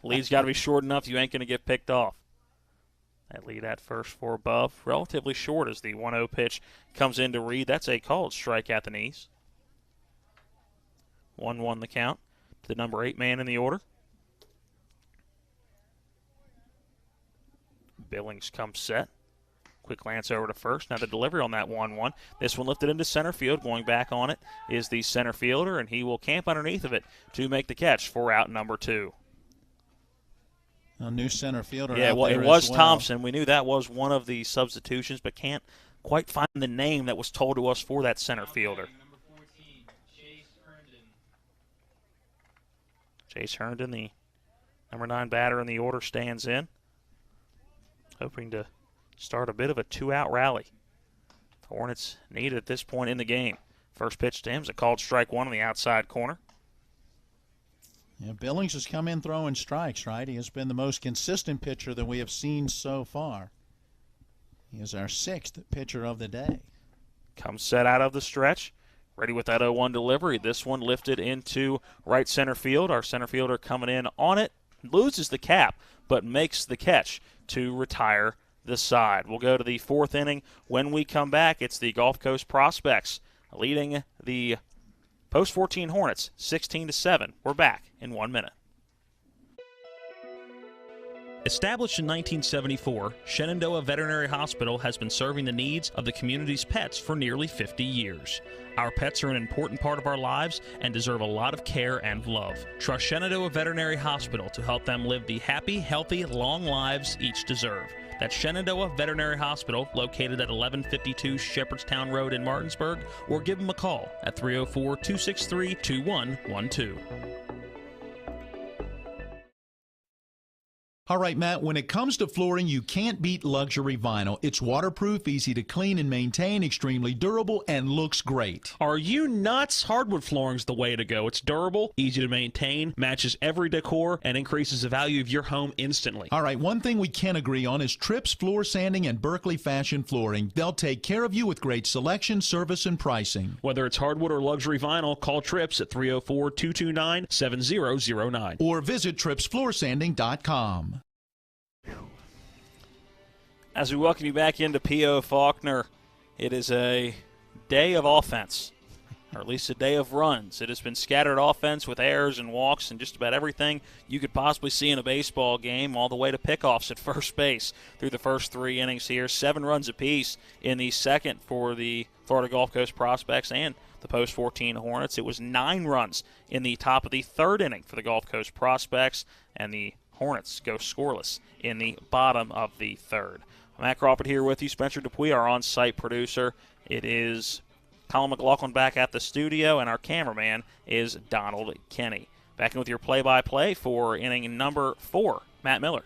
Lead's got to be short enough, you ain't going to get picked off. That lead at first for above, relatively short as the 1-0 pitch comes in to Reed. That's a called strike at the knees. 1-1 the count to the number 8 man in the order. Billings comes set. Quick glance over to first. Now the delivery on that 1-1. This one lifted into center field. Going back on it is the center fielder, and he will camp underneath of it to make the catch for out number 2. A new center fielder. Yeah, well, it was was Thompson. We knew that was one of the substitutions, but can't quite find the name that was told to us for that center fielder. Chase Herndon, the number 9 batter in the order, stands in, hoping to start a bit of a 2-out rally. The Hornets need it at this point in the game. First pitch to him is a called strike one on the outside corner. Yeah, Billings has come in throwing strikes, right? He has been the most consistent pitcher that we have seen so far. He is our 6th pitcher of the day. Comes set out of the stretch. Ready with that 0-1 delivery. This one lifted into right center field. Our center fielder coming in on it. Loses the cap, but makes the catch to retire the side. We'll go to the 4th inning. When we come back, it's the Gulf Coast Prospects leading the Post 14 Hornets 16-7. We're back in 1 minute. Established in 1974, Shenandoah Veterinary Hospital has been serving the needs of the community's pets for nearly 50 years. Our pets are an important part of our lives and deserve a lot of care and love. Trust Shenandoah Veterinary Hospital to help them live the happy, healthy, long lives each deserve. That's Shenandoah Veterinary Hospital, located at 1152 Shepherdstown Road in Martinsburg, or give them a call at 304-263-2112. All right, Matt, when it comes to flooring, you can't beat luxury vinyl. It's waterproof, easy to clean and maintain, extremely durable, and looks great. Are you nuts? Hardwood flooring's the way to go. It's durable, easy to maintain, matches every decor, and increases the value of your home instantly. All right, one thing we can agree on is Tripp's Floor Sanding and Berkeley Fashion Flooring. They'll take care of you with great selection, service, and pricing. Whether it's hardwood or luxury vinyl, call Trips at 304-229-7009. Or visit TrippsFloorSanding.com. As we welcome you back into P.O. Faulkner, it is a day of offense, or at least a day of runs. It has been scattered offense with errors and walks and just about everything you could possibly see in a baseball game, all the way to pickoffs at first base through the first 3 innings here. 7 runs apiece in the second for the Florida Gulf Coast Prospects and the Post 14 Hornets. It was 9 runs in the top of the 3rd inning for the Gulf Coast Prospects, and the Hornets go scoreless in the bottom of the 3rd. Matt Crawford here with you. Spencer Dupuis, our on-site producer. It is Colin McLaughlin back at the studio, and our cameraman is Donald Kenny. Back in with your play-by-play for inning number 4, Matt Miller.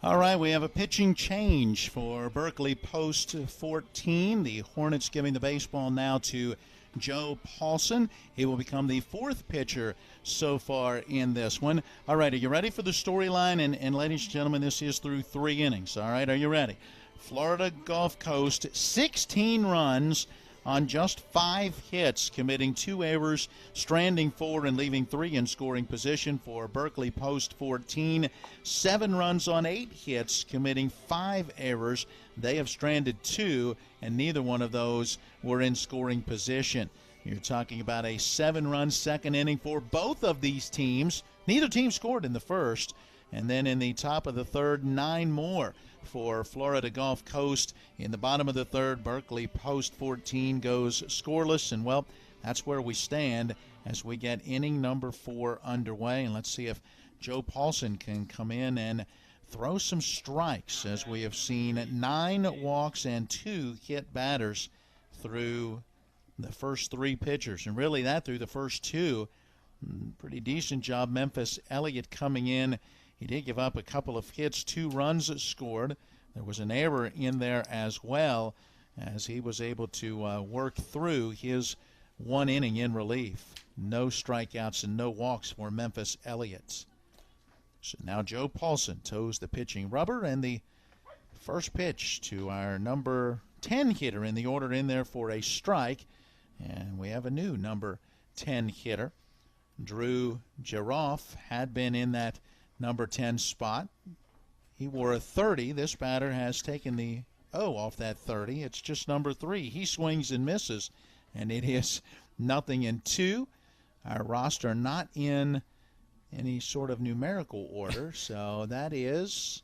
All right, we have a pitching change for Berkeley Post 14. The Hornets giving the baseball now to Joe Paulson. He will become the 4th pitcher so far in this one. All right, are you ready for the storyline? And ladies and gentlemen, this is through 3 innings. All right, are you ready? Florida Gulf Coast, 16 runs on just 5 hits, committing 2 errors, stranding 4 and leaving 3 in scoring position for Berkeley Post 14. 7 runs on 8 hits, committing 5 errors. They have stranded 2, and neither one of those were in scoring position. You're talking about a 7-run second inning for both of these teams. Neither team scored in the first, And then in the top of the third, 9 more for Florida Gulf Coast. In the bottom of the third, Berkeley post 14 goes scoreless. And, well, that's where we stand as we get inning number 4 underway. And let's see if Joe Paulson can come in and throw some strikes, as we have seen 9 walks and 2 hit batters through the first 3 pitchers. And really that through the first 2. Pretty decent job. Memphis Elliott coming in. He did give up a couple of hits, 2 runs scored. There was an error in there as well, as he was able to work through his 1 inning in relief. No strikeouts and no walks for Memphis Elliott. So now Joe Paulson toes the pitching rubber, and the first pitch to our number 10 hitter in the order in there for a strike. And we have a new number 10 hitter. Drew Giroff had been in that number 10 spot. He wore a 30. This batter has taken the O off that 30. It's just number 3. He swings and misses, and it is 0-2. Our roster not in any sort of numerical order, so that is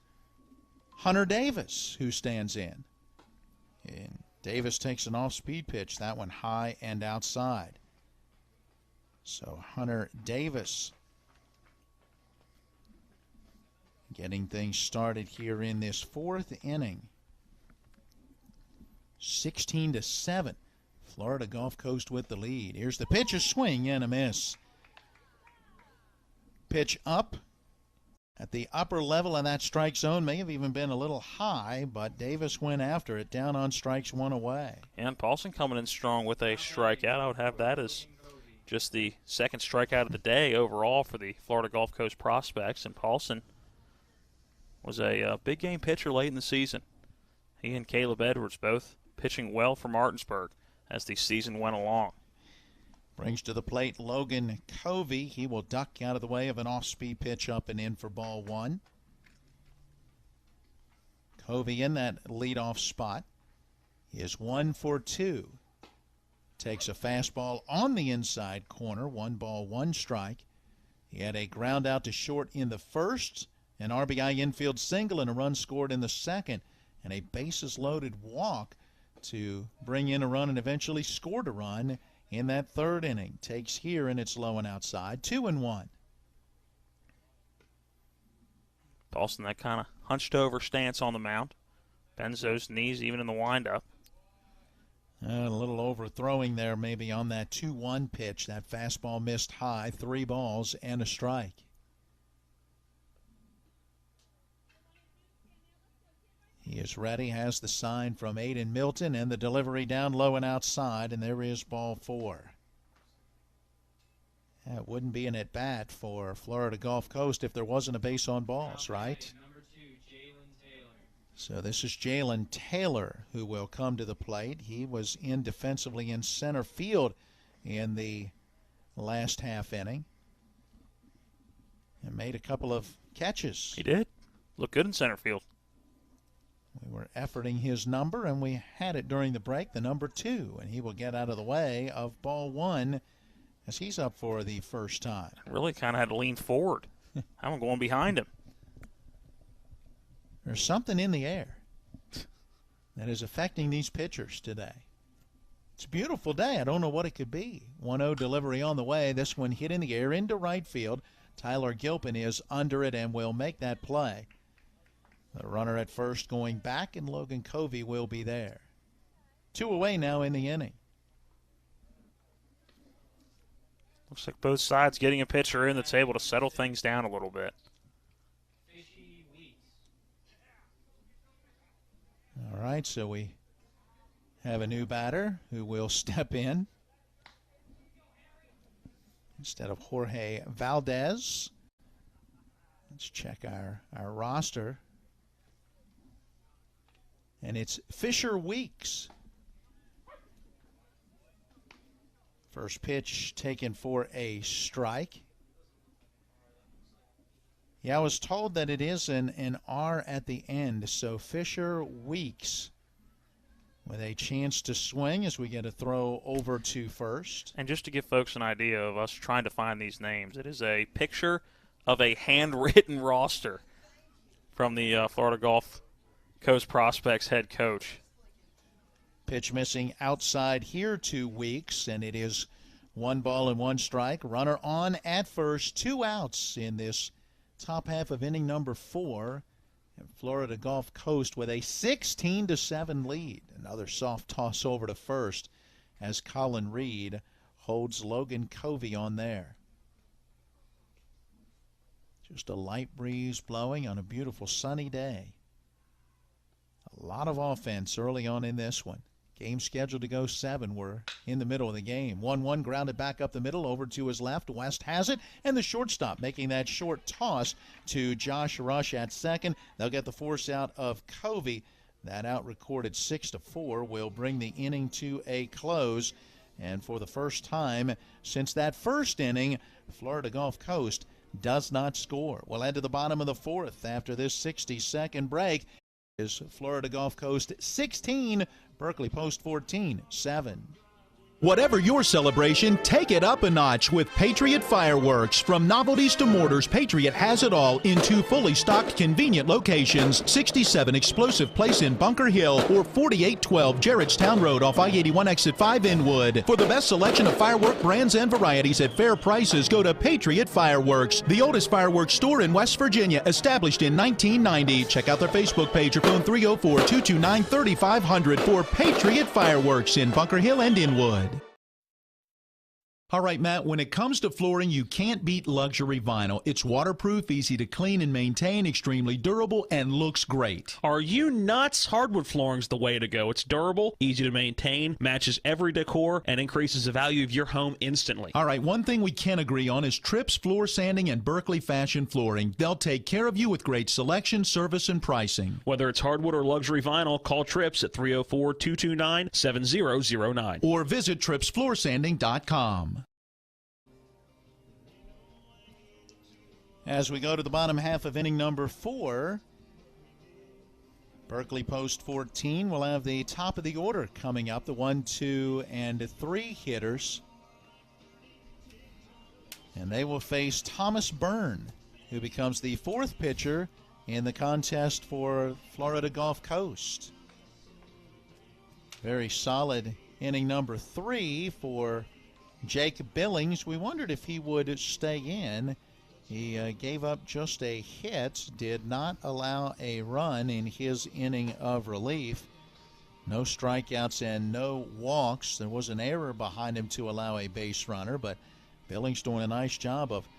Hunter Davis who stands in. And Davis takes an off-speed pitch, that one high and outside. So Hunter Davis getting things started here in this 4th inning. 16-7. Florida Gulf Coast with the lead. Here's the pitch, a swing and a miss. Pitch up at the upper level of that strike zone. May have even been a little high, but Davis went after it, down on strikes, 1 away. And Paulson coming in strong with a strikeout. I would have that as just the second strikeout of the day overall for the Florida Gulf Coast prospects. And Paulson was a big game pitcher late in the season. He and Caleb Edwards both pitching well for Martinsburg as the season went along. Brings to the plate Logan Covey. He will duck out of the way of an off-speed pitch up and in for ball 1. Covey in that leadoff spot is 1 for 2. Takes a fastball on the inside corner. 1 ball, 1 strike. He had a ground out to short in the first, an RBI infield single, and a run scored in the second, and a bases-loaded walk to bring in a run, and eventually scored a run in that 3rd inning. Takes here, and it's low and outside. 2-1. Paulson, that kind of hunched over stance on the mound. Bends those knees even in the windup. A little overthrowing there maybe on that 2-1 pitch. That fastball missed high. 3 balls and a strike. He is ready, has the sign from Aiden Milton, and the delivery down low and outside, and there is ball 4. That wouldn't be an at-bat for Florida Gulf Coast if there wasn't a base on balls, right? So this is Jalen Taylor who will come to the plate. He was in defensively in center field in the last half inning and made a couple of catches. He did. Looked good in center field. We were efforting his number, and we had it during the break, the number 2, and he will get out of the way of ball 1 as he's up for the first time. Really kind of had to lean forward. I'm going behind him. There's something in the air that is affecting these pitchers today. It's a beautiful day. I don't know what it could be. 1-0 delivery on the way. This one hit in the air into right field. Tyler Gilpin is under it and will make that play. The runner at first going back, and Logan Covey will be there. 2 away now in the inning. Looks like both sides getting a pitcher in that's able to settle things down a little bit. All right, so we have a new batter who will step in instead of Jorge Valdez. Let's check our roster. And it's Fisher Weeks. First pitch taken for a strike. Yeah, I was told that it is an R at the end, so Fisher Weeks with a chance to swing as we get a throw over to first. And just to give folks an idea of us trying to find these names, it is a picture of a handwritten roster from the Florida Gulf Coast Prospects head coach. Pitch missing outside here 2 weeks, and it is 1 ball and 1 strike. Runner on at first, 2 outs in this top half of inning number 4. And Florida Gulf Coast with a 16-7 lead. Another soft toss over to first as Colin Reed holds Logan Covey on there. Just a light breeze blowing on a beautiful sunny day. A lot of offense early on in this one. Game scheduled to go 7. We're in the middle of the game. 1-1 grounded back up the middle over to his left. West has it, and the shortstop making that short toss to Josh Rush at second. They'll get the force out of Covey. That out recorded 6-4 will bring the inning to a close. And for the first time since that first inning, Florida Gulf Coast does not score. We'll head to the bottom of the 4th after this 60-second break. Is Florida Gulf Coast 16, Berkeley Post 14, 7. Whatever your celebration, take it up a notch with Patriot Fireworks. From novelties to mortars, Patriot has it all in 2 fully stocked, convenient locations. 67 Explosive Place in Bunker Hill or 4812 Gerrardstown Road off I-81 Exit 5 Inwood. For the best selection of firework brands and varieties at fair prices, go to Patriot Fireworks, the oldest fireworks store in West Virginia, established in 1990. Check out their Facebook page or phone 304-229-3500 for Patriot Fireworks in Bunker Hill and Inwood. All right, Matt, when it comes to flooring, you can't beat luxury vinyl. It's waterproof, easy to clean and maintain, extremely durable, and looks great. Are you nuts? Hardwood flooring's the way to go. It's durable, easy to maintain, matches every decor, and increases the value of your home instantly. All right, one thing we can agree on is Trips Floor Sanding and Berkeley Fashion Flooring. They'll take care of you with great selection, service, and pricing. Whether it's hardwood or luxury vinyl, call Trips at 304-229-7009. Or visit tripsfloorsanding.com. As we go to the bottom half of inning number 4, Berkeley Post 14 will have the top of the order coming up, the 1, 2, and 3 hitters. And they will face Thomas Byrne, who becomes the 4th pitcher in the contest for Florida Gulf Coast. Very solid inning number 3 for Jake Billings. We wondered if he would stay in. He gave up just a hit, did not allow a run in his inning of relief. No strikeouts and no walks. There was an error behind him to allow a base runner, but Billings doing a nice job of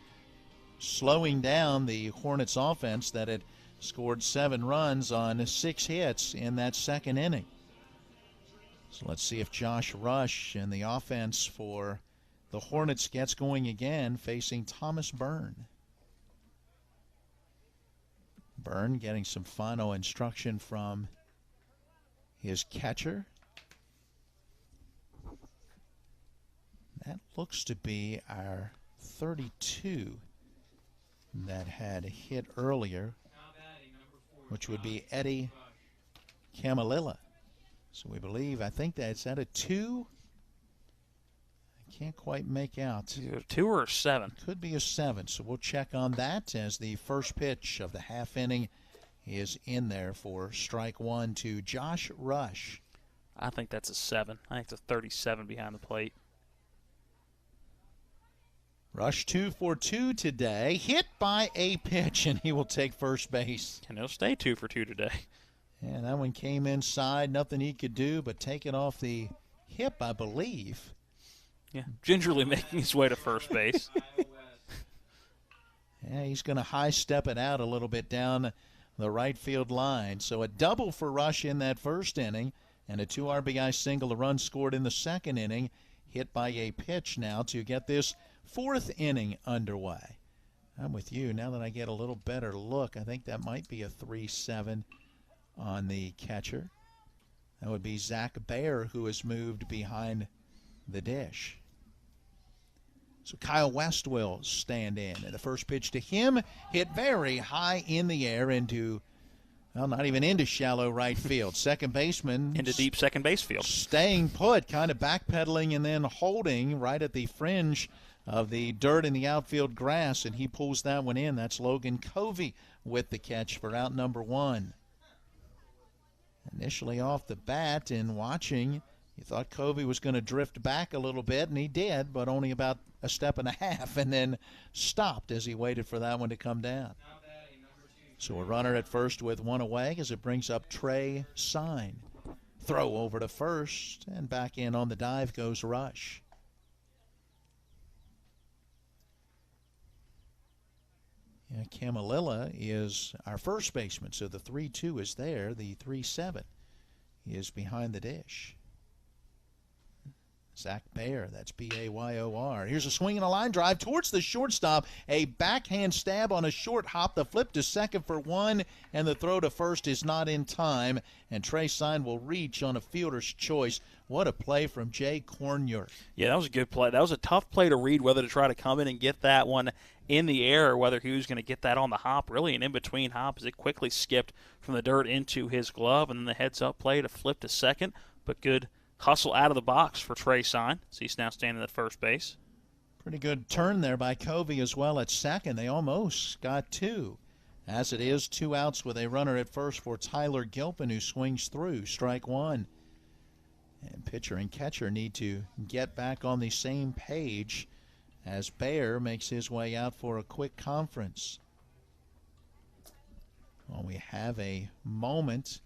slowing down the Hornets offense that had scored 7 runs on 6 hits in that second inning. So let's see if Josh Rush and the offense for the Hornets gets going again, facing Thomas Byrne. Byrne getting some final instruction from his catcher. That looks to be our 32 that had a hit earlier, which would be Eddie Camalilla. So we believe, I think that's at a 2. Can't quite make out. 2 or 7? Could be a 7, so we'll check on that as the first pitch of the half inning is in there for strike 1 to Josh Rush. I think that's a 7. I think it's a 37 behind the plate. Rush 2 for 2 today, hit by a pitch, and he will take first base. And he'll stay 2 for 2 today. And that one came inside, nothing he could do but take it off the hip, I believe. Yeah, gingerly making his way to first base. Yeah, he's going to high step it out a little bit down the right field line. So a double for Rush in that first inning, and a 2 RBI single, a run scored in the second inning, hit by a pitch now to get this 4th inning underway. I'm with you. Now that I get a little better look, I think that might be a 3-7 on the catcher. That would be Zach Baer, who has moved behind the dish. So Kyle West will stand in. And the first pitch to him hit very high in the air into, well, not even into shallow right field. Second baseman. Into deep second base field. Staying put, kind of backpedaling and then holding right at the fringe of the dirt in the outfield grass, and he pulls that one in. That's Logan Covey with the catch for out number 1. Initially off the bat and watching, you thought Covey was going to drift back a little bit, and he did, but only about a step and a half, and then stopped as he waited for that one to come down. So a runner at first with one away as it brings up Trey Sign. Throw over to first, and back in on the dive goes Rush. Yeah, Camelilla is our first baseman, so the 3-2 is there. The 3-7 is behind the dish. Zach Bayer, that's B-A-Y-O-R. Here's a swing and a line drive towards the shortstop. A backhand stab on a short hop. The flip to second for 1, and the throw to first is not in time. And Trey Sign will reach on a fielder's choice. What a play from Jay Cornyard. Yeah, that was a good play. That was a tough play to read, whether to try to come in and get that one in the air or whether he was going to get that on the hop. Really an in-between hop as it quickly skipped from the dirt into his glove, and then the heads-up play to flip to second. But good hustle out of the box for Trey Sign, so he's now standing at first base. Pretty good turn there by Covey as well at second. They almost got 2. As it is, 2 outs with a runner at first for Tyler Gilpin, who swings through strike 1. And pitcher and catcher need to get back on the same page as Bayer makes his way out for a quick conference. Well, we have a moment.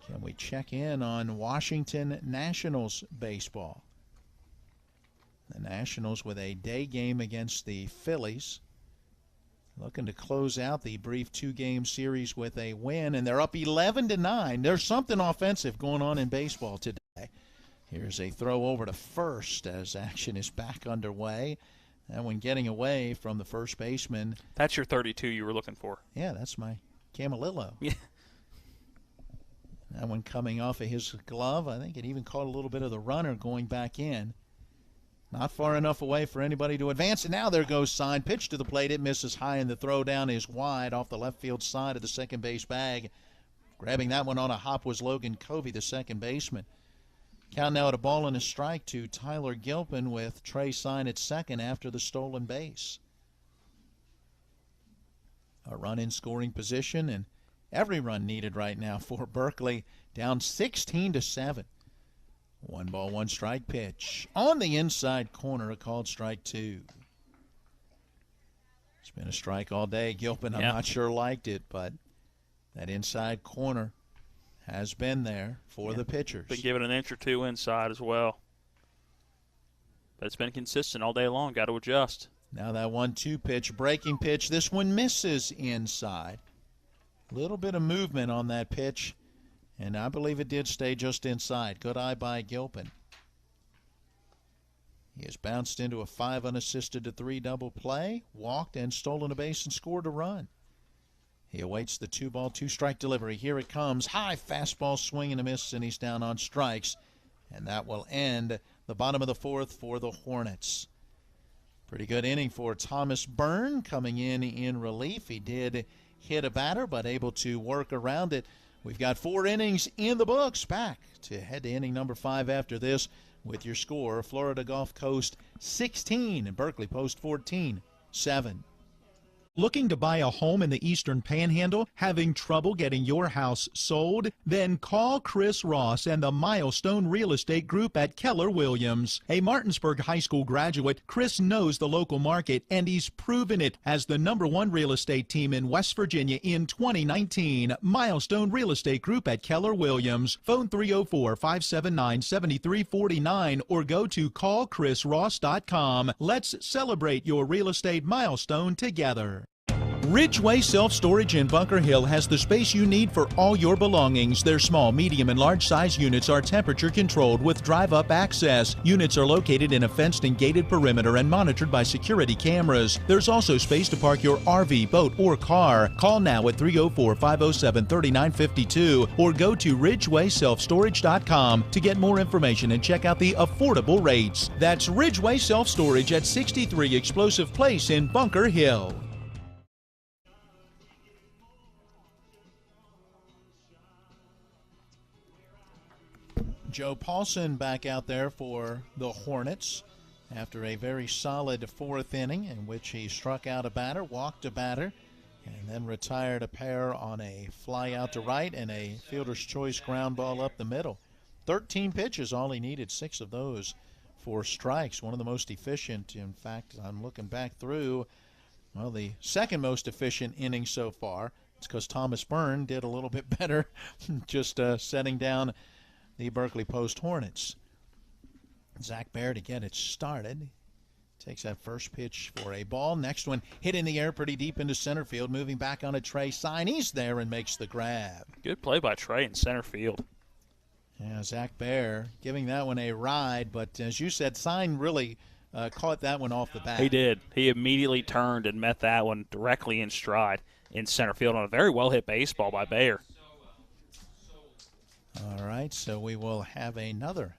Can we check in on Washington Nationals baseball? The Nationals with a day game against the Phillies, looking to close out the brief 2-game series with a win, and they're up 11-9. There's something offensive going on in baseball today. Here's a throw over to first as action is back underway. And when getting away from the first baseman. That's your 32 you were looking for. Yeah, that's my Camelillo. Yeah. That one coming off of his glove. I think it even caught a little bit of the runner going back in. Not far enough away for anybody to advance. And now there goes Sign. Pitch to the plate. It misses high, and the throw down is wide off the left field side of the second base bag. Grabbing that one on a hop was Logan Covey, the second baseman. Count now at a ball and a strike to Tyler Gilpin with Trey Sign at second after the stolen base. A run in scoring position, and every run needed right now for Berkeley, down 16-7. 1 ball, 1 strike pitch. On the inside corner, a called strike 2. It's been a strike all day. Gilpin, I'm not sure liked it, but that inside corner has been there for the pitchers. Been given an inch or 2 inside as well. But it's been consistent all day long. Got to adjust. Now that 1-2 pitch, breaking pitch. This one misses inside. A little bit of movement on that pitch, and I believe it did stay just inside. Good eye by Gilpin. He has bounced into a 5 unassisted to 3 double play, walked and stolen a base and scored a run. He awaits the 2-ball, 2-strike delivery. Here it comes. High fastball swing and a miss, and he's down on strikes. And that will end the bottom of the 4th for the Hornets. Pretty good inning for Thomas Byrne coming in relief. He did hit a batter, but able to work around it. We've got 4 innings in the books. Back to head to inning number 5 after this with your score. Florida Gulf Coast 16 and Berkeley Post 14-7. Looking to buy a home in the Eastern Panhandle? Having trouble getting your house sold? Then call Chris Ross and the Milestone Real Estate Group at Keller Williams. A Martinsburg High School graduate, Chris knows the local market, and he's proven it as the #1 real estate team in West Virginia in 2019. Milestone Real Estate Group at Keller Williams. Phone 304-579-7349 or go to callchrisross.com. Let's celebrate your real estate milestone together. Ridgeway Self-Storage in Bunker Hill has the space you need for all your belongings. Their small, medium, and large size units are temperature controlled with drive-up access. Units are located in a fenced and gated perimeter and monitored by security cameras. There's also space to park your RV, boat, or car. Call now at 304-507-3952 or go to ridgewayselfstorage.com to get more information and check out the affordable rates. That's Ridgeway Self-Storage at 63 Explosive Place in Bunker Hill. Joe Paulson back out there for the Hornets. after a very solid fourth inning in which he struck out a batter, walked a batter, and then retired a pair on a fly out to right and a fielder's choice ground ball up the middle. 13 pitches, all he needed, 6 of those for strikes. One of the most efficient. In fact, I'm looking back through, well, the second most efficient inning so far. It's because Thomas Byrne did a little bit better just setting down the Berkeley Post Hornets. Zach Baer to get it started. Takes that first pitch for a ball. Next one hit in the air pretty deep into center field. Moving back on a Trey Sign. He's there and makes the grab. Good play by Trey in center field. Yeah, Zach Baer giving that one a ride. But as you said, Sign really caught that one off the bat. He did. He immediately turned and met that one directly in stride in center field on a very well-hit baseball by Baer. All right, so we will have another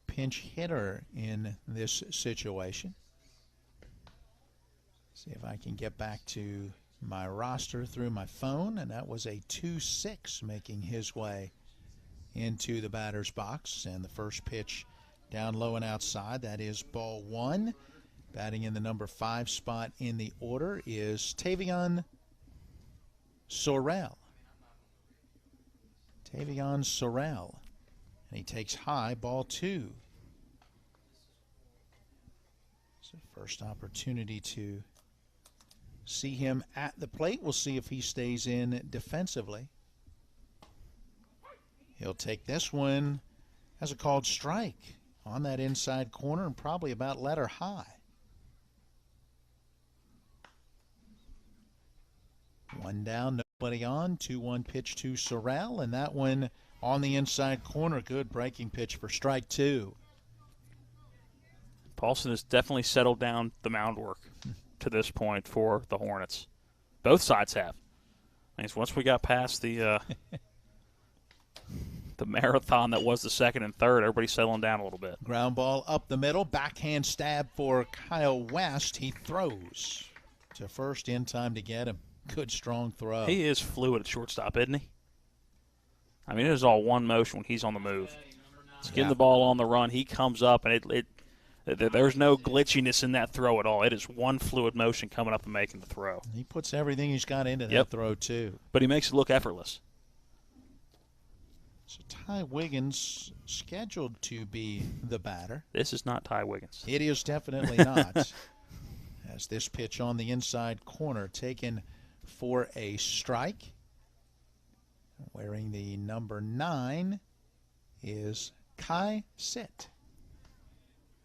pinch hitter in this situation. See if I can get back to my roster through my phone, and that was a 2-6 making his way into the batter's box. And the first pitch down low and outside, that is ball 1. Batting in the number 5 spot in the order is Tavion Sorrell. Tavion Sorrell. And he takes high, ball 2. So first opportunity to see him at the plate. We'll see if he stays in defensively. He'll take this one as a called strike on that inside corner and probably about letter high. 1 down, nobody on. 2-1 pitch to Sorrell, and that one on the inside corner. Good breaking pitch for strike 2. Paulson has definitely settled down the mound work to this point for the Hornets. Both sides have. I mean, once we got past the the marathon that was the second and third, everybody's settling down a little bit. Ground ball up the middle. Backhand stab for Kyle West. He throws to first in time to get him. Good, strong throw. He is fluid at shortstop, isn't he? I mean, it is all one motion when he's on the move. He's getting the ball on the run. He comes up, and there's no glitchiness in that throw at all. It is one fluid motion coming up and making the throw. He puts everything he's got into that throw, too. But he makes it look effortless. So Ty Wiggins scheduled to be the batter. This is not Ty Wiggins. It is definitely not. As this pitch on the inside corner taken for a strike. Wearing the number 9 is Kai Sit.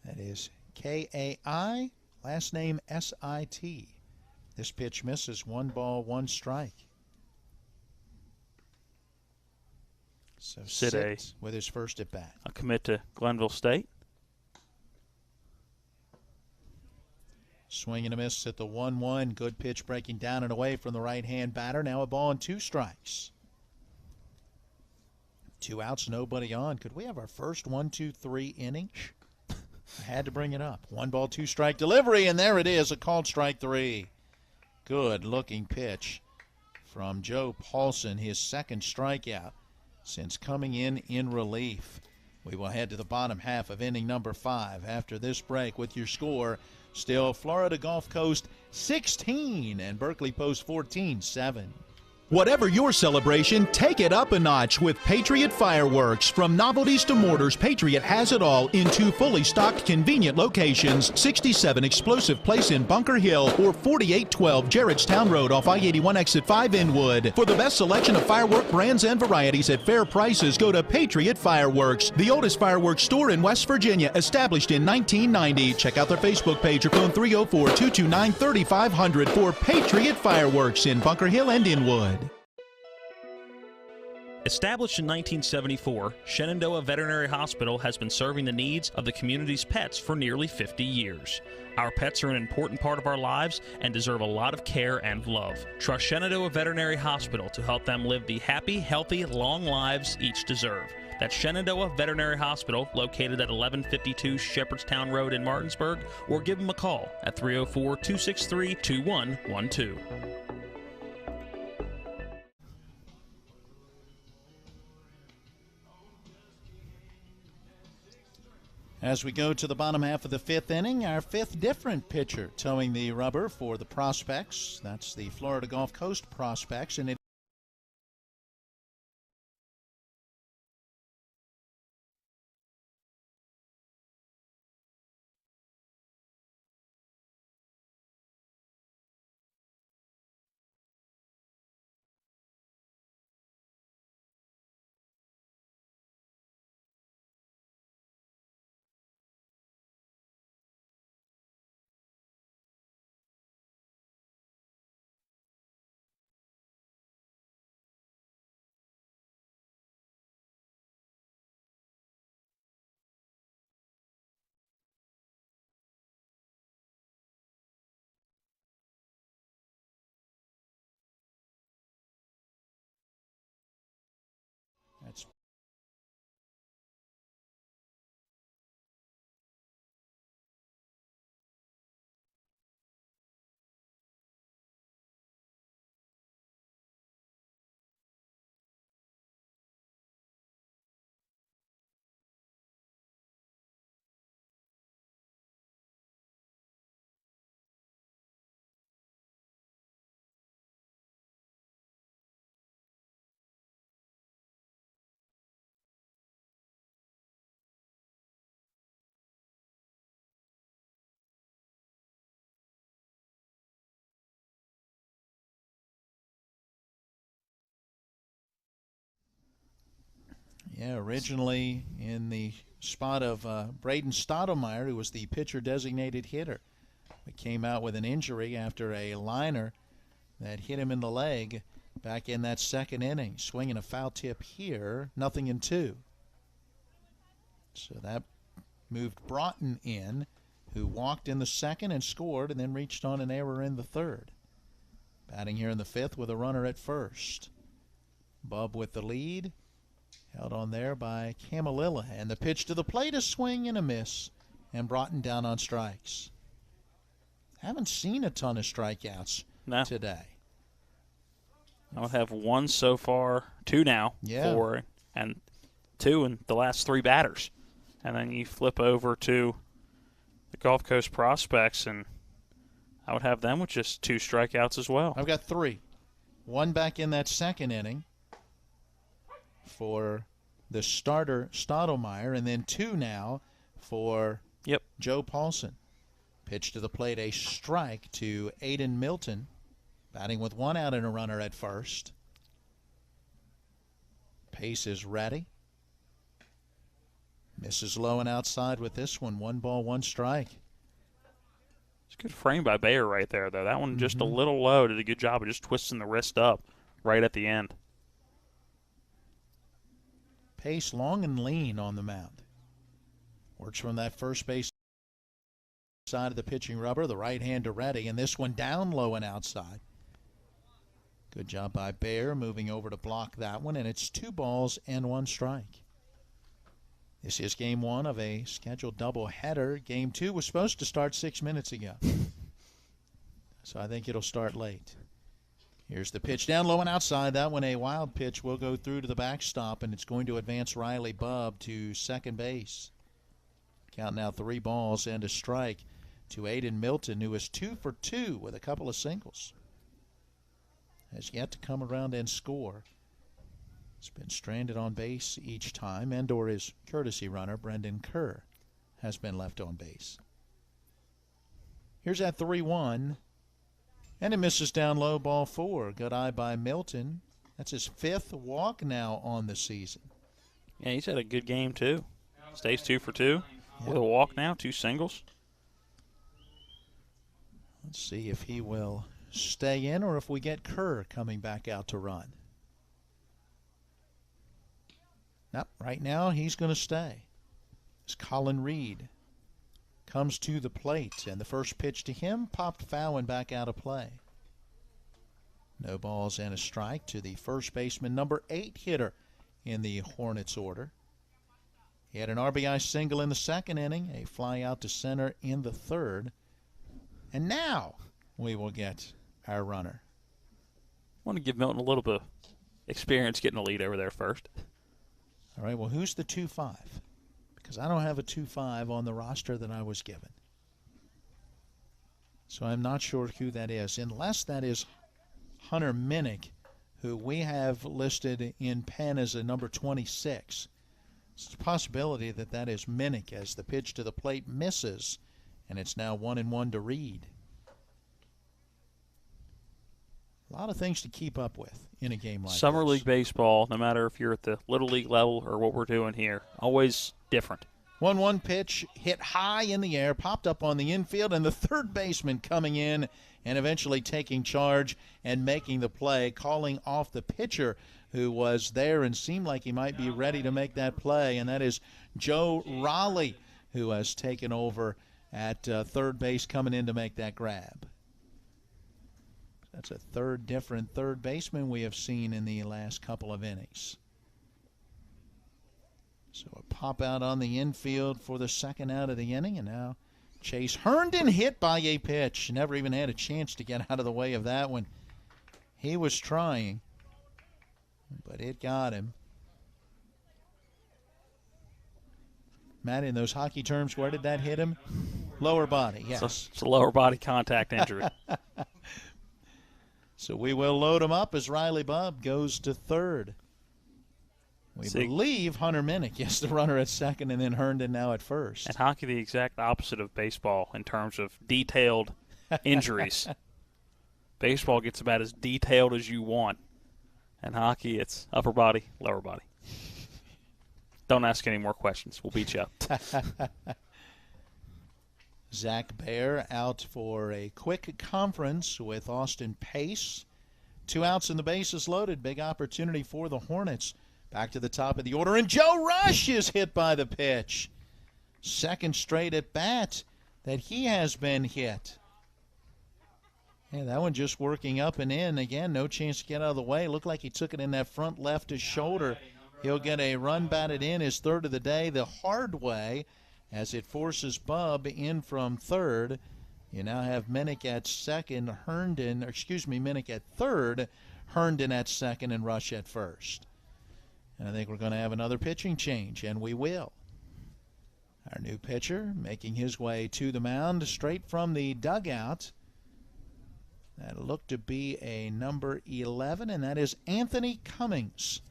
That is Kai, last name S-I-T. This pitch misses. 1 ball, 1 strike. So Sit with his first at bat. A commit to Glenville State. Swing and a miss at the 1-1. Good pitch breaking down and away from the right-hand batter. Now a ball and 2 strikes. 2 outs, nobody on. Could we have our first 1-2-3 inning? I had to bring it up. 1 ball, 2 strike delivery, and there it is, a called strike 3. Good looking pitch from Joe Paulson, his second strikeout since coming in relief. We will head to the bottom half of inning number 5 after this break with your score. Still Florida Gulf Coast 16 and Berkeley Post 14-7. Whatever your celebration, take it up a notch with Patriot Fireworks. From novelties to mortars, Patriot has it all in 2 fully stocked, convenient locations. 67 Explosive Place in Bunker Hill or 4812 Jarrettstown Road off I-81 Exit 5 Inwood. For the best selection of firework brands and varieties at fair prices, go to Patriot Fireworks, the oldest fireworks store in West Virginia, established in 1990. Check out their Facebook page or phone 304-229-3500 for Patriot Fireworks in Bunker Hill and Inwood. Established in 1974, Shenandoah Veterinary Hospital has been serving the needs of the community's pets for nearly 50 years. Our pets are an important part of our lives and deserve a lot of care and love. Trust Shenandoah Veterinary Hospital to help them live the happy, healthy, long lives each deserve. That's Shenandoah Veterinary Hospital, located at 1152 Shepherdstown Road in Martinsburg, or give them a call at 304-263-2112. As we go to the bottom half of the fifth inning, our fifth different pitcher towing the rubber for the Prospects. That's the Florida Gulf Coast Prospects, and it that's originally in the spot of Braden Stottlemyre, who was the pitcher-designated hitter. But came out with an injury after a liner that hit him in the leg back in that second inning. Swinging a foul tip here, 0-2. So that moved Broughton in, who walked in the second and scored, and then reached on an error in the third. Batting here in the fifth with a runner at first. Bub with the lead. Held on there by Camelilla. And the pitch to the plate, a swing and a miss. And Broughton down on strikes. Haven't seen a ton of strikeouts today. I'll have one so far, two now, four, and two in the last three batters. And then you flip over to the Gulf Coast Prospects, and I would have them with just two strikeouts as well. I've got three. One back in that second inning for the starter Stottlemyre, and then two now for Joe Paulson. Pitch to the plate, a strike to Aiden Milton, batting with one out and a runner at first. Pace is ready. Misses low and outside with this one. 1-1 strike. It's a good frame by Bayer right there, though. That one just a little low. Did a good job of just twisting the wrist up right at the end. Pace long and lean on the mound. Works from that first base side of the pitching rubber, the right hander ready, and this one down low and outside. Good job by Bayer moving over to block that one, and it's 2-1 strike. This is game one of a scheduled doubleheader. Game two was supposed to start 6 minutes ago, so I think it'll start late. Here's the pitch down low and outside. That one, a wild pitch, will go through to the backstop, and it's going to advance Riley Bubb to second base. Count now 3 balls and a strike to Aiden Milton, who is 2 for 2 with a couple of singles. Has yet to come around and score. He's been stranded on base each time, and/or his courtesy runner, Brendan Kerr, has been left on base. Here's that 3-1. And it misses down low, ball 4. Good eye by Milton. That's his 5th walk now on the season. Yeah, he's had a good game, too. Stays 2 for 2 with a walk now, 2 singles. Let's see if he will stay in or if we get Kerr coming back out to run. Nope, right now he's going to stay. As Colin Reed comes to the plate, and the first pitch to him popped foul and back out of play. No balls and a strike to the first baseman, number 8 hitter in the Hornets order. He had an RBI single in the second inning, a fly out to center in the third. And now we will get our runner. I want to give Milton a little bit of experience getting a lead over there first. All right, well, who's the 2-5? because I don't have a 2-5 on the roster that I was given. So I'm not sure who that is, unless that is Hunter Minnick, who we have listed in pen as a number 26. It's a possibility that that is Minnick as the pitch to the plate misses, and it's now 1-1 to Reed. A lot of things to keep up with in a game like Summer this. League baseball, no matter if you're at the Little League level or what we're doing here, always different. 1-1 pitch hit high in the air, popped up on the infield, and the third baseman coming in and eventually taking charge and making the play, calling off the pitcher who was there and seemed like he might be ready to make that play, and that is Joe Raleigh, who has taken over at third base, coming in to make that grab. That's a third different third baseman we have seen in the last couple of innings. So a pop out on the infield for the second out of the inning, and now Chase Herndon hit by a pitch. Never even had a chance to get out of the way of that one. He was trying, but it got him. Matt, in those hockey terms, where did that hit him? Lower body, yes. It's a lower body contact injury. So we will load him up as Riley Bubb goes to third. We believe Hunter Minnick is the runner at second, and then Herndon now at first. And hockey, the exact opposite of baseball in terms of detailed injuries. Baseball gets about as detailed as you want. And hockey, it's upper body, lower body. Don't ask any more questions. We'll beat you up. Zach Baer out for a quick conference with Austin Pace. 2 outs and the bases loaded. Big opportunity for the Hornets. Back to the top of the order, and Joe Rush is hit by the pitch. Second straight at bat that he has been hit. Yeah, that one just working up and in. Again, no chance to get out of the way. Looked like he took it in that front left shoulder. He'll get a run batted in, his third of the day, the hard way, as it forces Bubb in from third. You now have Minnick at second, Minnick at third, Herndon at second, and Rush at first. And I think we're going to have another pitching change, and we will. Our new pitcher making his way to the mound straight from the dugout. That looked to be a number 11, and that is Anthony Cummings.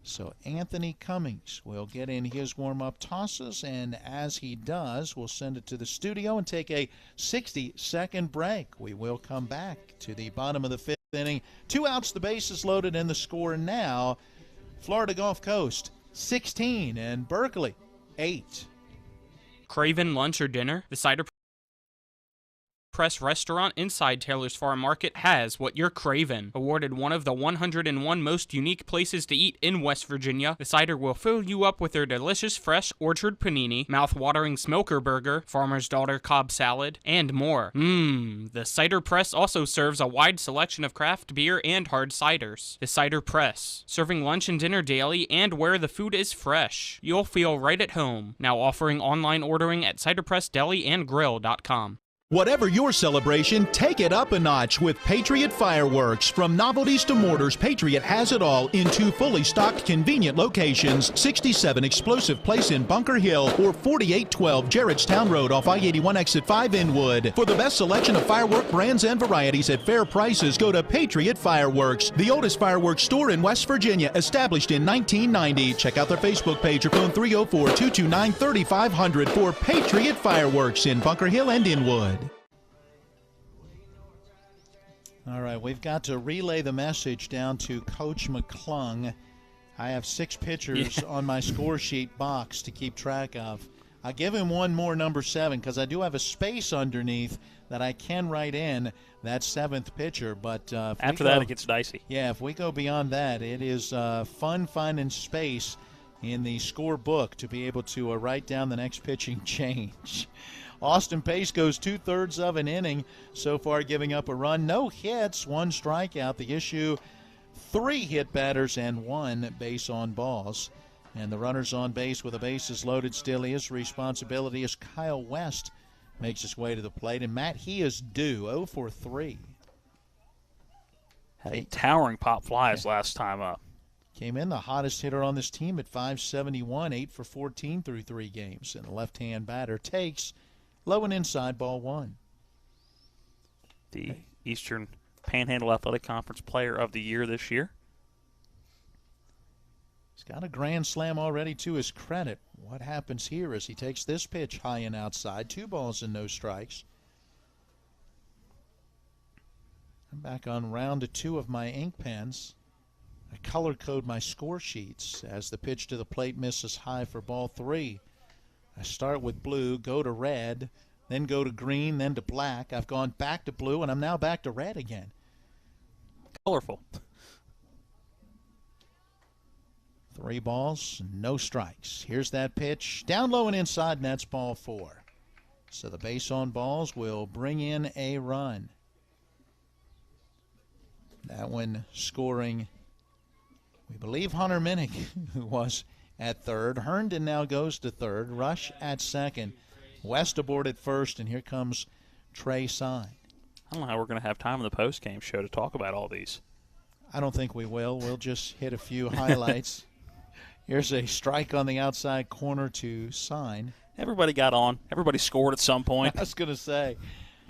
So Anthony Cummings will get in his warm-up tosses, and as he does, we'll send it to the studio and take a 60-second break. We will come back to the bottom of the fifth inning. 2 outs, the bases loaded, and the score now, Florida Gulf Coast 16 and Berkeley 8. Craven lunch or dinner? The Cider Press restaurant inside Taylor's Farm Market has what you're craving. Awarded one of the 101 most unique places to eat in West Virginia, the Cider will fill you up with their delicious fresh orchard panini, mouth-watering smoker burger, farmer's daughter Cobb salad, and more. The Cider Press also serves a wide selection of craft beer and hard ciders. The Cider Press, serving lunch and dinner daily and where the food is fresh. You'll feel right at home. Now offering online ordering at ciderpressdeliandgrill.com. Whatever your celebration, take it up a notch with Patriot Fireworks. From novelties to mortars, Patriot has it all in 2 fully stocked, convenient locations. 67 Explosive Place in Bunker Hill or 4812 Gerrardstown Road off I-81 Exit 5 Inwood. For the best selection of firework brands and varieties at fair prices, go to Patriot Fireworks, the oldest fireworks store in West Virginia, established in 1990. Check out their Facebook page or phone 304-229-3500 for Patriot Fireworks in Bunker Hill and Inwood. All right, we've got to relay the message down to Coach McClung. I have 6 pitchers on my score sheet box to keep track of. I'll give him one more, number 7, because I do have a space underneath that I can write in that 7th pitcher. But after that, it gets dicey. Yeah, if we go beyond that, it is fun finding space in the score book to be able to write down the next pitching change. Austin Pace goes 2/3 of an inning so far, giving up a run. No hits, 1 strikeout. The issue, 3 hit batters and 1 base on balls. And the runners on base with the bases loaded still his responsibility as Kyle West makes his way to the plate. And Matt, he is due 0 for 3. Had a towering pop fly his last time up. came in the hottest hitter on this team at .571, 8 for 14 through 3 games. And the left-hand batter takes low and inside, ball 1. The Eastern Panhandle Athletic Conference Player of the Year this year. He's got a grand slam already to his credit. What happens here as he takes this pitch high and outside? 2 balls and no strikes. I'm back on round 2 of my ink pens. I color code my score sheets as the pitch to the plate misses high for ball 3. I start with blue, go to red, then go to green, then to black. I've gone back to blue, and I'm now back to red again. Colorful. 3 balls, no strikes. Here's that pitch. Down low and inside, and that's ball 4. So the base on balls will bring in a run. That one scoring, we believe, Hunter Minnick, who was at third. Herndon now goes to third. Rush at second. West aboard at first, and here comes Trey Sign. I don't know how we're going to have time in the post-game show to talk about all these. I don't think we will. We'll just hit a few highlights. Here's a strike on the outside corner to Sign. Everybody got on. Everybody scored at some point. I was going to say.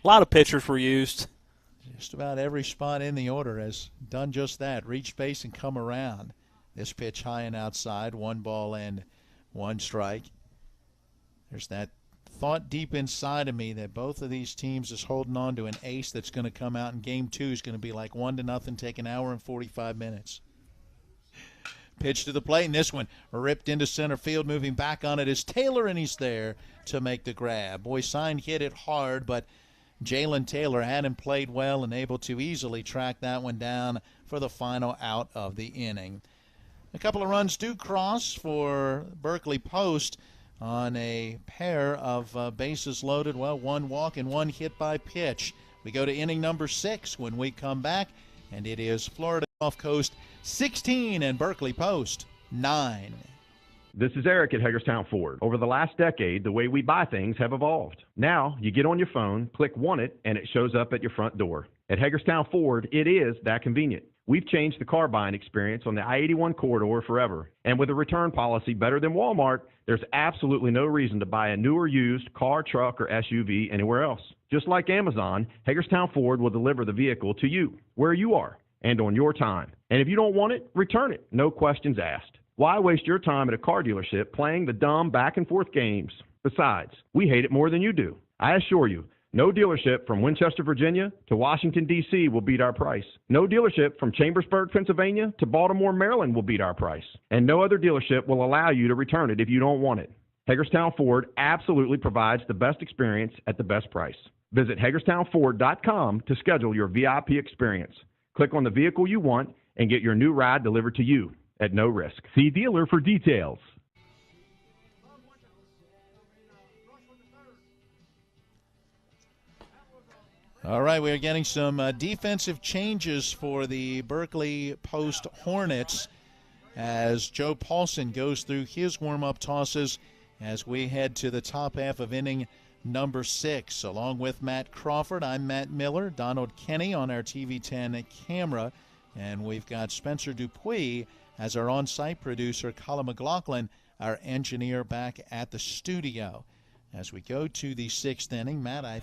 A lot of pitchers were used. Just about every spot in the order has done just that. Reach base and come around. This pitch high and outside. 1 ball and 1 strike. There's that thought deep inside of me that both of these teams is holding on to an ace that's going to come out in game 2 is going to be like 1-0, take an hour and 45 minutes. Pitch to the plate, and this one ripped into center field. Moving back on it is Taylor, and he's there to make the grab. Boy, Sign hit it hard, but Jalen Taylor had him played well and able to easily track that one down for the final out of the inning. A couple of runs do cross for Berkeley Post on a pair of bases loaded. Well, 1 walk and 1 hit by pitch. We go to inning number 6 when we come back, and it is Florida Gulf Coast 16 and Berkeley Post 9. This is Eric at Hagerstown Ford. Over the last decade, the way we buy things have evolved. Now, you get on your phone, click Want It, and it shows up at your front door. At Hagerstown Ford, it is that convenient. We've changed the car buying experience on the I-81 corridor forever. And with a return policy better than Walmart, there's absolutely no reason to buy a new or used car, truck, or SUV anywhere else. Just like Amazon, Hagerstown Ford will deliver the vehicle to you, where you are, and on your time. And if you don't want it, return it. No questions asked. Why waste your time at a car dealership playing the dumb back-and-forth games? Besides, we hate it more than you do. I assure you, no dealership from Winchester, Virginia to Washington, D.C. will beat our price. No dealership from Chambersburg, Pennsylvania to Baltimore, Maryland will beat our price. And no other dealership will allow you to return it if you don't want it. Hagerstown Ford absolutely provides the best experience at the best price. Visit HagerstownFord.com to schedule your VIP experience. Click on the vehicle you want and get your new ride delivered to you at no risk. See dealer for details. All right, we are getting some defensive changes for the Berkeley Post Hornets as Joe Paulson goes through his warm-up tosses as we head to the top half of inning number 6. Along with Matt Crawford, I'm Matt Miller, Donald Kenny on our TV10 camera, and we've got Spencer Dupuis as our on-site producer, Colin McLaughlin, our engineer, back at the studio. As we go to the 6th inning, Matt, I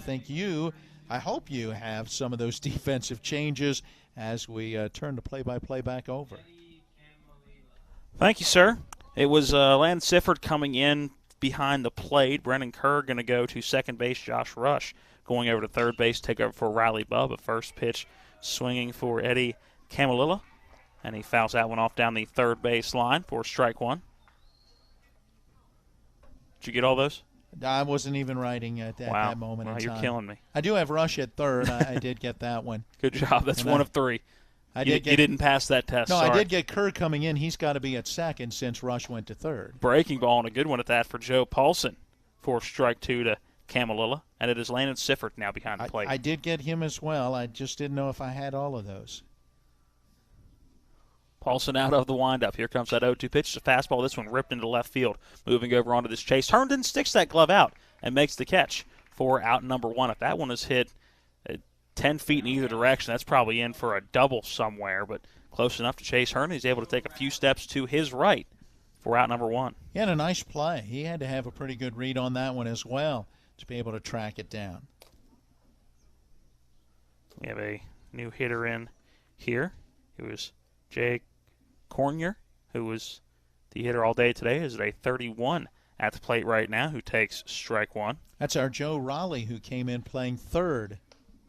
hope you have some of those defensive changes as we turn the play-by-play back over. Thank you, sir. It was Landon Sifford coming in behind the plate. Brennan Kerr going to go to second base. Josh Rush going over to third base, take over for Riley Bubb. A first pitch swinging for Eddie Camalilla, and he fouls that one off down the third base line for strike 1. Did you get all those? I wasn't even writing at that moment in time. You're killing me. I do have Rush at third. I did get that one. Good job. That's one of 3. You didn't pass that test. No, sorry. I did get Kerr coming in. He's got to be at second since Rush went to third. Breaking ball and a good one at that for Joe Paulson for strike 2 to Camalilla. And it is Landon Sifford now behind the plate. I did get him as well. I just didn't know if I had all of those. Paulson out of the windup. Here comes that 0-2 pitch. It's a fastball. This one ripped into left field. Moving over onto this chase. Herndon sticks that glove out and makes the catch for out number 1. If that one is hit 10 feet in either direction, that's probably in for a double somewhere. But close enough to Chase Herndon. He's able to take a few steps to his right for out number 1. He had a nice play. He had to have a pretty good read on that one as well to be able to track it down. We have a new hitter in here. It was Jay Cornier, who was the hitter all day today. Is a 31 at the plate right now, who takes strike 1. That's our Joe Raleigh, who came in playing third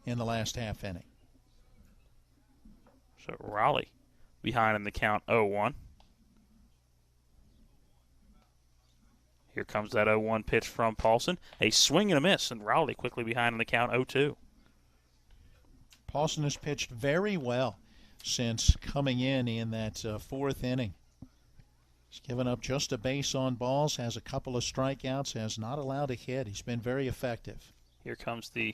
in the last half inning. So Raleigh behind in the count 0-1. Here comes that 0-1 pitch from Paulson. A swing and a miss, and Raleigh quickly behind in the count 0-2. Paulson has pitched very well since coming in that fourth inning. He's given up just a base on balls, has a couple of strikeouts, has not allowed a hit. He's been very effective. Here comes the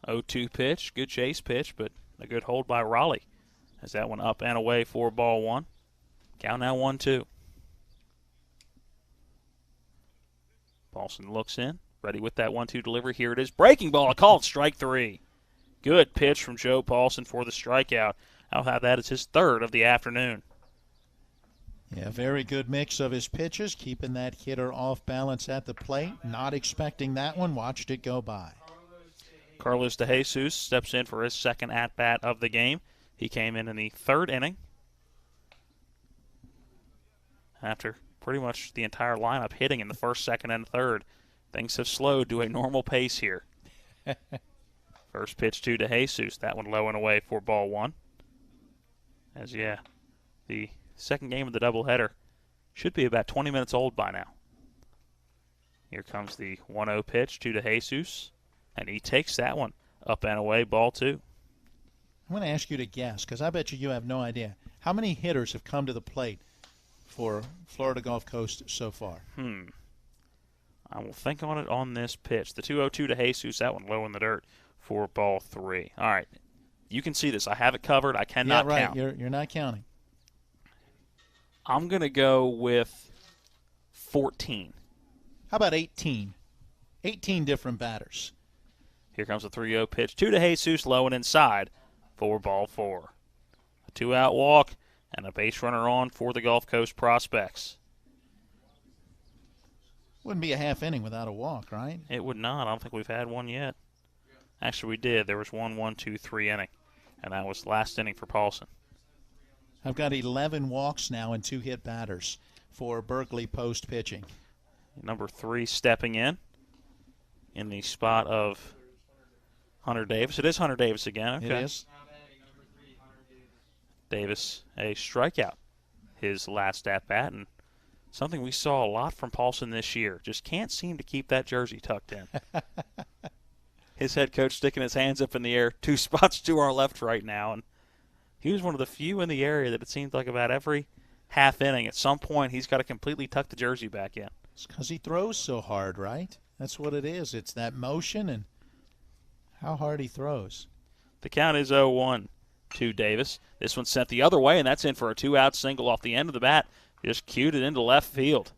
0-2 pitch. Good chase pitch, but a good hold by Raleigh. As that one up and away for ball 1. Count now 1-2. Paulson looks in, ready with that 1-2 delivery. Here it is. Breaking ball, called strike 3. Good pitch from Joe Paulson for the strikeout. I'll have that as his third of the afternoon. Yeah, very good mix of his pitches, keeping that hitter off balance at the plate. Not expecting that one, watched it go by. Carlos DeJesus steps in for his second at-bat of the game. He came in the third inning after pretty much the entire lineup hitting in the first, second, and third. Things have slowed to a normal pace here. First pitch to DeJesus. That one low and away for ball 1. As, yeah, the second game of the doubleheader should be about 20 minutes old by now. Here comes the 1-0 pitch to DeJesus, and he takes that one up and away, ball 2. I'm going to ask you to guess, because I bet you have no idea. How many hitters have come to the plate for Florida Gulf Coast so far? I will think on it on this pitch. The 2-0 to DeJesus, that one low in the dirt for ball 3. All right. You can see this. I have it covered. I cannot count. You're not counting. I'm going to go with 14. How about 18? 18 different batters. Here comes the 3-0 pitch to DeJesus, low and inside for ball 4. A 2-out walk and a base runner on for the Gulf Coast Prospects. Wouldn't be a half inning without a walk, right? It would not. I don't think we've had one yet. Actually, we did. There was 1-1-2-3 inning, and that was last inning for Paulson. I've got 11 walks now and 2 hit batters for Berkeley Post pitching. Number 3 stepping in the spot of Hunter Davis. It is Hunter Davis again. Okay. It is. Davis, a strikeout, his last at-bat, and something we saw a lot from Paulson this year. Just can't seem to keep that jersey tucked in. His head coach sticking his hands up in the air 2 spots to our left right now, and he was one of the few in the area that it seemed like about every half inning at some point he's got to completely tuck the jersey back in. It's because he throws so hard, right? That's what it is. It's that motion and how hard he throws. The count is 0-1 to Davis. This one's sent the other way, and that's in for a 2-out single off the end of the bat. Just cued it into left field.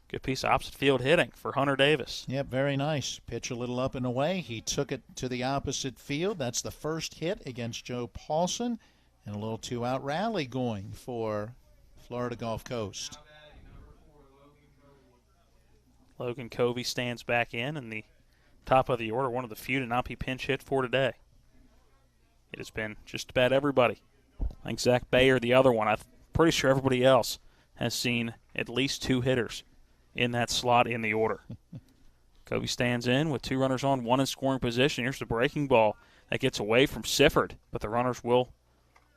Good piece of opposite field hitting for Hunter Davis. Yep, very nice. Pitch a little up and away. He took it to the opposite field. That's the first hit against Joe Paulson. And a little 2-out rally going for Florida Gulf Coast. Logan Covey stands back in the top of the order, one of the few to not be pinch hit for today. It has been just about everybody. I think Zach Bayer, the other one. I'm pretty sure everybody else has seen at least 2 hitters in that slot in the order. Covey stands in with 2 runners on, 1 in scoring position. Here's the breaking ball that gets away from Sifford, but the runners will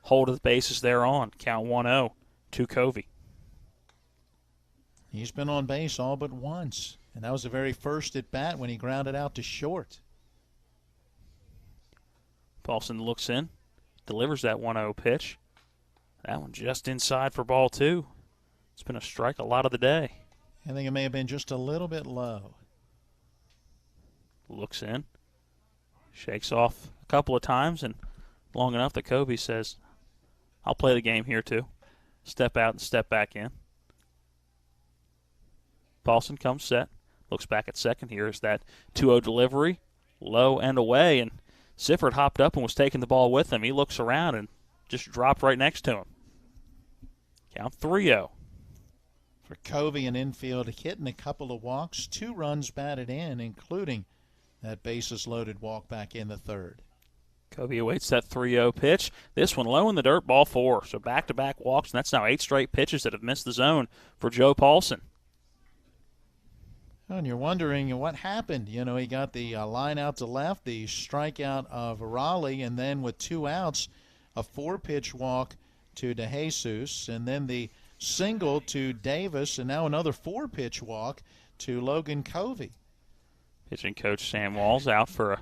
hold the bases there on. Count 1-0 to Covey. He's been on base all but once, and that was the very first at bat when he grounded out to short. Paulson looks in, delivers that 1-0 pitch. That one just inside for ball 2. It's been a strike a lot of the day. I think it may have been just a little bit low. Looks in, shakes off a couple of times, and long enough that Covey says, I'll play the game here too. Step out and step back in. Paulson comes set, looks back at second. Here's that 2-0 delivery, low and away, and Sifford hopped up and was taking the ball with him. He looks around and just dropped right next to him. Count 3-0. For Covey, an infield hitting a couple of walks, 2 runs batted in, including that bases-loaded walk back in the third. Covey awaits that 3-0 pitch. This one low in the dirt, ball 4. So back-to-back walks, and that's now 8 straight pitches that have missed the zone for Joe Paulson. And you're wondering what happened. You know, he got the line out to left, the strikeout of Raleigh, and then with 2 outs, a 4-pitch walk to DeJesus, and then the single to Davis, and now another 4-pitch walk to Logan Covey. Pitching coach Sam Walls out for a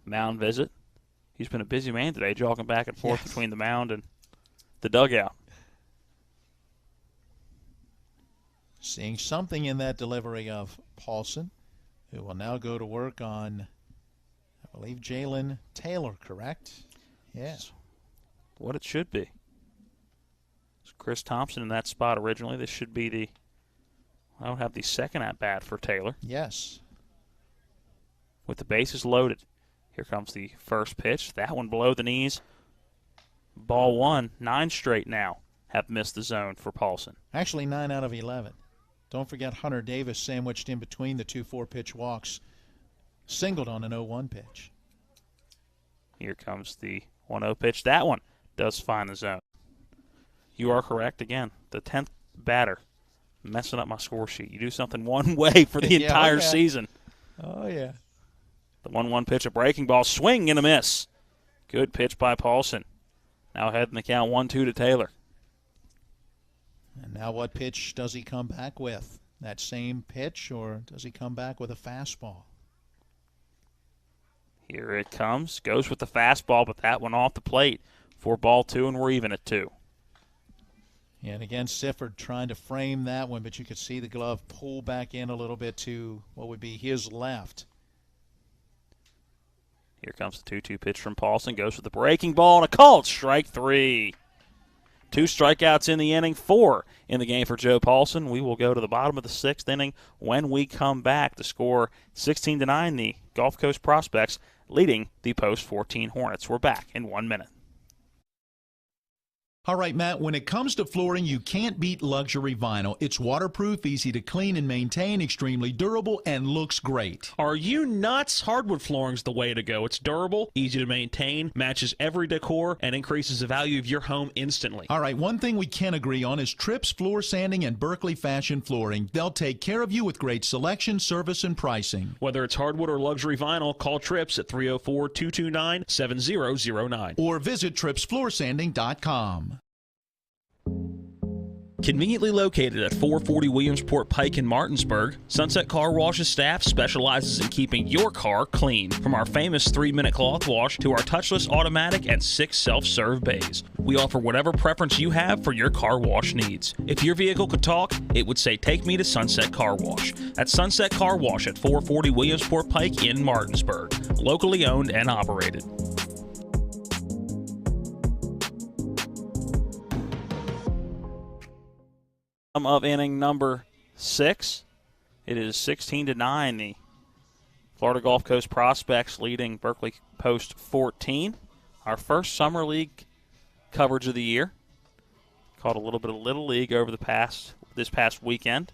mound visit. He's been a busy man today, jogging back and forth between the mound and the dugout. Seeing something in that delivery of Paulson, who will now go to work on, I believe, Jalen Taylor, correct? Yes. What it should be. It's Chris Thompson in that spot originally. This should be the, I don't have the second at-bat for Taylor. Yes. With the bases loaded. Here comes the first pitch. That one below the knees. Ball 1. 9 straight now have missed the zone for Paulson. Actually, 9 out of 11. Don't forget Hunter Davis sandwiched in between the 2 4-pitch walks. Singled on an 0-1 pitch. Here comes the 1-0 pitch. That one does find the zone. You are correct again. The 10th batter messing up my score sheet. You do something one way for the entire season. Oh, yeah. The 1-1 pitch, a breaking ball, swing and a miss. Good pitch by Paulson. Now ahead in the count 1-2 to Taylor. And now what pitch does he come back with? That same pitch, or does he come back with a fastball? Here it comes. Goes with the fastball, but that one off the plate for ball 2, and we're even at 2. And again, Sifford trying to frame that one, but you could see the glove pull back in a little bit to what would be his left. Here comes the 2-2 pitch from Paulson. Goes with the breaking ball and a called strike 3. 2 strikeouts in the inning, 4 in the game for Joe Paulson. We will go to the bottom of the 6th inning when we come back. The score 16-9, the Gulf Coast Prospects leading the Post 14 Hornets. We're back in 1 minute. All right, Matt, when it comes to flooring, you can't beat luxury vinyl. It's waterproof, easy to clean and maintain, extremely durable, and looks great. Are you nuts? Hardwood flooring's the way to go. It's durable, easy to maintain, matches every decor, and increases the value of your home instantly. All right, one thing we can agree on is Trips Floor Sanding and Berkeley Fashion Flooring. They'll take care of you with great selection, service, and pricing. Whether it's hardwood or luxury vinyl, call Trips at 304-229-7009. Or visit tripsfloorsanding.com. Conveniently located at 440 Williamsport Pike in Martinsburg, Sunset Car Wash's staff specializes in keeping your car clean. From our famous 3-minute cloth wash to our touchless automatic and 6 self-serve bays. We offer whatever preference you have for your car wash needs. If your vehicle could talk, it would say, "Take me to Sunset Car Wash." That's Sunset Car Wash at 440 Williamsport Pike in Martinsburg. Locally owned and operated. Of inning number 6. It is 16-9. The Florida Gulf Coast Prospects leading Berkeley Post 14. Our first Summer League coverage of the year. Caught a little bit of Little League over this past weekend.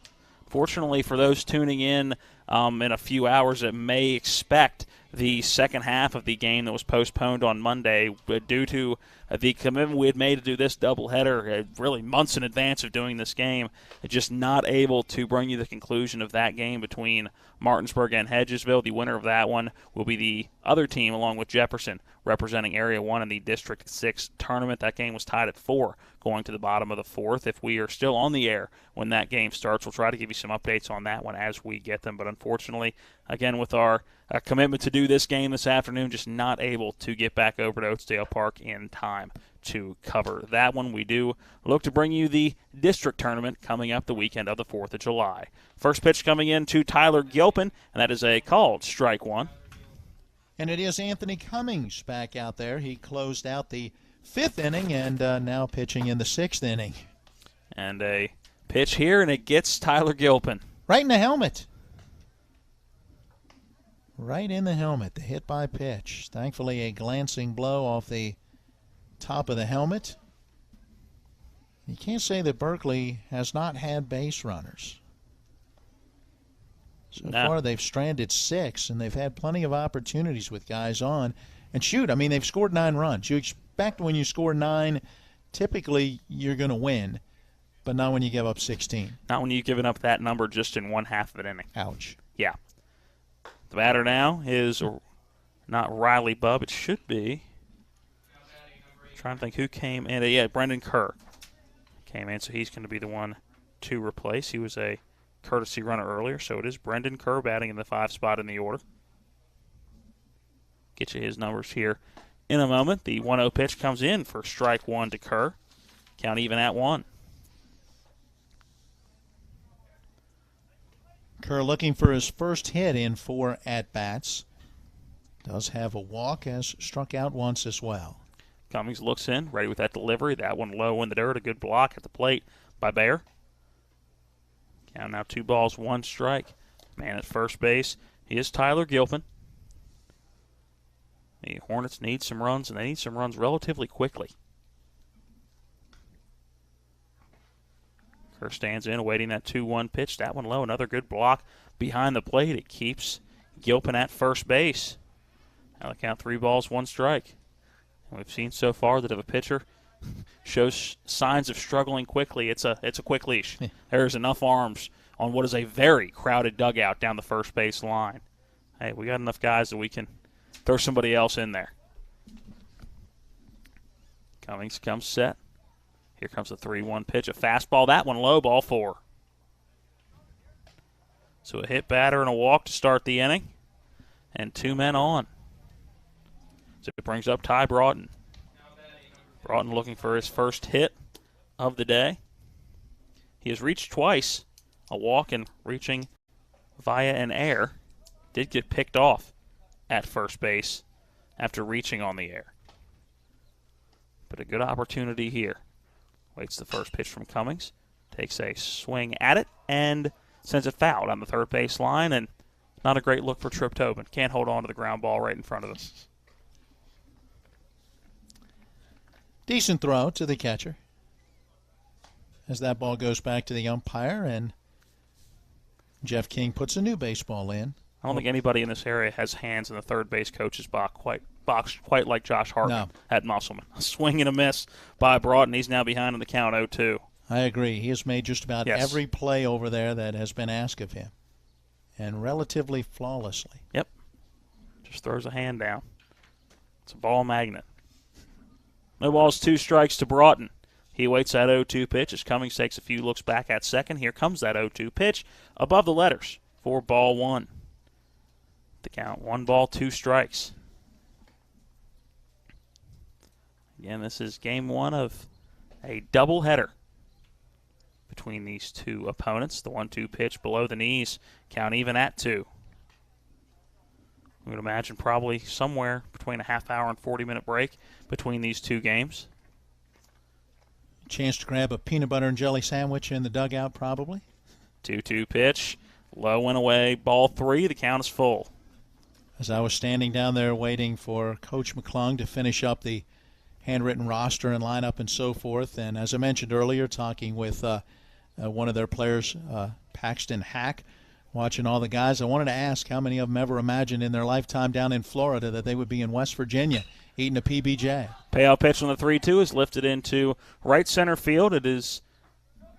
Fortunately for those tuning in a few hours that may expect the second half of the game that was postponed on Monday due to the commitment we had made to do this doubleheader really months in advance of doing this game, just not able to bring you the conclusion of that game between Martinsburg and Hedgesville. The winner of that one will be the other team along with Jefferson representing Area 1 in the District 6 tournament. That game was tied at 4 going to the bottom of the 4th. If we are still on the air when that game starts, we'll try to give you some updates on that one as we get them. But unfortunately, again, with our commitment to do this game this afternoon, just not able to get back over to Oatsdale Park in time to cover that one. We do look to bring you the district tournament coming up the weekend of the 4th of July. First pitch coming in to Tyler Gilpin, and that is a called strike 1. And it is Anthony Cummings back out there. He closed out the 5th inning and now pitching in the 6th inning. And a pitch here, and it gets Tyler Gilpin. Right in the helmet. Right in the helmet, the hit by pitch. Thankfully, a glancing blow off the top of the helmet. You can't say that Berkeley has not had base runners. So far, they've stranded 6, and they've had plenty of opportunities with guys on. And shoot, I mean, they've scored 9 runs. You expect when you score 9, typically you're going to win, but not when you give up 16. Not when you've given up that number just in one half of an inning. Ouch. Yeah. The batter now is not Riley Bubb. It should be. I'm trying to think who came in. Yeah, Brendan Kerr came in, so he's going to be the one to replace. He was a courtesy runner earlier, so it is Brendan Kerr batting in the 5 spot in the order. Get you his numbers here in a moment. The 1-0 pitch comes in for strike 1 to Kerr. Count even at 1. Kerr looking for his first hit in 4 at-bats. Does have a walk, has struck out once as well. Cummings looks in, ready with that delivery. That one low in the dirt. A good block at the plate by Bayer. Count now 2 balls, 1 strike. Man at first base is Tyler Gilpin. The Hornets need some runs, and they need some runs relatively quickly. Kerr stands in, awaiting that 2-1 pitch. That one low, another good block behind the plate. It keeps Gilpin at first base. Now they count 3 balls, 1 strike. And we've seen so far that if a pitcher shows signs of struggling quickly, it's a quick leash. There's enough arms on what is a very crowded dugout down the first base line. Hey, we got enough guys that we can throw somebody else in there. Cummings comes set. Here comes the 3-1 pitch, a fastball. That one low, ball 4. So a hit batter and a walk to start the inning, and 2 men on. So it brings up Ty Broughton. Broughton looking for his first hit of the day. He has reached twice, a walk and reaching via an error. Did get picked off at first base after reaching on the air. But a good opportunity here. Waits the first pitch from Cummings. Takes a swing at it and sends it foul down the third base line. And not a great look for Tripp Tobin. Can't hold on to the ground ball right in front of him. Decent throw to the catcher. As that ball goes back to the umpire, and Jeff King puts a new baseball in. I don't think anybody in this area has hands in the third base coach's box quite like Josh Hartman at Musselman. A swing and a miss by Broughton. He's now behind in the count 0-2. I agree. He has made just about every play over there that has been asked of him, and relatively flawlessly. Yep. Just throws a hand down. It's a ball magnet. No balls, 2 strikes to Broughton. He waits that 0-2 pitch as Cummings takes a few looks back at second. Here comes that 0-2 pitch above the letters for ball 1. The count, 1 ball, 2 strikes. Again, this is game 1 of a doubleheader between these two opponents. The 1-2 pitch below the knees, count even at 2. We would imagine probably somewhere between a half hour and 40-minute break between these two games. Chance to grab a peanut butter and jelly sandwich in the dugout, probably. 2-2 pitch, low and away, ball 3. The count is full. As I was standing down there waiting for Coach McClung to finish up the handwritten roster and lineup and so forth, and as I mentioned earlier, talking with one of their players, Paxton Hack, watching all the guys, I wanted to ask how many of them ever imagined in their lifetime down in Florida that they would be in West Virginia eating a PBJ. Payout pitch on the 3-2 is lifted into right center field. It is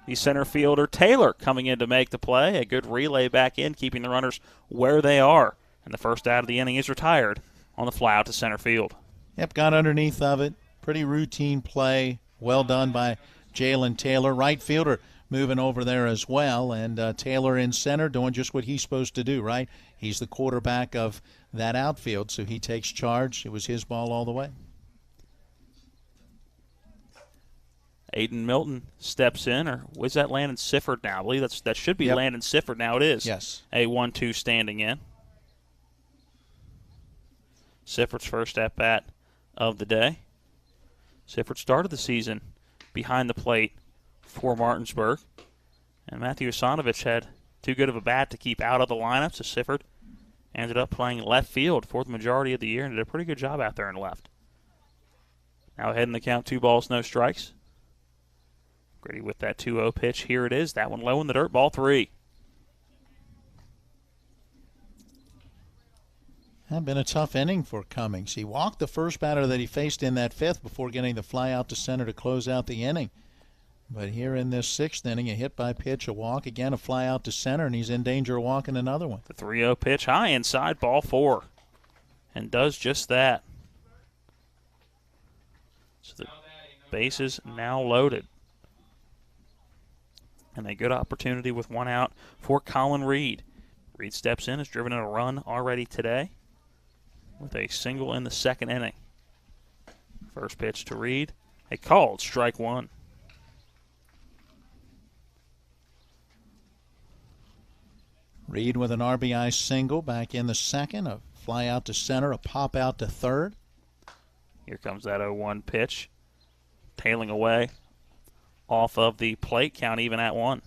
the center fielder Taylor coming in to make the play. A good relay back in, keeping the runners where they are. And the first out of the inning is retired on the fly out to center field. Yep, got underneath of it. Pretty routine play. Well done by Jalen Taylor. Right fielder moving over there as well, and Taylor in center doing just what he's supposed to do, right? He's the quarterback of that outfield, so he takes charge. It was his ball all the way. Aiden Milton steps in, or was that Landon Sifford now? I believe that should be Landon Sifford now. It is. Yes. A 1-2 standing in. Sifford's first at-bat of the day. Sifford started the season behind the plate for Martinsburg, and Matthew Asanovich had too good of a bat to keep out of the lineup, so Sifford ended up playing left field for the majority of the year and did a pretty good job out there in left. Now ahead in the count, 2 balls, no strikes. Grady with that 2-0 pitch. Here it is. That one low in the dirt, ball 3. That been a tough inning for Cummings. He walked the first batter that he faced in that 5th before getting the fly out to center to close out the inning. But here in this 6th inning, a hit by pitch, a walk, again a fly out to center, and he's in danger of walking another one. The 3-0 pitch, high inside, ball 4. And does just that. So the bases now loaded. And a good opportunity with 1 out for Colin Reed. Reed steps in, has driven in a run already today with a single in the 2nd inning. First pitch to Reed, a called strike 1. Reed with an RBI single back in the 2nd, a fly out to center, a pop out to 3rd. Here comes that 0-1 pitch, tailing away off of the plate, count even at 1.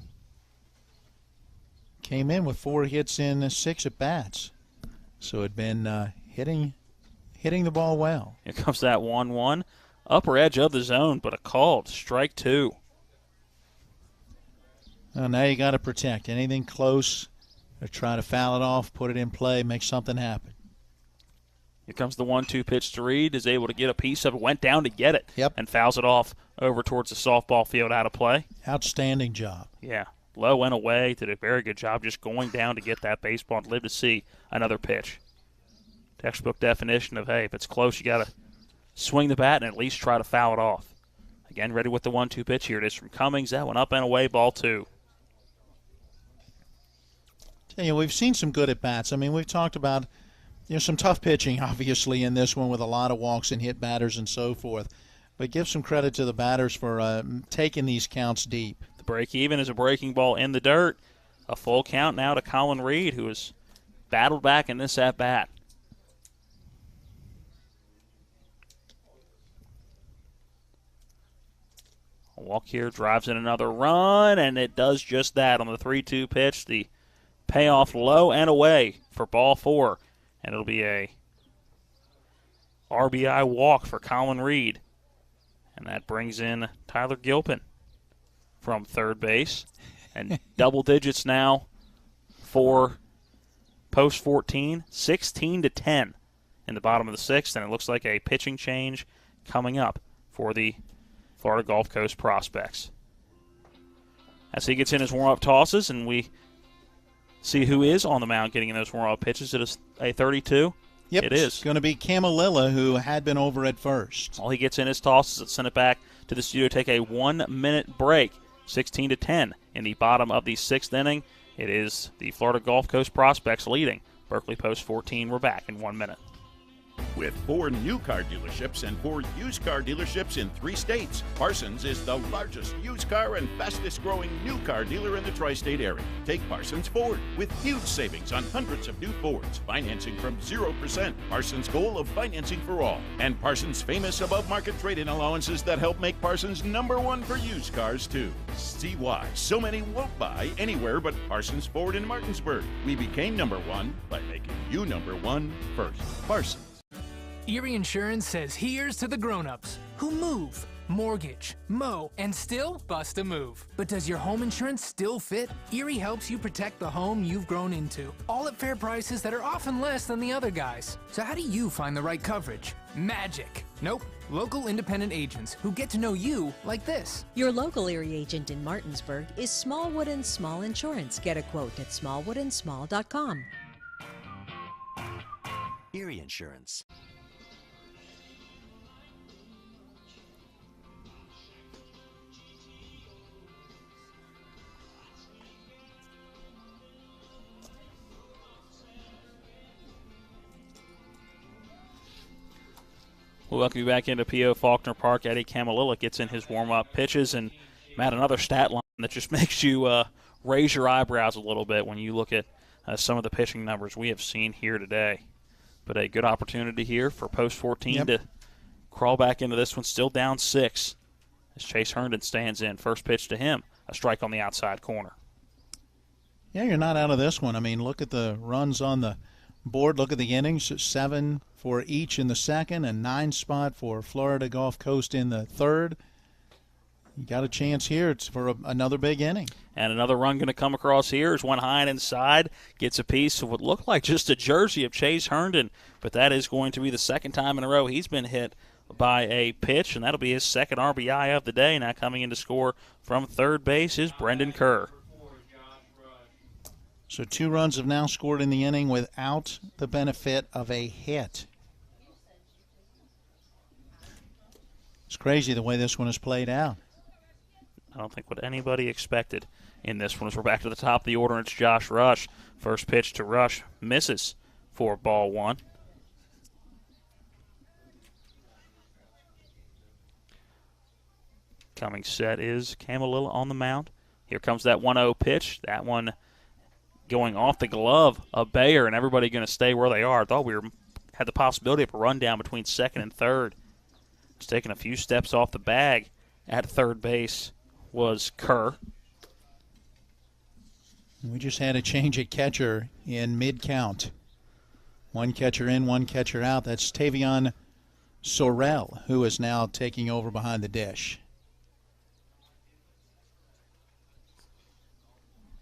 Came in with 4 hits in 6 at-bats. So had been hitting the ball well. Here comes that 1-1. Upper edge of the zone, but a called strike 2. Well, now you got to protect. Anything close, or try to foul it off, put it in play, make something happen. Here comes the 1-2 pitch to Reed, is able to get a piece of it, went down to get it, yep, and fouls it off over towards the softball field out of play. Outstanding job. Yeah, low and away, did a very good job just going down to get that baseball and live to see another pitch. Textbook definition of, hey, if it's close, you got to swing the bat and at least try to foul it off. Again, ready with the 1-2 pitch. Here it is from Cummings. That one up and away, ball 2. We've seen some good at-bats. I mean, we've talked about some tough pitching, obviously, in this one with a lot of walks and hit batters and so forth. But give some credit to the batters for taking these counts deep. The break even is a breaking ball in the dirt. A full count now to Colin Reed, who has battled back in this at-bat. A walk here, drives in another run, and it does just that on the 3-2 pitch. The payoff low and away for ball 4, and it'll be a RBI walk for Colin Reed. And that brings in Tyler Gilpin from third base. And double digits now for post 14, 16-10 in the bottom of the 6th. And it looks like a pitching change coming up for the Florida Gulf Coast prospects. As he gets in his warm-up tosses, and we see who is on the mound getting in those warm-up pitches. It is a 32. Yep, it is. It's going to be Camelilla, who had been over at first. All he gets in his tosses. Let's send it back to the studio. Take a 1-minute break. 16-10 in the bottom of the 6th inning. It is the Florida Gulf Coast prospects leading Berkeley Post 14. We're back in 1 minute. With 4 new car dealerships and 4 used car dealerships in 3 states, Parsons is the largest used car and fastest growing new car dealer in the tri-state area. Take Parsons Ford with huge savings on hundreds of new Fords, financing from 0%, Parsons' goal of financing for all, and Parsons' famous above-market trade-in allowances that help make Parsons #1 for used cars too. See why so many won't buy anywhere but Parsons Ford in Martinsburg. We became #1 by making you #1 first. Parsons. Erie Insurance says here's to the grown-ups who move, mortgage, mow, and still bust a move. But does your home insurance still fit? Erie helps you protect the home you've grown into, all at fair prices that are often less than the other guys. So how do you find the right coverage? Magic. Nope. Local independent agents who get to know you like this. Your local Erie agent in Martinsburg is Smallwood & Small Insurance. Get a quote at smallwoodandsmall.com. Erie Insurance. We'll welcome you back into P.O. Faulkner Park. Eddie Camelilla gets in his warm-up pitches. And, Matt, another stat line that just makes you raise your eyebrows a little bit when you look at some of the pitching numbers we have seen here today. But a good opportunity here for post 14 to crawl back into this one, still down 6 as Chase Herndon stands in. First pitch to him, a strike on the outside corner. Yeah, you're not out of this one. I mean, look at the runs on the board. Look at the innings, 7 for each in the second and 9 spot for Florida Gulf Coast in the third. You got a chance here. It's for another big inning. And another run going to come across here is one high and inside. Gets a piece of what looked like just a jersey of Chase Herndon, but that is going to be the second time in a row he's been hit by a pitch, and that'll be his second RBI of the day. Now coming in to score from third base is Brendan Kerr. So 2 runs have now scored in the inning without the benefit of a hit. It's crazy the way this one has played out. I don't think what anybody expected in this one. As we're back to the top of the order, it's Josh Rush. First pitch to Rush misses for ball 1. Coming set is Camelilla on the mound. Here comes that 1-0 pitch. That one going off the glove of Bayer, and everybody going to stay where they are. I thought we had the possibility of a run down between second and third. Just taking a few steps off the bag at third base was Kerr. We just had a change at catcher in mid-count. One catcher in, one catcher out. That's Tavion Sorrell, who is now taking over behind the dish.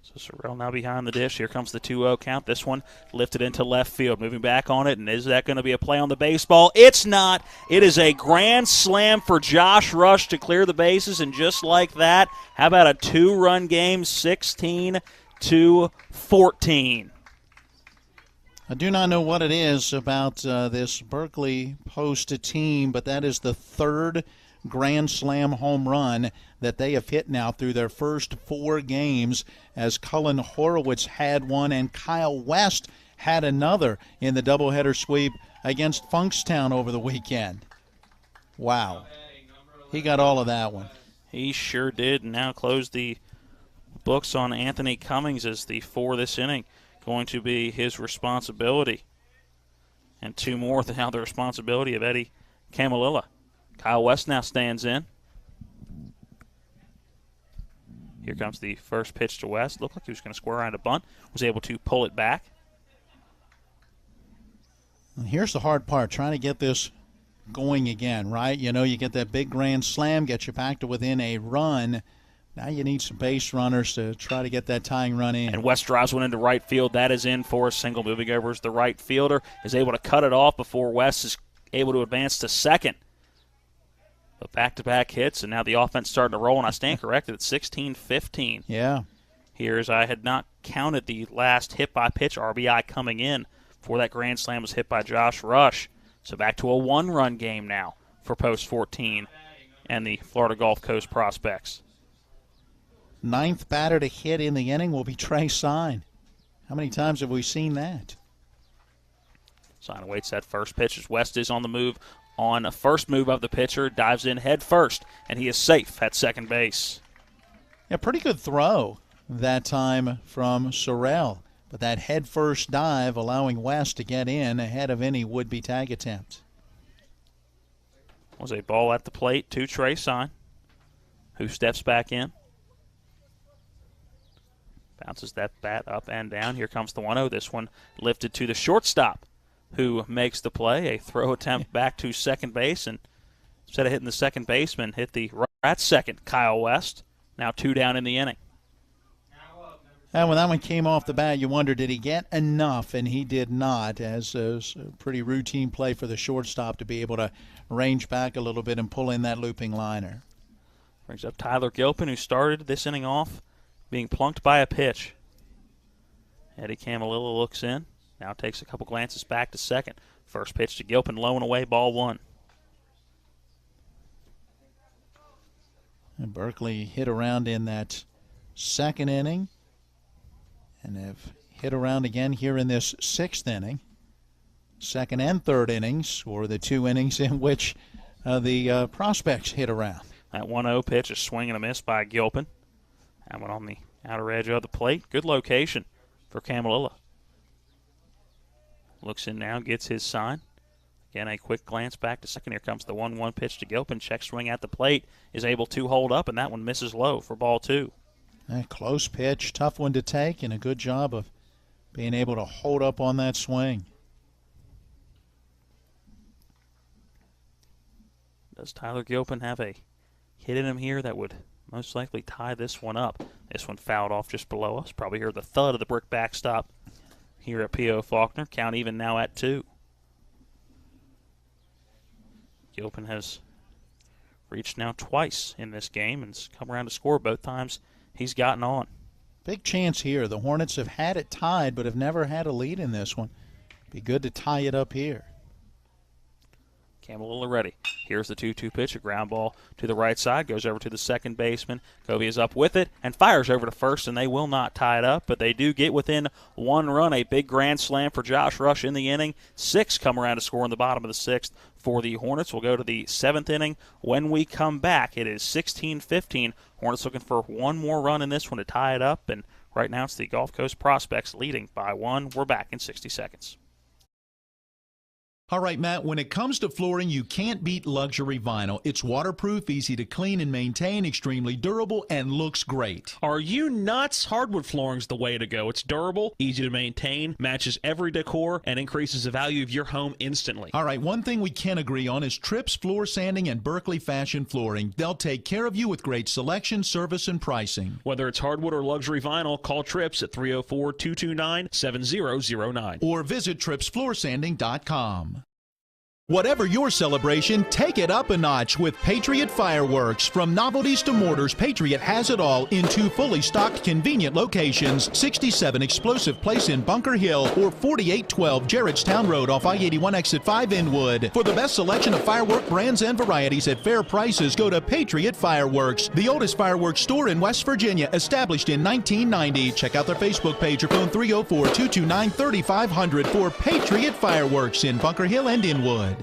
So Sorrell now behind the dish. Here comes the 2-0 count. This one lifted into left field. Moving back on it, and is that going to be a play on the baseball? It's not. It is a grand slam for Josh Rush to clear the bases, and just like that, how about a 2-run game, 16-14? I do not know what it is about this Berkeley Post team, but that is the third grand slam home run that they have hit now through their first 4 games, as Cullen Horowitz had one and Kyle West had another in the doubleheader sweep against Funkstown over the weekend. Wow. He got all of that one. He sure did, and now close the books on Anthony Cummings as the 4 this inning going to be his responsibility. And 2 more now the responsibility of Eddie Camelilla. Kyle West now stands in. Here comes the first pitch to West. Looked like he was going to square around a bunt. Was able to pull it back. And here's the hard part, trying to get this going again, right? You know, you get that big grand slam, get you back to within a run. Now you need some base runners to try to get that tying run in. And West drives one into right field. That is in for a single. Moving over as the right fielder is able to cut it off before West is able to advance to second. But back-to-back hits, and now the offense starting to roll, and I stand corrected. It's 16-15. Yeah. Here's, I had not counted the last hit-by-pitch RBI coming in before that grand slam was hit by Josh Rush. So back to a 1-run game now for Post 14 and the Florida Gulf Coast Prospects. 9th batter to hit in the inning will be Trey Sign. How many times have we seen that? Sign awaits that first pitch as West is on the move. On a first move of the pitcher, dives in head first, and he is safe at second base. Yeah, pretty good throw that time from Sorrell. But that head first dive allowing West to get in ahead of any would-be tag attempt. Was a ball at the plate to Trey Sign, who steps back in. Bounces that bat up and down. Here comes the 1-0. This one lifted to the shortstop, who makes the play. A throw attempt back to second base, and instead of hitting the second baseman, hit the right at second, Kyle West. Now 2 down in the inning. And when that one came off the bat, you wonder, did he get enough? And he did not, as a pretty routine play for the shortstop to be able to range back a little bit and pull in that looping liner. Brings up Tyler Gilpin, who started this inning off being plunked by a pitch. Eddie Camelilla looks in. Now takes a couple glances back to second. First pitch to Gilpin, low and away, ball 1. And Berkeley hit around in that second inning and have hit around again here in this 6th inning. Second and third innings were the 2 innings in which the prospects hit around. That 1-0 pitch, a swing and a miss by Gilpin. That one on the outer edge of the plate. Good location for Camelilla. Looks in now, gets his sign. Again, a quick glance back to second. Here comes the 1-1 pitch to Gilpin. Check swing at the plate. Is able to hold up, and that one misses low for ball 2. A close pitch, tough one to take, and a good job of being able to hold up on that swing. Does Tyler Gilpin have a hit in him here that would most likely tie this one up? This one fouled off just below us. Probably hear the thud of the brick backstop here at P.O. Faulkner. Count even now at 2. Gilpin has reached now twice in this game and has come around to score both times he's gotten on. Big chance here. The Hornets have had it tied but have never had a lead in this one. Be good to tie it up here. Campbell ready. Here's the 2-2 pitch, a ground ball to the right side, goes over to the second baseman. Covey is up with it and fires over to first, and they will not tie it up, but they do get within 1 run. A big grand slam for Josh Rush in the inning. 6 come around to score in the bottom of the 6th for the Hornets. We'll go to the 7th inning. When we come back, it is 16-15. Hornets looking for 1 more run in this one to tie it up, and right now it's the Gulf Coast Prospects leading by 1. We're back in 60 seconds. All right, Matt, when it comes to flooring, you can't beat luxury vinyl. It's waterproof, easy to clean and maintain, extremely durable, and looks great. Are you nuts? Hardwood flooring's the way to go. It's durable, easy to maintain, matches every decor, and increases the value of your home instantly. All right, one thing we can agree on is Tripp's Floor Sanding and Berkeley Fashion Flooring. They'll take care of you with great selection, service, and pricing. Whether it's hardwood or luxury vinyl, call Trips at 304-229-7009. Or visit TrippsFloorSanding.com. Whatever your celebration, take it up a notch with Patriot Fireworks. From novelties to mortars, Patriot has it all in 2 fully stocked, convenient locations. 67 Explosive Place in Bunker Hill or 4812 Gerrardstown Road off I-81 Exit 5 Inwood. For the best selection of firework brands and varieties at fair prices, go to Patriot Fireworks, the oldest fireworks store in West Virginia, established in 1990. Check out their Facebook page or phone 304-229-3500 for Patriot Fireworks in Bunker Hill and Inwood.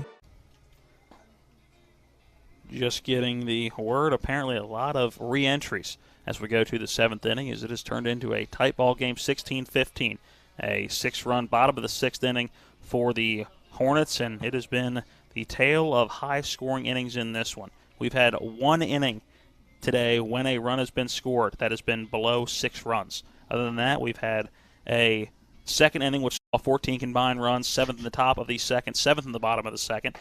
Just getting the word, apparently a lot of re-entries as we go to the 7th inning, as it has turned into a tight ball game, 16-15. A 6-run bottom of the 6th inning for the Hornets, and it has been the tale of high-scoring innings in this one. We've had 1 inning today when a run has been scored that has been below 6 runs. Other than that, we've had a 2nd inning which saw 14 combined runs, 7th in the top of the 2nd, 7th in the bottom of the 2nd.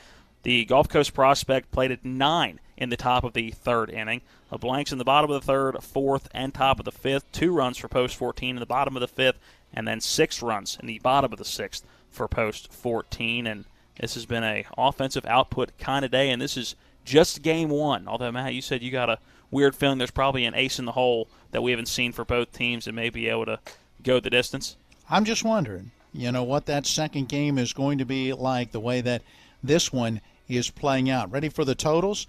The Gulf Coast Prospect played at 9 in the top of the 3rd inning. A blanks in the bottom of the 3rd, 4th, and top of the 5th. 2 runs for post 14 in the bottom of the 5th, and then 6 runs in the bottom of the 6th for post 14. And this has been a offensive output kind of day, and this is just game 1. Although, Matt, you said you got a weird feeling there's probably an ace in the hole that we haven't seen for both teams and may be able to go the distance. I'm just wondering, what that second game is going to be like, the way that this one is playing out. Ready for the totals?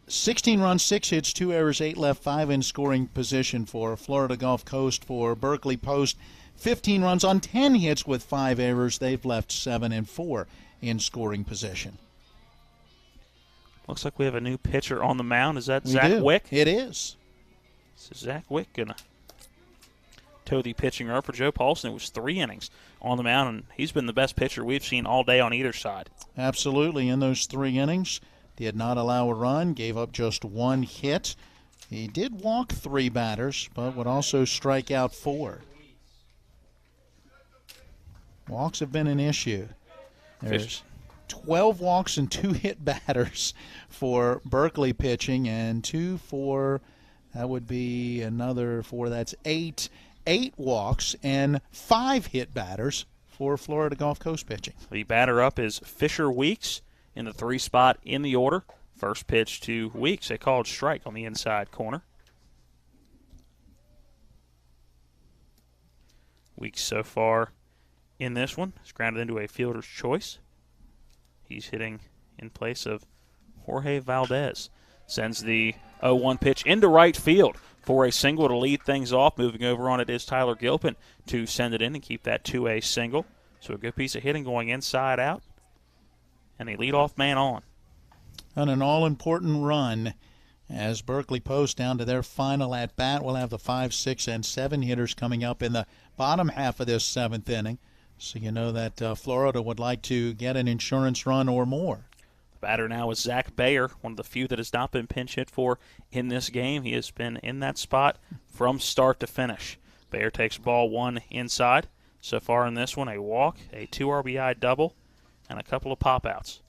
16 runs, 6 hits, 2 errors, 8 left, 5 in scoring position for Florida Gulf Coast. For Berkeley Post, 15 runs on 10 hits with 5 errors. They've left 7 and 4 in scoring position. Looks like we have a new pitcher on the mound. Is that Zach Wick? It is. So Zach Wick going to toe the pitching rope for Joe Paulson. It was 3 innings on the mound, and he's been the best pitcher we've seen all day on either side. Absolutely. In those 3 innings, did not allow a run, gave up just 1 hit. He did walk 3 batters, but would also strike out 4. Walks have been an issue. There's 12 walks and 2 hit batters for Berkeley pitching, and 2 for, that would be another 4, that's 8 walks and 5 hit batters for Florida Gulf Coast pitching. The batter up is Fisher Weeks in the 3 spot in the order. First pitch to Weeks, a called strike on the inside corner. Weeks so far in this one is grounded into a fielder's choice. He's hitting in place of Jorge Valdez. Sends the 0-1 pitch into right field for a single to lead things off. Moving over on it is Tyler Gilpin to send it in and keep that to a single. So a good piece of hitting going inside out. And a leadoff man on. And an all-important run as Berkeley Post down to their final at-bat. We'll have the 5, 6, and 7 hitters coming up in the bottom half of this 7th inning. So you know that Florida would like to get an insurance run or more. Batter now is Zach Bayer, one of the few that has not been pinch hit for in this game. He has been in that spot from start to finish. Bayer takes ball 1 inside, so far in this one, a walk, a 2 RBI double, and a couple of pop-outs.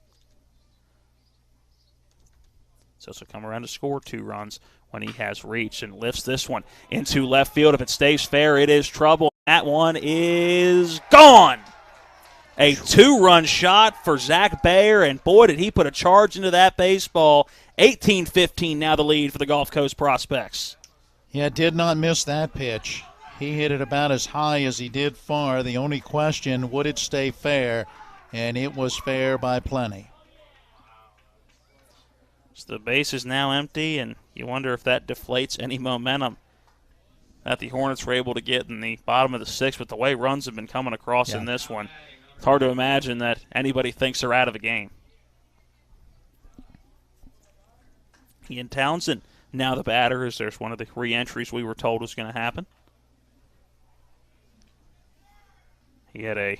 So this will come around to score 2 runs when he has reached and lifts this one into left field. If it stays fair, it is trouble. That one is gone. A 2-run shot for Zach Bayer, and boy, did he put a charge into that baseball. 18-15 now the lead for the Gulf Coast Prospects. Yeah, did not miss that pitch. He hit it about as high as he did far. The only question, would it stay fair? And it was fair by plenty. So the base is now empty, and you wonder if that deflates any momentum that the Hornets were able to get in the bottom of the 6th, but the way runs have been coming across in this one, it's hard to imagine that anybody thinks they're out of the game. Ian Townsend, now the batter, as there's one of the re-entries we were told was going to happen. He had a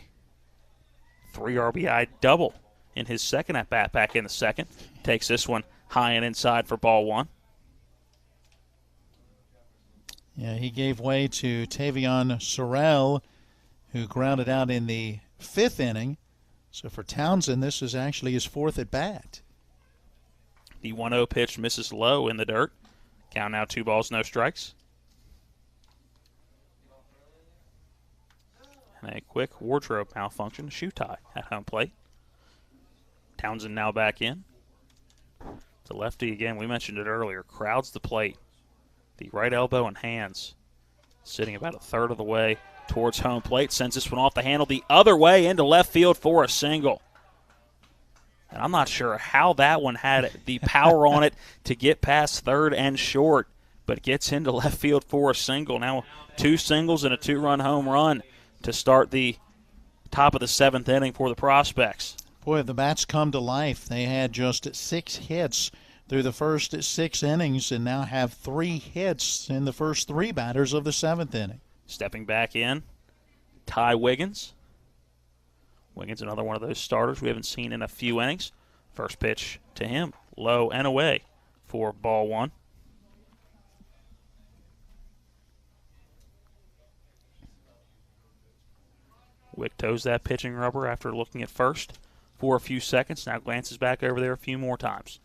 3 RBI double in his second at-bat back in the second. Takes this one high and inside for ball 1. Yeah, he gave way to Tavion Sorrell, who grounded out in the 5th inning. So for Townsend, this is actually his 4th at-bat. The 1-0 pitch misses low in the dirt. Count now 2 balls, no strikes. And a quick wardrobe malfunction, shoe tie at home plate. Townsend now back in. The lefty, again, we mentioned it earlier, crowds the plate. The right elbow and hands sitting about a third of the way towards home plate. Sends this one off the handle the other way into left field for a single. And I'm not sure how that one had the power on it to get past third and short, but gets into left field for a single. Now 2 singles and a 2-run home run to start the top of the 7th inning for the Prospects. Boy, the bats come to life. They had just 6 hits through the first 6 innings and now have 3 hits in the first 3 batters of the 7th inning. Stepping back in, Ty Wiggins. Wiggins, another one of those starters we haven't seen in a few innings. First pitch to him, low and away for ball 1. Wick toes that pitching rubber after looking at first for a few seconds. Now glances back over there a few more times.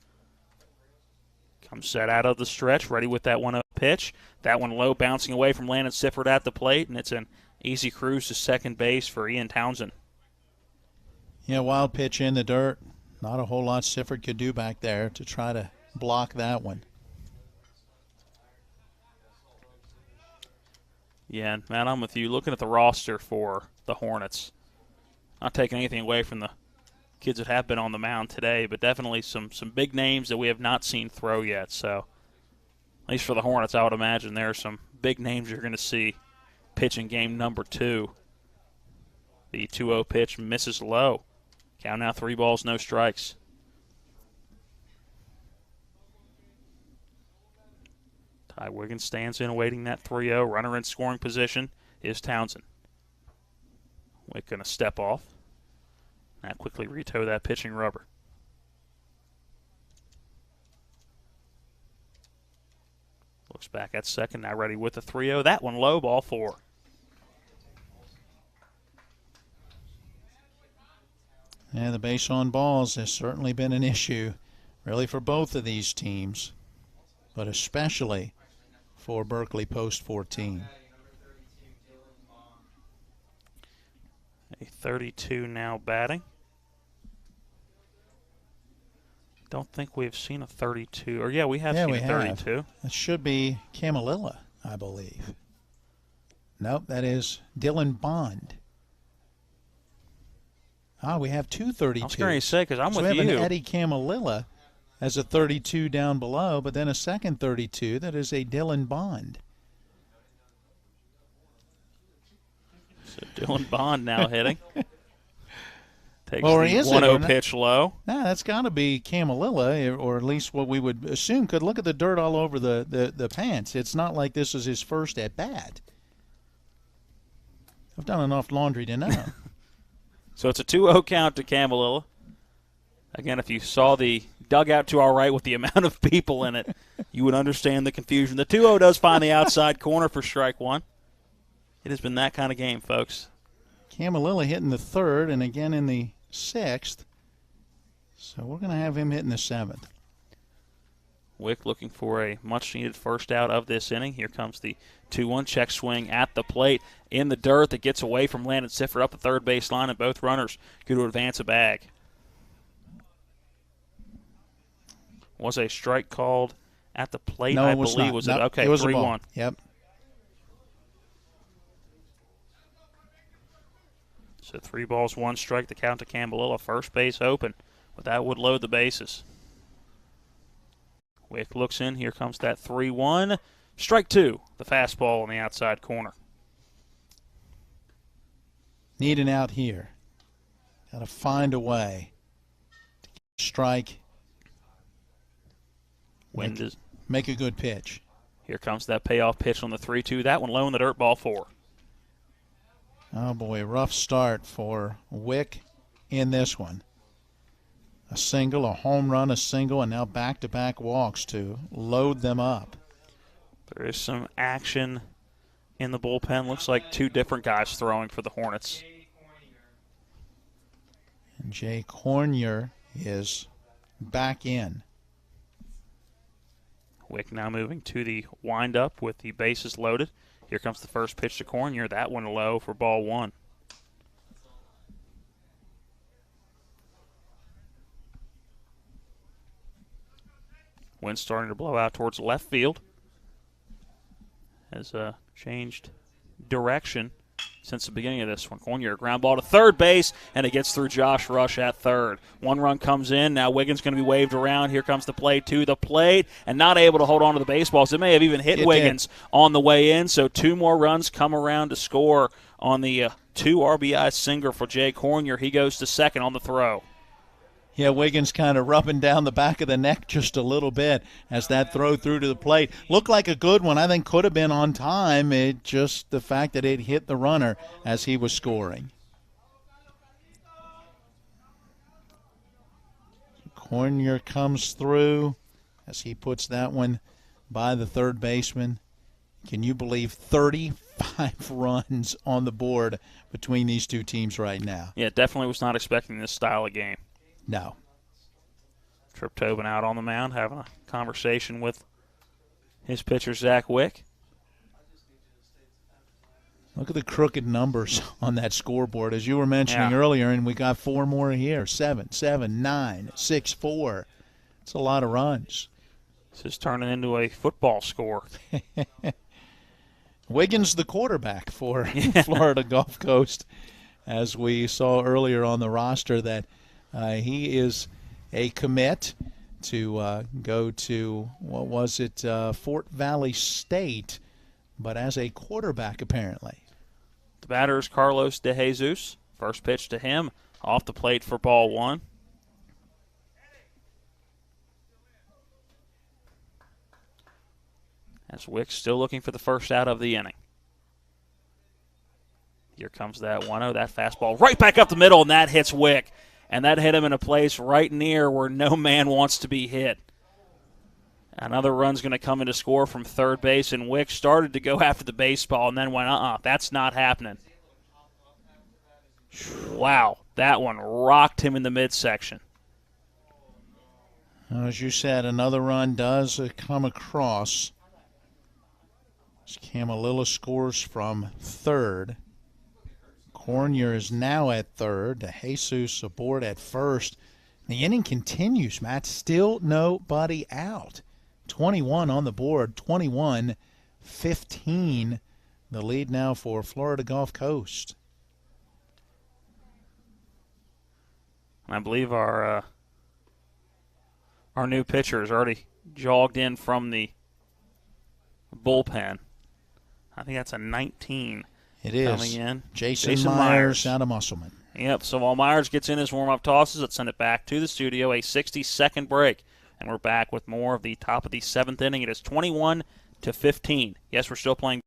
Comes set out of the stretch, ready with that 1-0 pitch. That one low, bouncing away from Landon Sifford at the plate, and it's an easy cruise to second base for Ian Townsend. Yeah, wild pitch in the dirt. Not a whole lot Sifford could do back there to try to block that one. Yeah, and Matt, I'm with you. Looking at the roster for the Hornets, not taking anything away from the kids that have been on the mound today, but definitely some big names that we have not seen throw yet. So, at least for the Hornets, I would imagine there are some big names you're going to see pitching game number 2. The 2-0 pitch misses low. Count now 3 balls, no strikes. Ty Wiggins stands in awaiting that 3-0. Runner in scoring position is Townsend. Wick going to step off. Now quickly retoe that pitching rubber. Looks back at second, now ready with the 3-0. That one low, ball 4. Yeah, the base on balls has certainly been an issue, really, for both of these teams, but especially for Berkeley Post 14. A 32 now batting. Don't think we've seen a 32. Or, yeah, we have seen a 32. It should be Camelilla, I believe. Nope, that is Dylan Bond. We have 2 32s. I was going to say, because I'm with you. We have an Eddie Camelilla as a 32 down below, but then a second 32 that is a Dylan Bond. So Dylan Bond now hitting. Takes Or the is 1-0 pitch low. Nah, that's got to be Camelilla, or at least what we would assume. Could look at the dirt all over the pants. It's not like this is his first at bat. I've done enough laundry to know. So it's a 2-0 count to Camelilla. Again, if you saw the dugout to our right with the amount of people in it, you would understand the confusion. The 2-0 does find the outside corner for strike 1. It has been that kind of game, folks. Camalilla hitting the third and again in the sixth. So we're going to have him hitting the seventh. Wick looking for a much-needed first out of this inning. Here comes the 2-1 check swing at the plate. In the dirt that gets away from Landon Sifford up the third base line, and both runners go to advance a bag. Was a strike called at the plate? No, I it was believe not. Was no, it? Okay, it was 3-1. Yep. So 3 balls, 1 strike. The count to Campbellilla. First base open, but that would load the bases. Wick looks in. Here comes that 3-1. Strike 2. The fastball on the outside corner. Need an out here. Got to find a way to get a strike. Make a good pitch. Here comes that payoff pitch on the 3-2. That one low in the dirt, ball 4. Oh, boy, rough start for Wick in this one. A single, a home run, a single, and now back-to-back walks to load them up. There is some action in the bullpen. Looks like 2 different guys throwing for the Hornets. And Jay Cornier is back in. Wick now moving to the windup with the bases loaded. Here comes the first pitch to Cornier. That one low for ball 1. Wind starting to blow out towards left field. Has changed direction since the beginning of this one. Cornier, ground ball to third base, and it gets through Josh Rush at third. 1 run comes in. Now Wiggins going to be waved around. Here comes the play to the plate, and not able to hold on to the baseballs. It may have even hit Wiggins on the way in, so 2 more runs come around to score on the 2 RBI single for Jay Cornier. He goes to second on the throw. Yeah, Wiggins kind of rubbing down the back of the neck just a little bit as that throw through to the plate. Looked like a good one. I think could have been on time. It just the fact that it hit the runner as he was scoring. Cornier comes through as he puts that one by the third baseman. Can you believe 35 runs on the board between these 2 teams right now? Yeah, definitely was not expecting this style of game. No. Trip Tobin out on the mound having a conversation with his pitcher, Zach Wick. Look at the crooked numbers on that scoreboard, as you were mentioning earlier, and we got 4 more here. 7, 9, 6, 4. It's a lot of runs. This is turning into a football score. Wiggins, the quarterback for Florida Gulf Coast, as we saw earlier on the roster, that he is a commit to go to, Fort Valley State, but as a quarterback apparently. The batter is Carlos De Jesus. First pitch to him, off the plate for ball 1. As Wick still looking for the first out of the inning. Here comes that 1-0, that fastball right back up the middle, and that hits Wick. And that hit him in a place right near where no man wants to be hit. Another run's going to come in to score from third base, and Wick started to go after the baseball and then went, that's not happening. Wow, that one rocked him in the midsection. As you said, another run does come across. Camalilla scores from third. Cornier is now at third. De Jesus aboard at first. The inning continues, Matt. Still nobody out. 21 on the board, 21-15. The lead now for Florida Gulf Coast. I believe our new pitcher has already jogged in from the bullpen. I think that's a 19. It is. Coming in. Jason Myers out of Musselman. Yep, so while Myers gets in his warm-up tosses, let's send it back to the studio, a 60-second break. And we're back with more of the top of the 7th inning. It is 21-15. Yes, we're still playing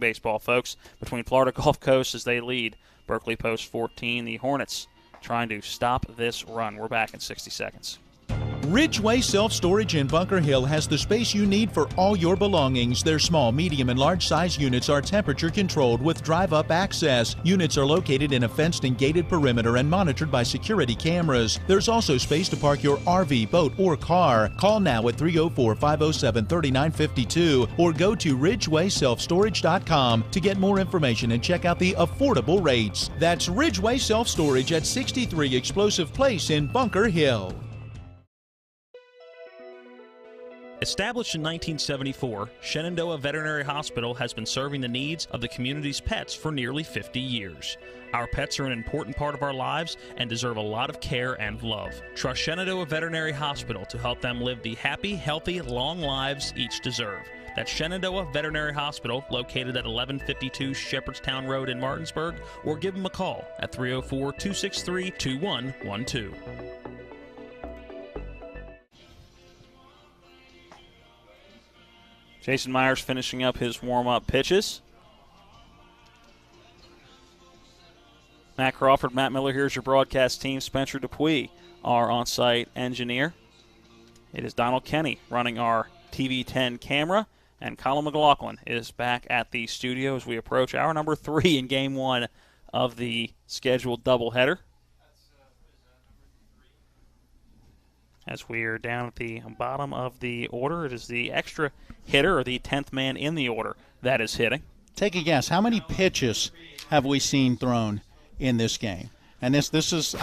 baseball, folks, between Florida Gulf Coast as they lead Berkeley Post 14. The Hornets trying to stop this run. We're back in 60 seconds. Ridgeway Self-Storage in Bunker Hill has the space you need for all your belongings. Their small, medium, and large size units are temperature controlled with drive-up access. Units are located in a fenced and gated perimeter and monitored by security cameras. There's also space to park your RV, boat, or car. Call now at 304-507-3952 or go to ridgewayselfstorage.com to get more information and check out the affordable rates. That's Ridgeway Self-Storage at 63 Explosive Place in Bunker Hill. Established in 1974, Shenandoah Veterinary Hospital has been serving the needs of the community's pets for nearly 50 years. Our pets are an important part of our lives and deserve a lot of care and love. Trust Shenandoah Veterinary Hospital to help them live the happy, healthy, long lives each deserve. That's Shenandoah Veterinary Hospital, located at 1152 Shepherdstown Road in Martinsburg, or give them a call at 304-263-2112. Jason Myers finishing up his warm-up pitches. Matt Crawford, Matt Miller, here's your broadcast team. Spencer Dupuis, our on-site engineer. It is Donald Kenny running our TV10 camera, and Colin McLaughlin is back at the studio as we approach hour number 3 in Game 1 of the scheduled doubleheader. As we are down at the bottom of the order, it is the extra hitter, or the 10th man in the order, that is hitting. Take a guess. How many pitches have we seen thrown in this game? And this is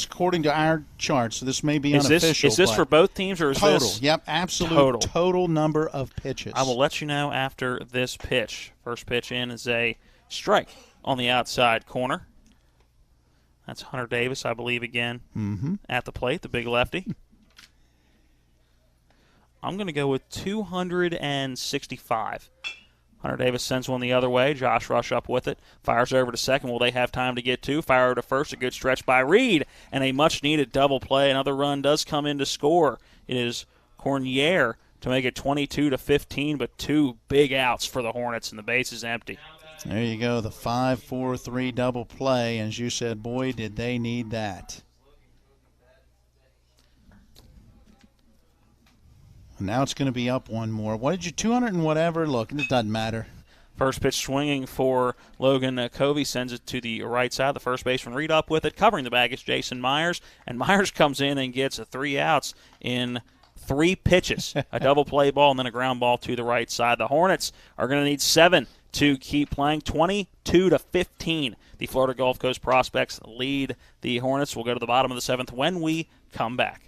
according to our charts. So this may be unofficial. Is this for both teams, or is total? This Yep, absolute total number of pitches. I will let you know after this pitch. First pitch in is a strike on the outside corner. That's Hunter Davis, I believe, again at the plate, the big lefty. I'm going to go with 265. Hunter Davis sends one the other way. Josh Rush up with it. Fires over to second. Will they have time to get to? Fire over to first. A good stretch by Reed. And a much-needed double play. Another run does come in to score. It is Cornier to make it 22-15, but 2 big outs for the Hornets, and the base is empty. There you go, the 5-4-3 double play. As you said, boy, did they need that. Now it's going to be up one more. What did you, 200 and whatever? Look, it doesn't matter. First pitch swinging for Logan Covey, sends it to the right side. The first baseman Reed up with it. Covering the bag is Jason Myers. And Myers comes in and gets 3 outs in 3 pitches. A double play ball and then a ground ball to the right side. The Hornets are going to need 7 to keep playing. 22-15. The Florida Gulf Coast Prospects lead the Hornets. We'll go to the bottom of the 7th when we come back.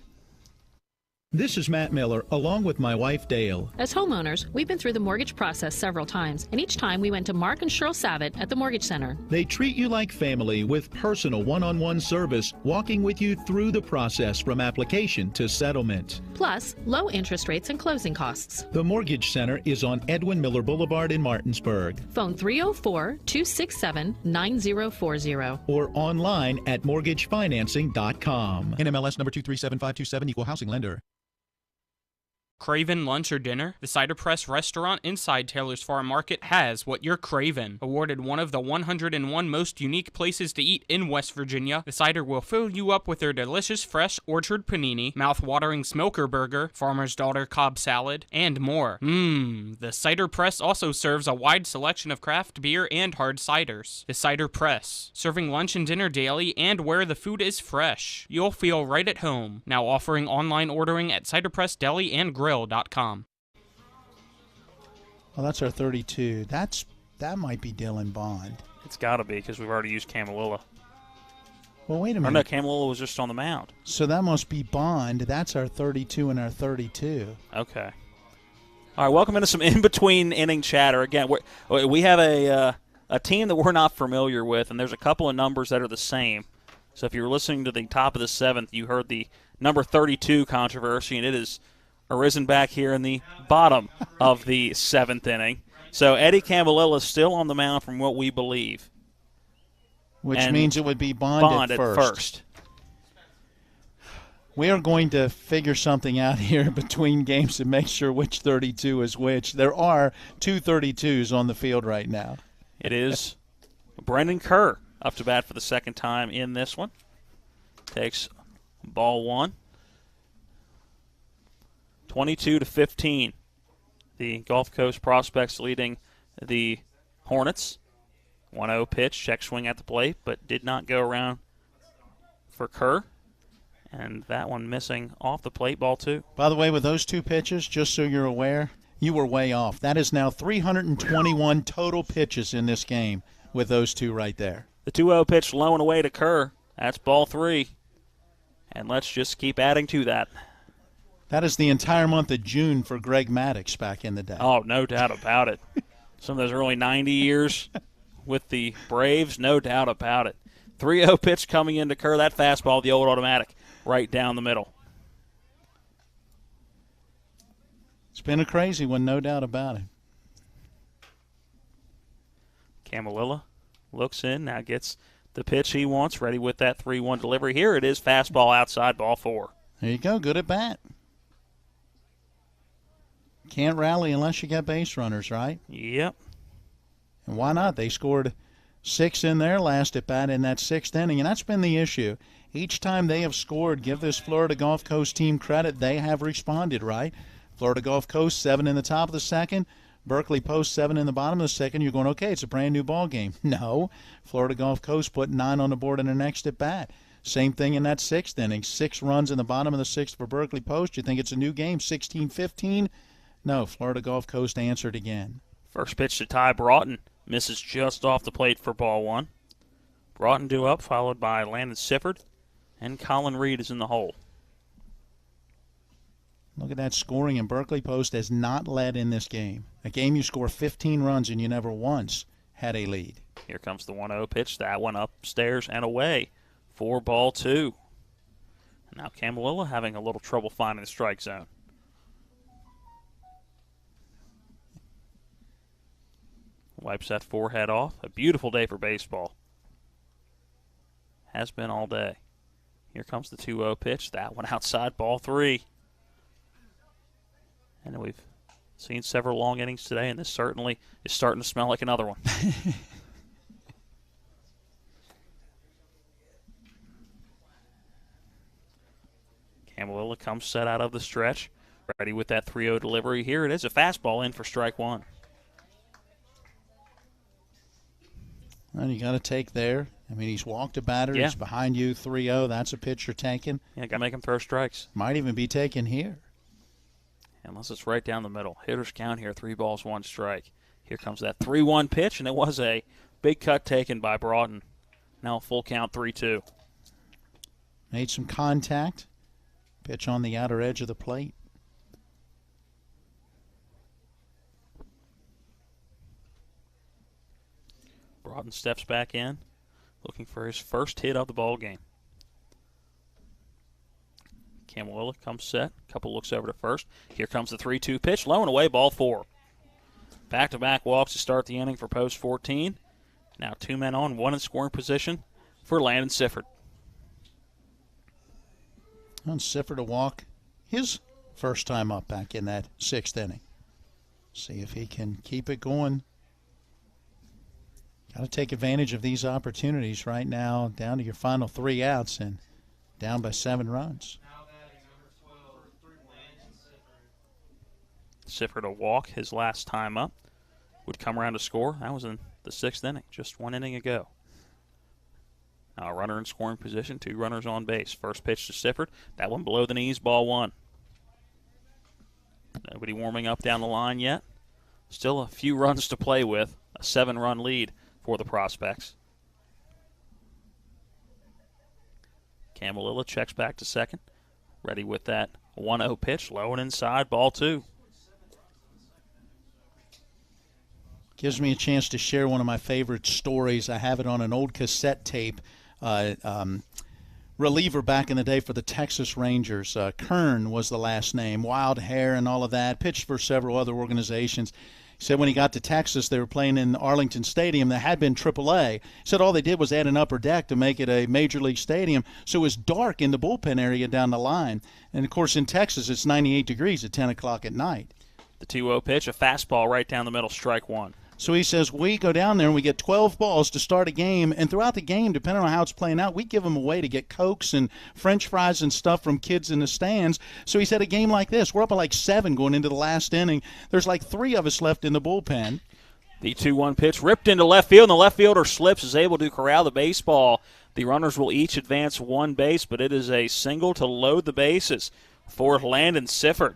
This is Matt Miller, along with my wife, Dale. As homeowners, we've been through the mortgage process several times, and each time we went to Mark and Cheryl Savitt at the Mortgage Center. They treat you like family with personal one-on-one service, walking with you through the process from application to settlement. Plus, low interest rates and closing costs. The Mortgage Center is on Edwin Miller Boulevard in Martinsburg. Phone 304-267-9040. Or online at mortgagefinancing.com. NMLS number 237527, Equal Housing Lender. Craving lunch or dinner? The Cider Press restaurant inside Taylor's Farm Market has what you're craving. Awarded one of the 101 most unique places to eat in West Virginia, the Cider will fill you up with their delicious fresh orchard panini, mouth-watering smoker burger, farmer's daughter Cobb salad, and more. The Cider Press also serves a wide selection of craft beer and hard ciders. The Cider Press, serving lunch and dinner daily and where the food is fresh. You'll feel right at home. Now offering online ordering at Cider Press Deli and Grill. Well, that's our 32. That might be Dylan Bond. It's got to be because we've already used Camelilla. Well, wait a minute. No, Camelilla was just on the mound. So that must be Bond. That's our 32 and our 32. Okay. All right, welcome into some in-between inning chatter. Again, we have a team that we're not familiar with, and there's a couple of numbers that are the same. So if you were listening to the top of the 7th, you heard the number 32 controversy, and it is arisen back here in the bottom of the 7th inning. So Eddie Camelilla is still on the mound from what we believe. Which means it would be Bond at first. We are going to figure something out here between games and make sure which 32 is which. There are 2 32s on the field right now. It is Brendan Kerr up to bat for the second time in this one. Takes ball 1. 22-15. The Gulf Coast Prospects leading the Hornets. 1-0 pitch, check swing at the plate, but did not go around for Kerr. And that one missing off the plate, ball 2. By the way, with those 2 pitches, just so you're aware, you were way off. That is now 321 total pitches in this game with those 2 right there. The 2-0 pitch low and away to Kerr. That's ball 3. And let's just keep adding to that. That is the entire month of June for Greg Maddux back in the day. Oh, no doubt about it. Some of those early 90 years with the Braves, no doubt about it. 3-0 pitch coming into Kerr. That fastball, the old automatic, right down the middle. It's been a crazy one, no doubt about it. Camillilla looks in, now gets the pitch he wants, ready with that 3-1 delivery. Here it is, fastball outside, ball 4. There you go, good at bat. Can't rally unless you got base runners, right? Yep. And why not? They scored 6 in their last at bat in that 6th inning, and that's been the issue. Each time they have scored, give this Florida Gulf Coast team credit, they have responded, right? Florida Gulf Coast 7 in the top of the 2nd. Berkeley Post 7 in the bottom of the 2nd. You're going, okay, it's a brand new ball game. No. Florida Gulf Coast put 9 on the board in their next at bat. Same thing in that 6th inning. 6 runs in the bottom of the 6th for Berkeley Post. You think it's a new game, 16-15? No, Florida Gulf Coast answered again. First pitch to Ty Broughton. Misses just off the plate for ball 1. Broughton due up, followed by Landon Sifford. And Colin Reed is in the hole. Look at that scoring, and Berkeley Post has not led in this game. A game you score 15 runs and you never once had a lead. Here comes the 1-0 pitch. That one upstairs and away for ball 2. Now Camillilla having a little trouble finding the strike zone. Wipes that forehead off. A beautiful day for baseball. Has been all day. Here comes the 2-0 pitch. That one outside, ball 3. And we've seen several long innings today, and this certainly is starting to smell like another one. Camillilla comes set out of the stretch. Ready with that 3-0 delivery. Here it is, a fastball in for strike 1. Well, you got to take there. I mean, he's walked a batter. Yeah. He's behind you 3-0. That's a pitch you're taking. Yeah, got to make him throw strikes. Might even be taken here. Unless it's right down the middle. Hitters count here, 3 balls, 1 strike. Here comes that 3-1 pitch, and it was a big cut taken by Broughton. Now a full count, 3-2. Made some contact. Pitch on the outer edge of the plate. Broughton steps back in, looking for his first hit of the ball game. Camillilla comes set. Couple looks over to first. Here comes the 3-2 pitch. Low and away, ball 4. Back-to-back walks to start the inning for post 14. Now 2 men on, 1 in scoring position for Landon Sifford. On Sifford to walk his first time up back in that 6th inning. See if he can keep it going. Got to take advantage of these opportunities right now. Down to your final 3 outs and down by 7 runs. Sifford a walk his last time up. Would come around to score. That was in the 6th inning, just 1 inning ago. Now a runner in scoring position, 2 runners on base. First pitch to Sifford. That one below the knees, ball 1. Nobody warming up down the line yet. Still a few runs to play with. A 7-run lead for the Prospects. Camillilla checks back to second. Ready with that 1-0 pitch. Low and inside, ball 2. Gives me a chance to share one of my favorite stories. I have it on an old cassette tape. Reliever back in the day for the Texas Rangers. Kern was the last name. Wild hair and all of that. Pitched for several other organizations. He said when he got to Texas, they were playing in Arlington Stadium that had been AAA. He said all they did was add an upper deck to make it a major league stadium. So it was dark in the bullpen area down the line. And, of course, in Texas, it's 98 degrees at 10 o'clock at night. The 2-0 pitch, a fastball right down the middle, strike 1. So he says, we go down there and we get 12 balls to start a game, and throughout the game, depending on how it's playing out, we give them away to get Cokes and French fries and stuff from kids in the stands. So he said a game like this, we're up by like 7 going into the last inning. There's like 3 of us left in the bullpen. The 2-1 pitch ripped into left field, and the left fielder slips, is able to corral the baseball. The runners will each advance 1 base, but it is a single to load the bases for Landon Sifford.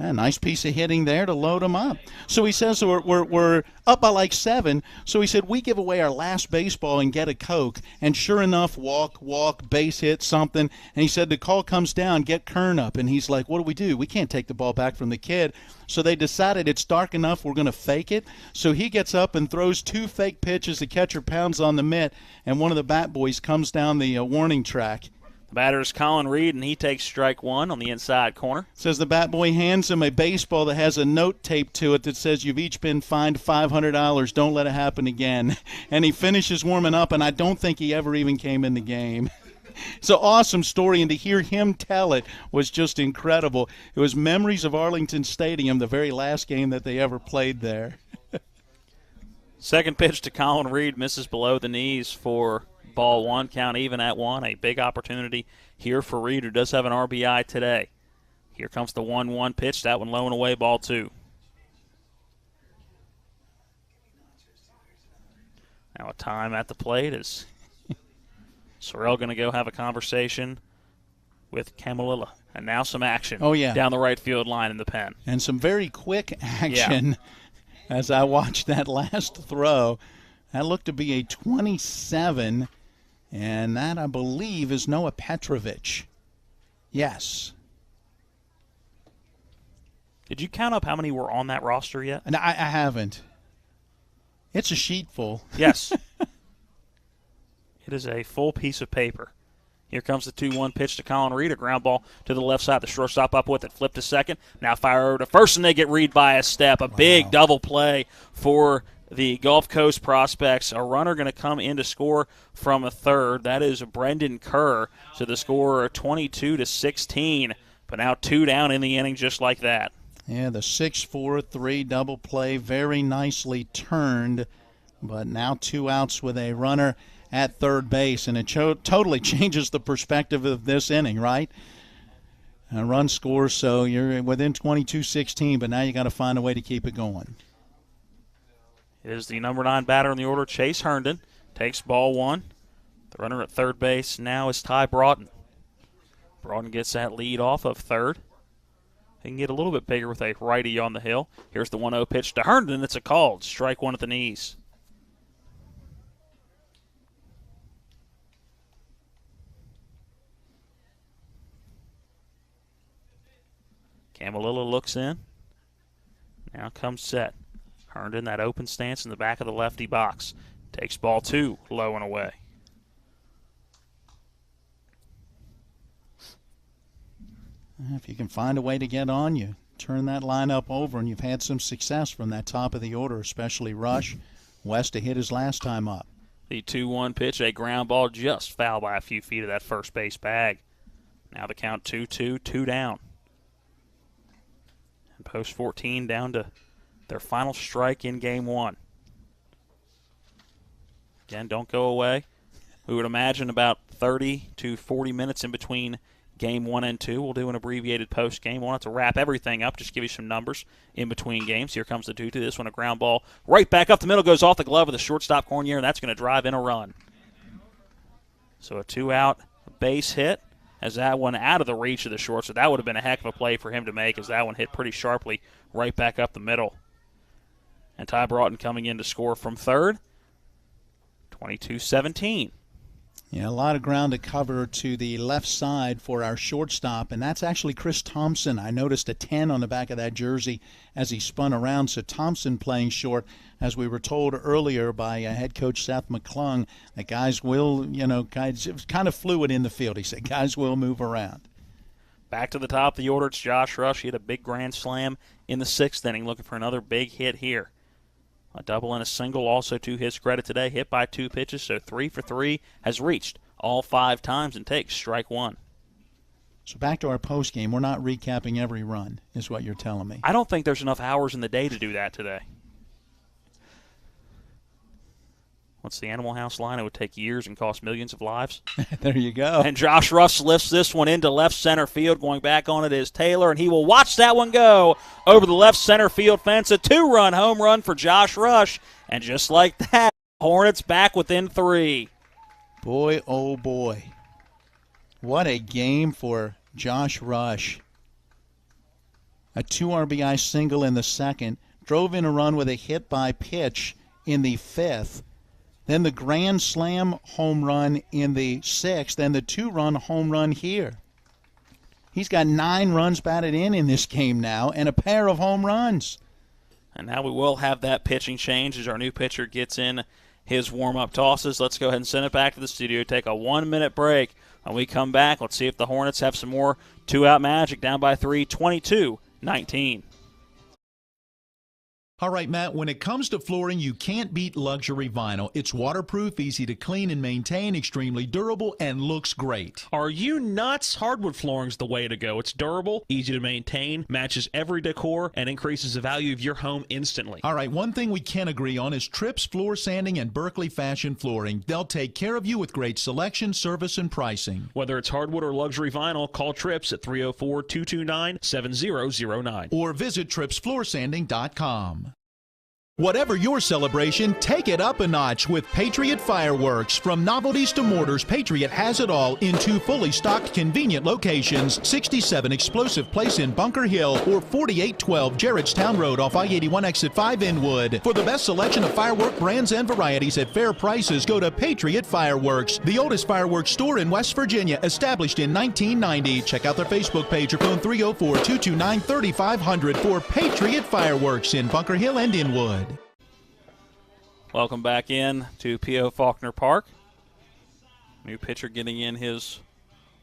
A nice piece of hitting there to load them up. So he says we're up by like 7. So he said we give away our last baseball and get a Coke. And sure enough, walk, base hit, something. And he said the call comes down, get Kern up. And he's like, what do? We can't take the ball back from the kid. So they decided it's dark enough, we're going to fake it. So he gets up and throws 2 fake pitches. The catcher pounds on the mitt, and one of the bat boys comes down the warning track. The batter is Colin Reed, and he takes strike 1 on the inside corner. Says the bat boy hands him a baseball that has a note taped to it that says, you've each been fined $500. Don't let it happen again. And he finishes warming up, and I don't think he ever even came in the game. It's an awesome story, and to hear him tell it was just incredible. It was memories of Arlington Stadium, the very last game that they ever played there. Second pitch to Colin Reed, misses below the knees for ball 1, count even at 1. A big opportunity here for Reed, who does have an RBI today. Here comes the 1-1 pitch. That one low and away, ball 2. Now a time at the plate is Sorrell going to go have a conversation with Camelilla. And now some action down the right field line in the pen. And some very quick action as I watched that last throw. That looked to be a 27. And that, I believe, is Noah Petrovich. Yes. Did you count up how many were on that roster yet? And I haven't. It's a sheet full. Yes. It is a full piece of paper. Here comes the 2-1 pitch to Colin Reed. A ground ball to the left side. The shortstop up with it. Flip to second. Now fire over to first, and they get Reed by a step. A big double play for the Gulf Coast prospects. A runner going to come in to score from a third. That is Brendan Kerr. So the score 22-16. But now 2 down in the inning just like that. Yeah, the 6-4-3 double play, very nicely turned. But now 2 outs with a runner at third base. And it totally changes the perspective of this inning, right? A run scores, so you're within 22-16, but now you got to find a way to keep it going. It is the number 9 batter in the order, Chase Herndon. Takes ball 1. The runner at third base now is Ty Broughton. Broughton gets that lead off of third. He can get a little bit bigger with a righty on the hill. Here's the 1-0 pitch to Herndon. It's a called strike 1 at the knees. Camelilla looks in. Now comes set. Herndon, that open stance in the back of the lefty box. Takes ball 2, low and away. If you can find a way to get on, you turn that lineup over, and you've had some success from that top of the order, especially Rush. West to hit his last time up. The 2-1 pitch, a ground ball just foul by a few feet of that first base bag. Now the count 2-2, 2 down. And post 14 down to their final strike in game 1. Again, don't go away. We would imagine about 30 to 40 minutes in between game 1 and 2. We'll do an abbreviated post game. We'll have to wrap everything up, just give you some numbers in between games. Here comes the 2-2. This one a ground ball right back up the middle, goes off the glove of the shortstop Cornier, and that's going to drive in a run. So a 2-out base hit as that one out of the reach of the short. So that would have been a heck of a play for him to make, as that one hit pretty sharply right back up the middle. And Ty Broughton coming in to score from third. 22-17. Yeah, a lot of ground to cover to the left side for our shortstop, and that's actually Chris Thompson. I noticed a 10 on the back of that jersey as he spun around. So Thompson playing short, as we were told earlier by head coach Seth McClung, that guys will, guys, it was kind of fluid in the field. He said guys will move around. Back to the top of the order, it's Josh Rush. He had a big grand slam in the 6th inning, looking for another big hit here. A double and a single also to his credit today, hit by 2 pitches, so 3 for 3, has reached all 5 times and takes strike 1. So back to our post game, we're not recapping every run, is what you're telling me. I don't think there's enough hours in the day to do that today. What's the Animal House line? It would take years and cost millions of lives. There you go. And Josh Rush lifts this one into left center field. Going back on it is Taylor, and he will watch that one go over the left center field fence. A 2-run home run for Josh Rush. And just like that, Hornets back within 3. Boy, oh boy. What a game for Josh Rush. A 2 RBI single in the second. Drove in a run with a hit by pitch in the 5th. Then the grand slam home run in the 6th. Then the 2-run home run here. He's got 9 runs batted in this game now and a pair of home runs. And now we will have that pitching change as our new pitcher gets in his warm-up tosses. Let's go ahead and send it back to the studio. Take a 1-minute break. When we come back, let's see if the Hornets have some more 2-out magic. Down by 3, 22-19. All right, Matt, when it comes to flooring, you can't beat luxury vinyl. It's waterproof, easy to clean and maintain, extremely durable, and looks great. Are you nuts? Hardwood flooring's the way to go. It's durable, easy to maintain, matches every decor, and increases the value of your home instantly. All right, one thing we can agree on is Tripp's Floor Sanding and Berkeley Fashion Flooring. They'll take care of you with great selection, service, and pricing. Whether it's hardwood or luxury vinyl, call Trips at 304-229-7009. Or visit TrippsFloorSanding.com. Whatever your celebration, take it up a notch with Patriot Fireworks. From novelties to mortars, Patriot has it all in 2 fully stocked, convenient locations. 67 Explosive Place in Bunker Hill or 4812 Gerrardstown Road off I-81 Exit 5 Inwood. For the best selection of firework brands and varieties at fair prices, go to Patriot Fireworks, the oldest fireworks store in West Virginia, established in 1990. Check out their Facebook page or phone 304-229-3500 for Patriot Fireworks in Bunker Hill and Inwood. Welcome back in to P.O. Faulkner Park. New pitcher getting in his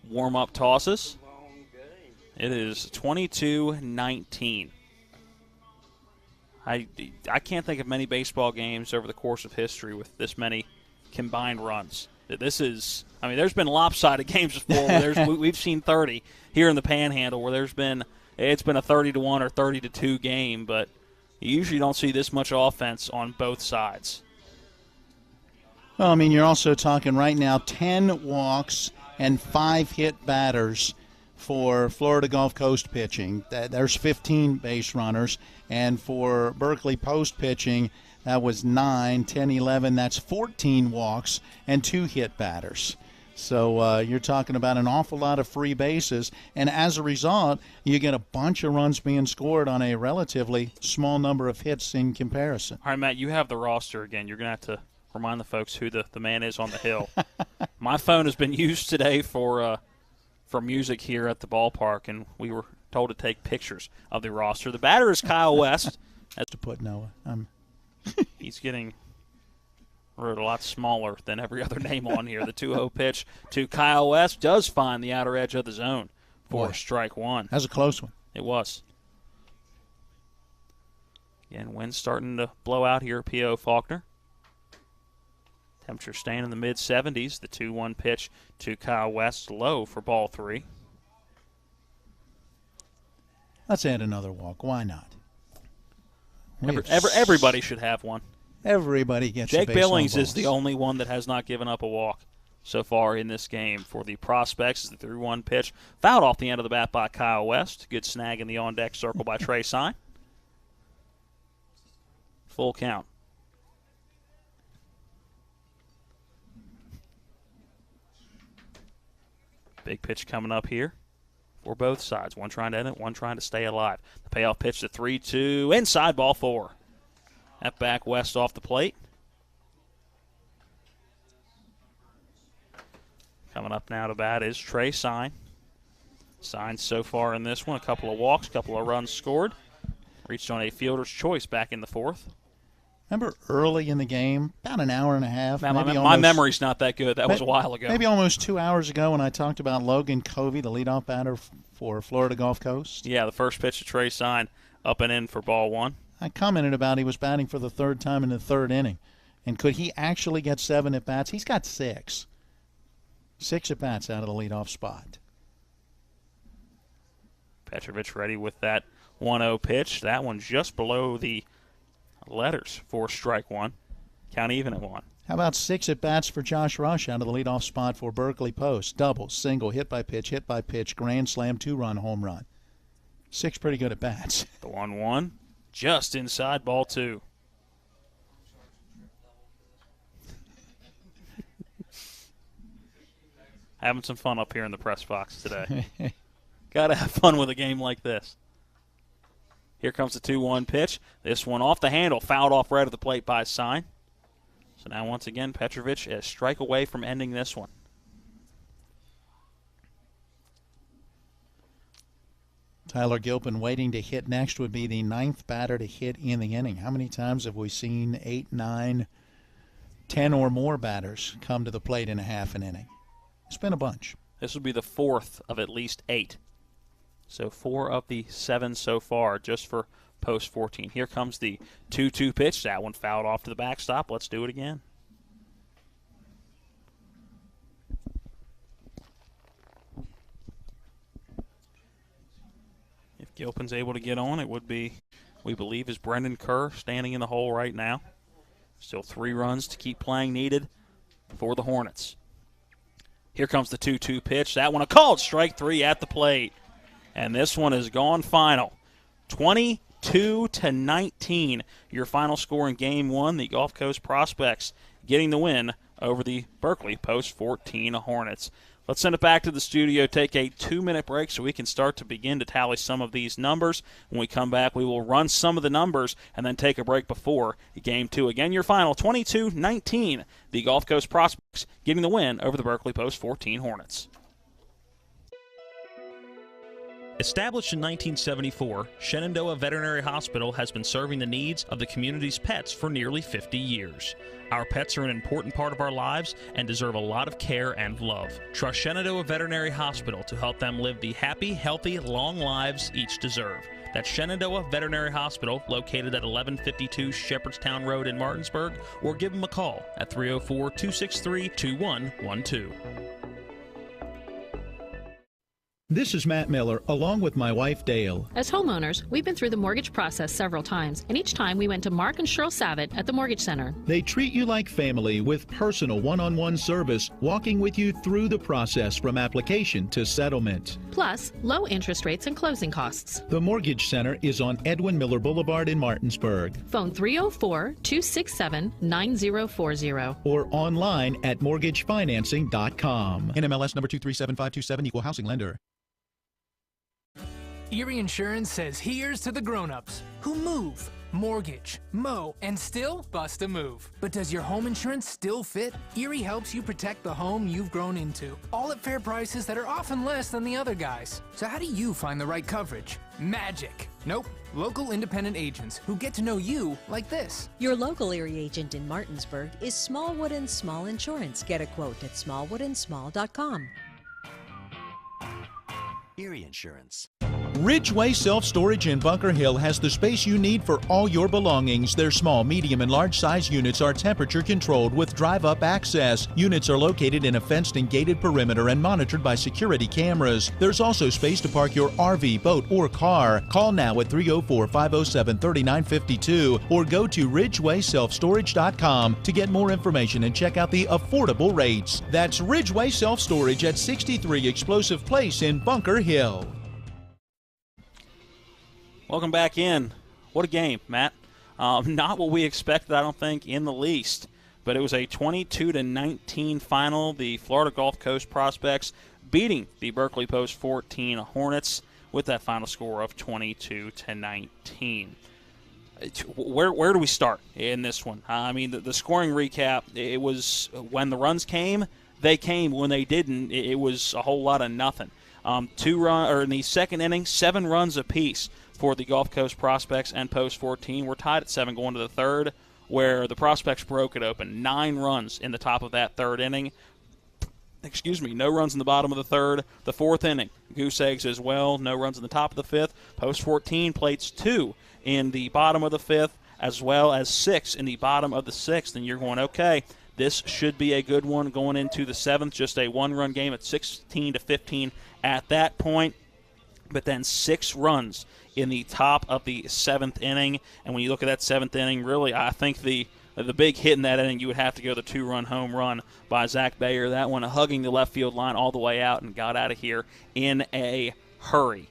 warm-up tosses. It is 22-19. I can't think of many baseball games over the course of history with this many combined runs. This is, I mean, there's been lopsided games before where we've seen 30 here in the Panhandle where it's been a 30-1 or 30-2 game, but you usually don't see this much offense on both sides. Well, I mean, you're also talking right now 10 walks and 5 hit batters for Florida Gulf Coast pitching. There's 15 base runners. And for Berkeley Post pitching, that was 9, 10, 11. That's 14 walks and 2 hit batters. So you're talking about an awful lot of free bases, and as a result, you get a bunch of runs being scored on a relatively small number of hits in comparison. All right, Matt, you have the roster again. You're going to have to remind the folks who the man is on the hill. My phone has been used today for music here at the ballpark, and we were told to take pictures of the roster. The batter is Kyle West. That's to put Noah. He's getting wrote a lot smaller than every other name on here. The 2-0 pitch to Kyle West does find the outer edge of the zone for strike one. That was a close one. It was. Again, wind's starting to blow out here at P.O. Faulkner. Temperature staying in the mid-70s. The 2-1 pitch to Kyle West, low for ball 3. Let's add another walk. Why not? Everybody should have one. Everybody gets Jake a base Billings on is the only one that has not given up a walk so far in this game. For the Prospects, the 3-1 pitch fouled off the end of the bat by Kyle West. Good snag in the on-deck circle by Trey Sign. Full count. Big pitch coming up here for both sides. One trying to end it, one trying to stay alive. The payoff pitch to 3-2, inside ball 4. That back West off the plate. Coming up now to bat is Trey Sign. Sign so far in this one, a couple of walks, a couple of runs scored. Reached on a fielder's choice back in the 4th. Remember early in the game, about an hour and a half. My memory's not that good. That was a while ago. Maybe almost 2 hours ago when I talked about Logan Covey, the leadoff batter for Florida Gulf Coast. Yeah, the first pitch to Trey Sign, up and in for ball 1. I commented about he was batting for the 3rd time in the 3rd inning. And could he actually get 7 at-bats? He's got 6. 6 at-bats out of the leadoff spot. Petrovic ready with that 1-0 pitch. That one just below the letters for strike 1. Count even at 1. How about 6 at-bats for Josh Rush out of the leadoff spot for Berkeley Post? Double, single, hit by pitch, grand slam, 2-run home run. 6 pretty good at-bats. The 1-1, just inside ball 2. Having some fun up here in the press box today. Got to have fun with a game like this. Here comes the 2-1 pitch. This one off the handle, fouled off right at the plate by Sign. So now once again, Petrovic a strike away from ending this one. Tyler Gilpin waiting to hit next would be the 9th batter to hit in the inning. How many times have we seen 8, 9, 10 or more batters come to the plate in a half an inning? It's been a bunch. This would be the 4th of at least 8. So 4 of the 7 so far just for Post 14. Here comes the 2-2 pitch. That one fouled off to the backstop. Let's do it again. If Gilpin's able to get on, it would be, we believe, is Brendan Kerr standing in the hole right now. Still 3 runs to keep playing needed for the Hornets. Here comes the 2-2 pitch. That one a called strike 3 at the plate. And this one is gone final. 22-19, your final score in Game 1. The Gulf Coast Prospects getting the win over the Berkeley Post 14 Hornets. Let's send it back to the studio, take a 2-minute break so we can start to begin to tally some of these numbers. When we come back, we will run some of the numbers and then take a break before Game 2. Again, your final, 22-19, the Gulf Coast Prospects getting the win over the Berkeley Post 14 Hornets. Established in 1974, Shenandoah Veterinary Hospital has been serving the needs of the community's pets for nearly 50 years. Our pets are an important part of our lives and deserve a lot of care and love. Trust Shenandoah Veterinary Hospital to help them live the happy, healthy, long lives each deserve. That's Shenandoah Veterinary Hospital, located at 1152 Shepherdstown Road in Martinsburg, or give them a call at 304-263-2112. This is Matt Miller, along with my wife, Dale. As homeowners, we've been through the mortgage process several times, and each time we went to Mark and Cheryl Savitt at the Mortgage Center. They treat you like family with personal one-on-one service, walking with you through the process from application to settlement. Plus, low interest rates and closing costs. The Mortgage Center is on Edwin Miller Boulevard in Martinsburg. Phone 304-267-9040. Or online at mortgagefinancing.com. NMLS number 237527, equal housing lender. Erie Insurance says here's to the grown-ups who move, mortgage, mow, and still bust a move. But does your home insurance still fit? Erie helps you protect the home you've grown into, all at fair prices that are often less than the other guys. So how do you find the right coverage? Magic. Nope. Local independent agents who get to know you like this. Your local Erie agent in Martinsburg is Smallwood & Small Insurance. Get a quote at smallwoodandsmall.com. Erie Insurance. Ridgeway Self-Storage in Bunker Hill has the space you need for all your belongings. Their small, medium, and large size units are temperature controlled with drive-up access. Units are located in a fenced and gated perimeter and monitored by security cameras. There's also space to park your RV, boat, or car. Call now at 304-507-3952 or go to ridgewayselfstorage.com to get more information and check out the affordable rates. That's Ridgeway Self-Storage at 63 Explosive Place in Bunker Hill. Welcome back in. What a game, Matt. Not what we expected, I don't think, in the least. But it was a 22-19 final. The Florida Gulf Coast Prospects beating the Berkeley Post 14 Hornets with that final score of 22-19. Where do we start in this one? I mean, the scoring recap, it was when the runs came, they came. When they didn't, it was a whole lot of nothing. In the second inning, 7 runs apiece for the Gulf Coast Prospects and Post 14. We're tied at 7 going to the third, where the Prospects broke it open. 9 runs in the top of that third inning. No runs in the bottom of the third. The fourth inning, goose eggs as well. No runs in the top of the fifth. Post 14 plates 2 in the bottom of the fifth, as well as 6 in the bottom of the sixth. And you're going, okay, this should be a good one going into the seventh. Just a 1-run game at 16-15 at that point. But then 6 runs in the top of the 7th inning. And when you look at that 7th inning, really, I think the the big hit in that inning, you would have to go the 2-run home run by Zach Bayer. That one hugging the left field line all the way out and got out of here in a hurry.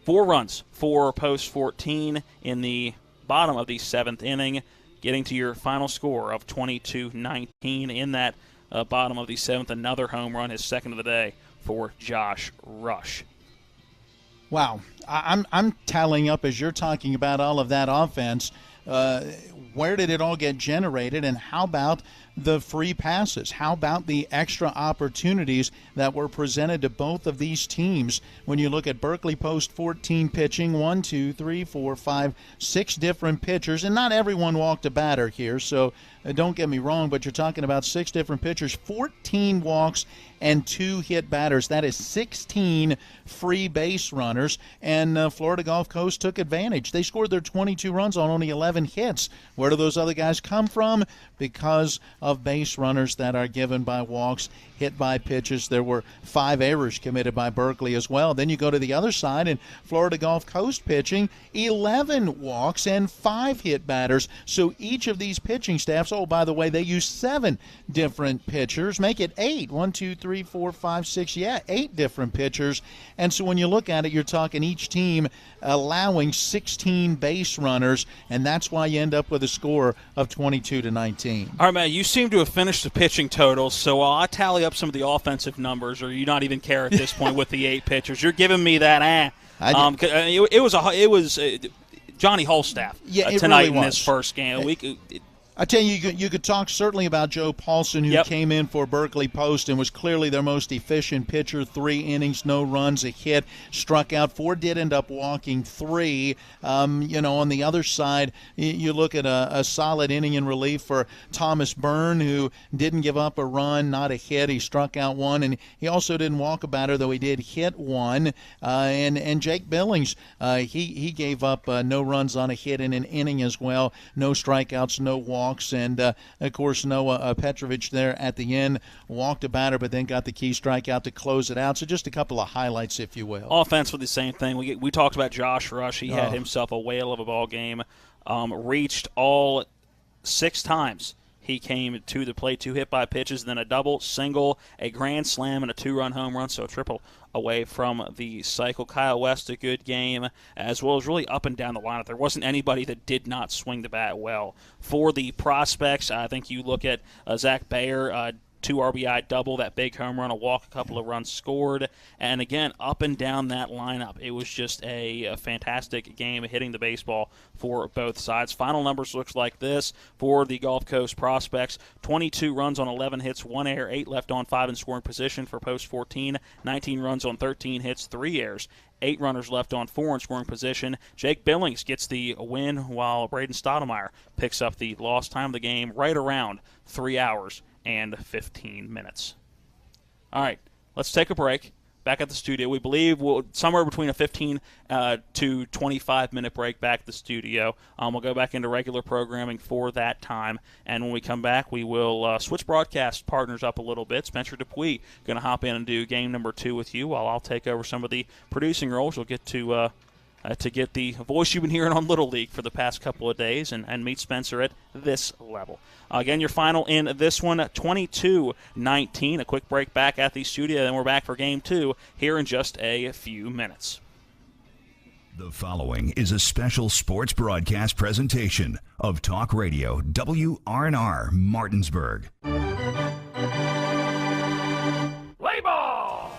4 runs for post 14 in the bottom of the 7th inning, getting to your final score of 22-19 in that bottom of the 7th. Another home run, his second of the day for Josh Rush. Wow. I'm tallying up as you're talking about all of that offense. Where did it all get generated, and how about the free passes? How about the extra opportunities that were presented to both of these teams? When you look at Berkeley post 14 pitching, 1, 2, 3, 4, 5, 6 different pitchers, and not everyone walked a batter here, so don't get me wrong, but you're talking about 6 different pitchers, 14 walks and 2 hit batters. That is 16 free base runners, and Florida Gulf Coast took advantage. They scored their 22 runs on only 11 hits. Where do those other guys come from? Because of base runners that are given by walks, hit by pitches. There were 5 errors committed by Berkeley as well. Then you go to the other side, and Florida Gulf Coast pitching, 11 walks and 5 hit batters. So each of these pitching staffs, oh, by the way, they use 7 different pitchers, make it 8. 1, 2, 3, 4, 5, 6, 8 different pitchers. And so when you look at it, you're talking each team allowing 16 base runners, and that's why you end up with a score of 22-19. All right, Matt, you seem to have finished the pitching totals, so while I tally up some of the offensive numbers, or you not even care at this point with the 8 pitchers, you're giving me that it was Johnny Holstaff tonight really in his first game. I tell you could talk certainly about Joe Paulson, who came in for Berkeley Post and was clearly their most efficient pitcher. 3 innings, no runs, a hit, struck out 4, did end up walking 3. On the other side, you look at a solid inning in relief for Thomas Byrne, who didn't give up a run, not a hit. He struck out 1, and he also didn't walk a batter, though he did hit 1. And Jake Billings, he gave up no runs on a hit in an inning as well. No strikeouts, no walks. And, of course, Noah Petrovich there at the end walked a batter, but then got the key strikeout to close it out. So just a couple of highlights, if you will. Offensively, the same thing. We talked about Josh Rush. He had himself a whale of a ball game. Reached all 6 times. He came to the plate, 2 hit by pitches, then a double, single, a grand slam, and a 2-run home run, so a triple away from the cycle. Kyle West, a good game, as well as really up and down the lineup. There wasn't anybody that did not swing the bat well. For the prospects, I think you look at Zach Bayer, 2 RBI double, that big home run, a walk, a couple of runs scored. And again, up and down that lineup, it was just a fantastic game hitting the baseball for both sides. Final numbers looks like this for the Gulf Coast prospects: 22 runs on 11 hits, 1 error, 8 left on, 5 in scoring position for post 14, 19 runs on 13 hits, 3 errors. 8 runners left on, 4 in scoring position. Jake Billings gets the win, while Braden Stoudemire picks up the lost time of the game, right around 3 hours and 15 minutes. All right, let's take a break. Back at the studio, we believe somewhere between a 15 to 25-minute break back at the studio. We'll go back into regular programming for that time, and when we come back, we will switch broadcast partners up a little bit. Spencer Dupuis going to hop in and do game number 2 with you, while I'll take over some of the producing roles. You'll get to get the voice you've been hearing on Little League for the past couple of days and meet Spencer at this level. Again, your final in this one, 22-19. A quick break back at the studio, then we're back for Game 2 here in just a few minutes. The following is a special sports broadcast presentation of Talk Radio WRNR Martinsburg. Play ball!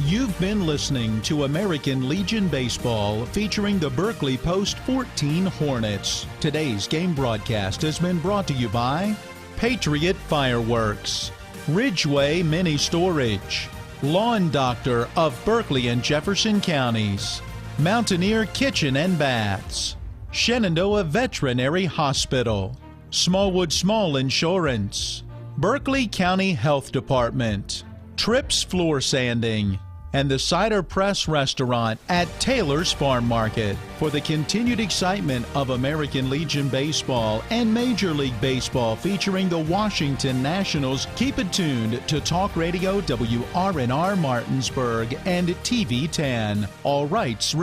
You've been listening to American Legion Baseball featuring the Berkeley Post 14 Hornets. Today's game broadcast has been brought to you by Patriot Fireworks, Ridgeway Mini Storage, Lawn Doctor of Berkeley and Jefferson Counties, Mountaineer Kitchen and Baths, Shenandoah Veterinary Hospital, Smallwood Small Insurance, Berkeley County Health Department, Trips Floor Sanding, and the Cider Press Restaurant at Taylor's Farm Market. For the continued excitement of American Legion Baseball and Major League Baseball featuring the Washington Nationals, keep it tuned to Talk Radio WRNR Martinsburg and TV 10. All rights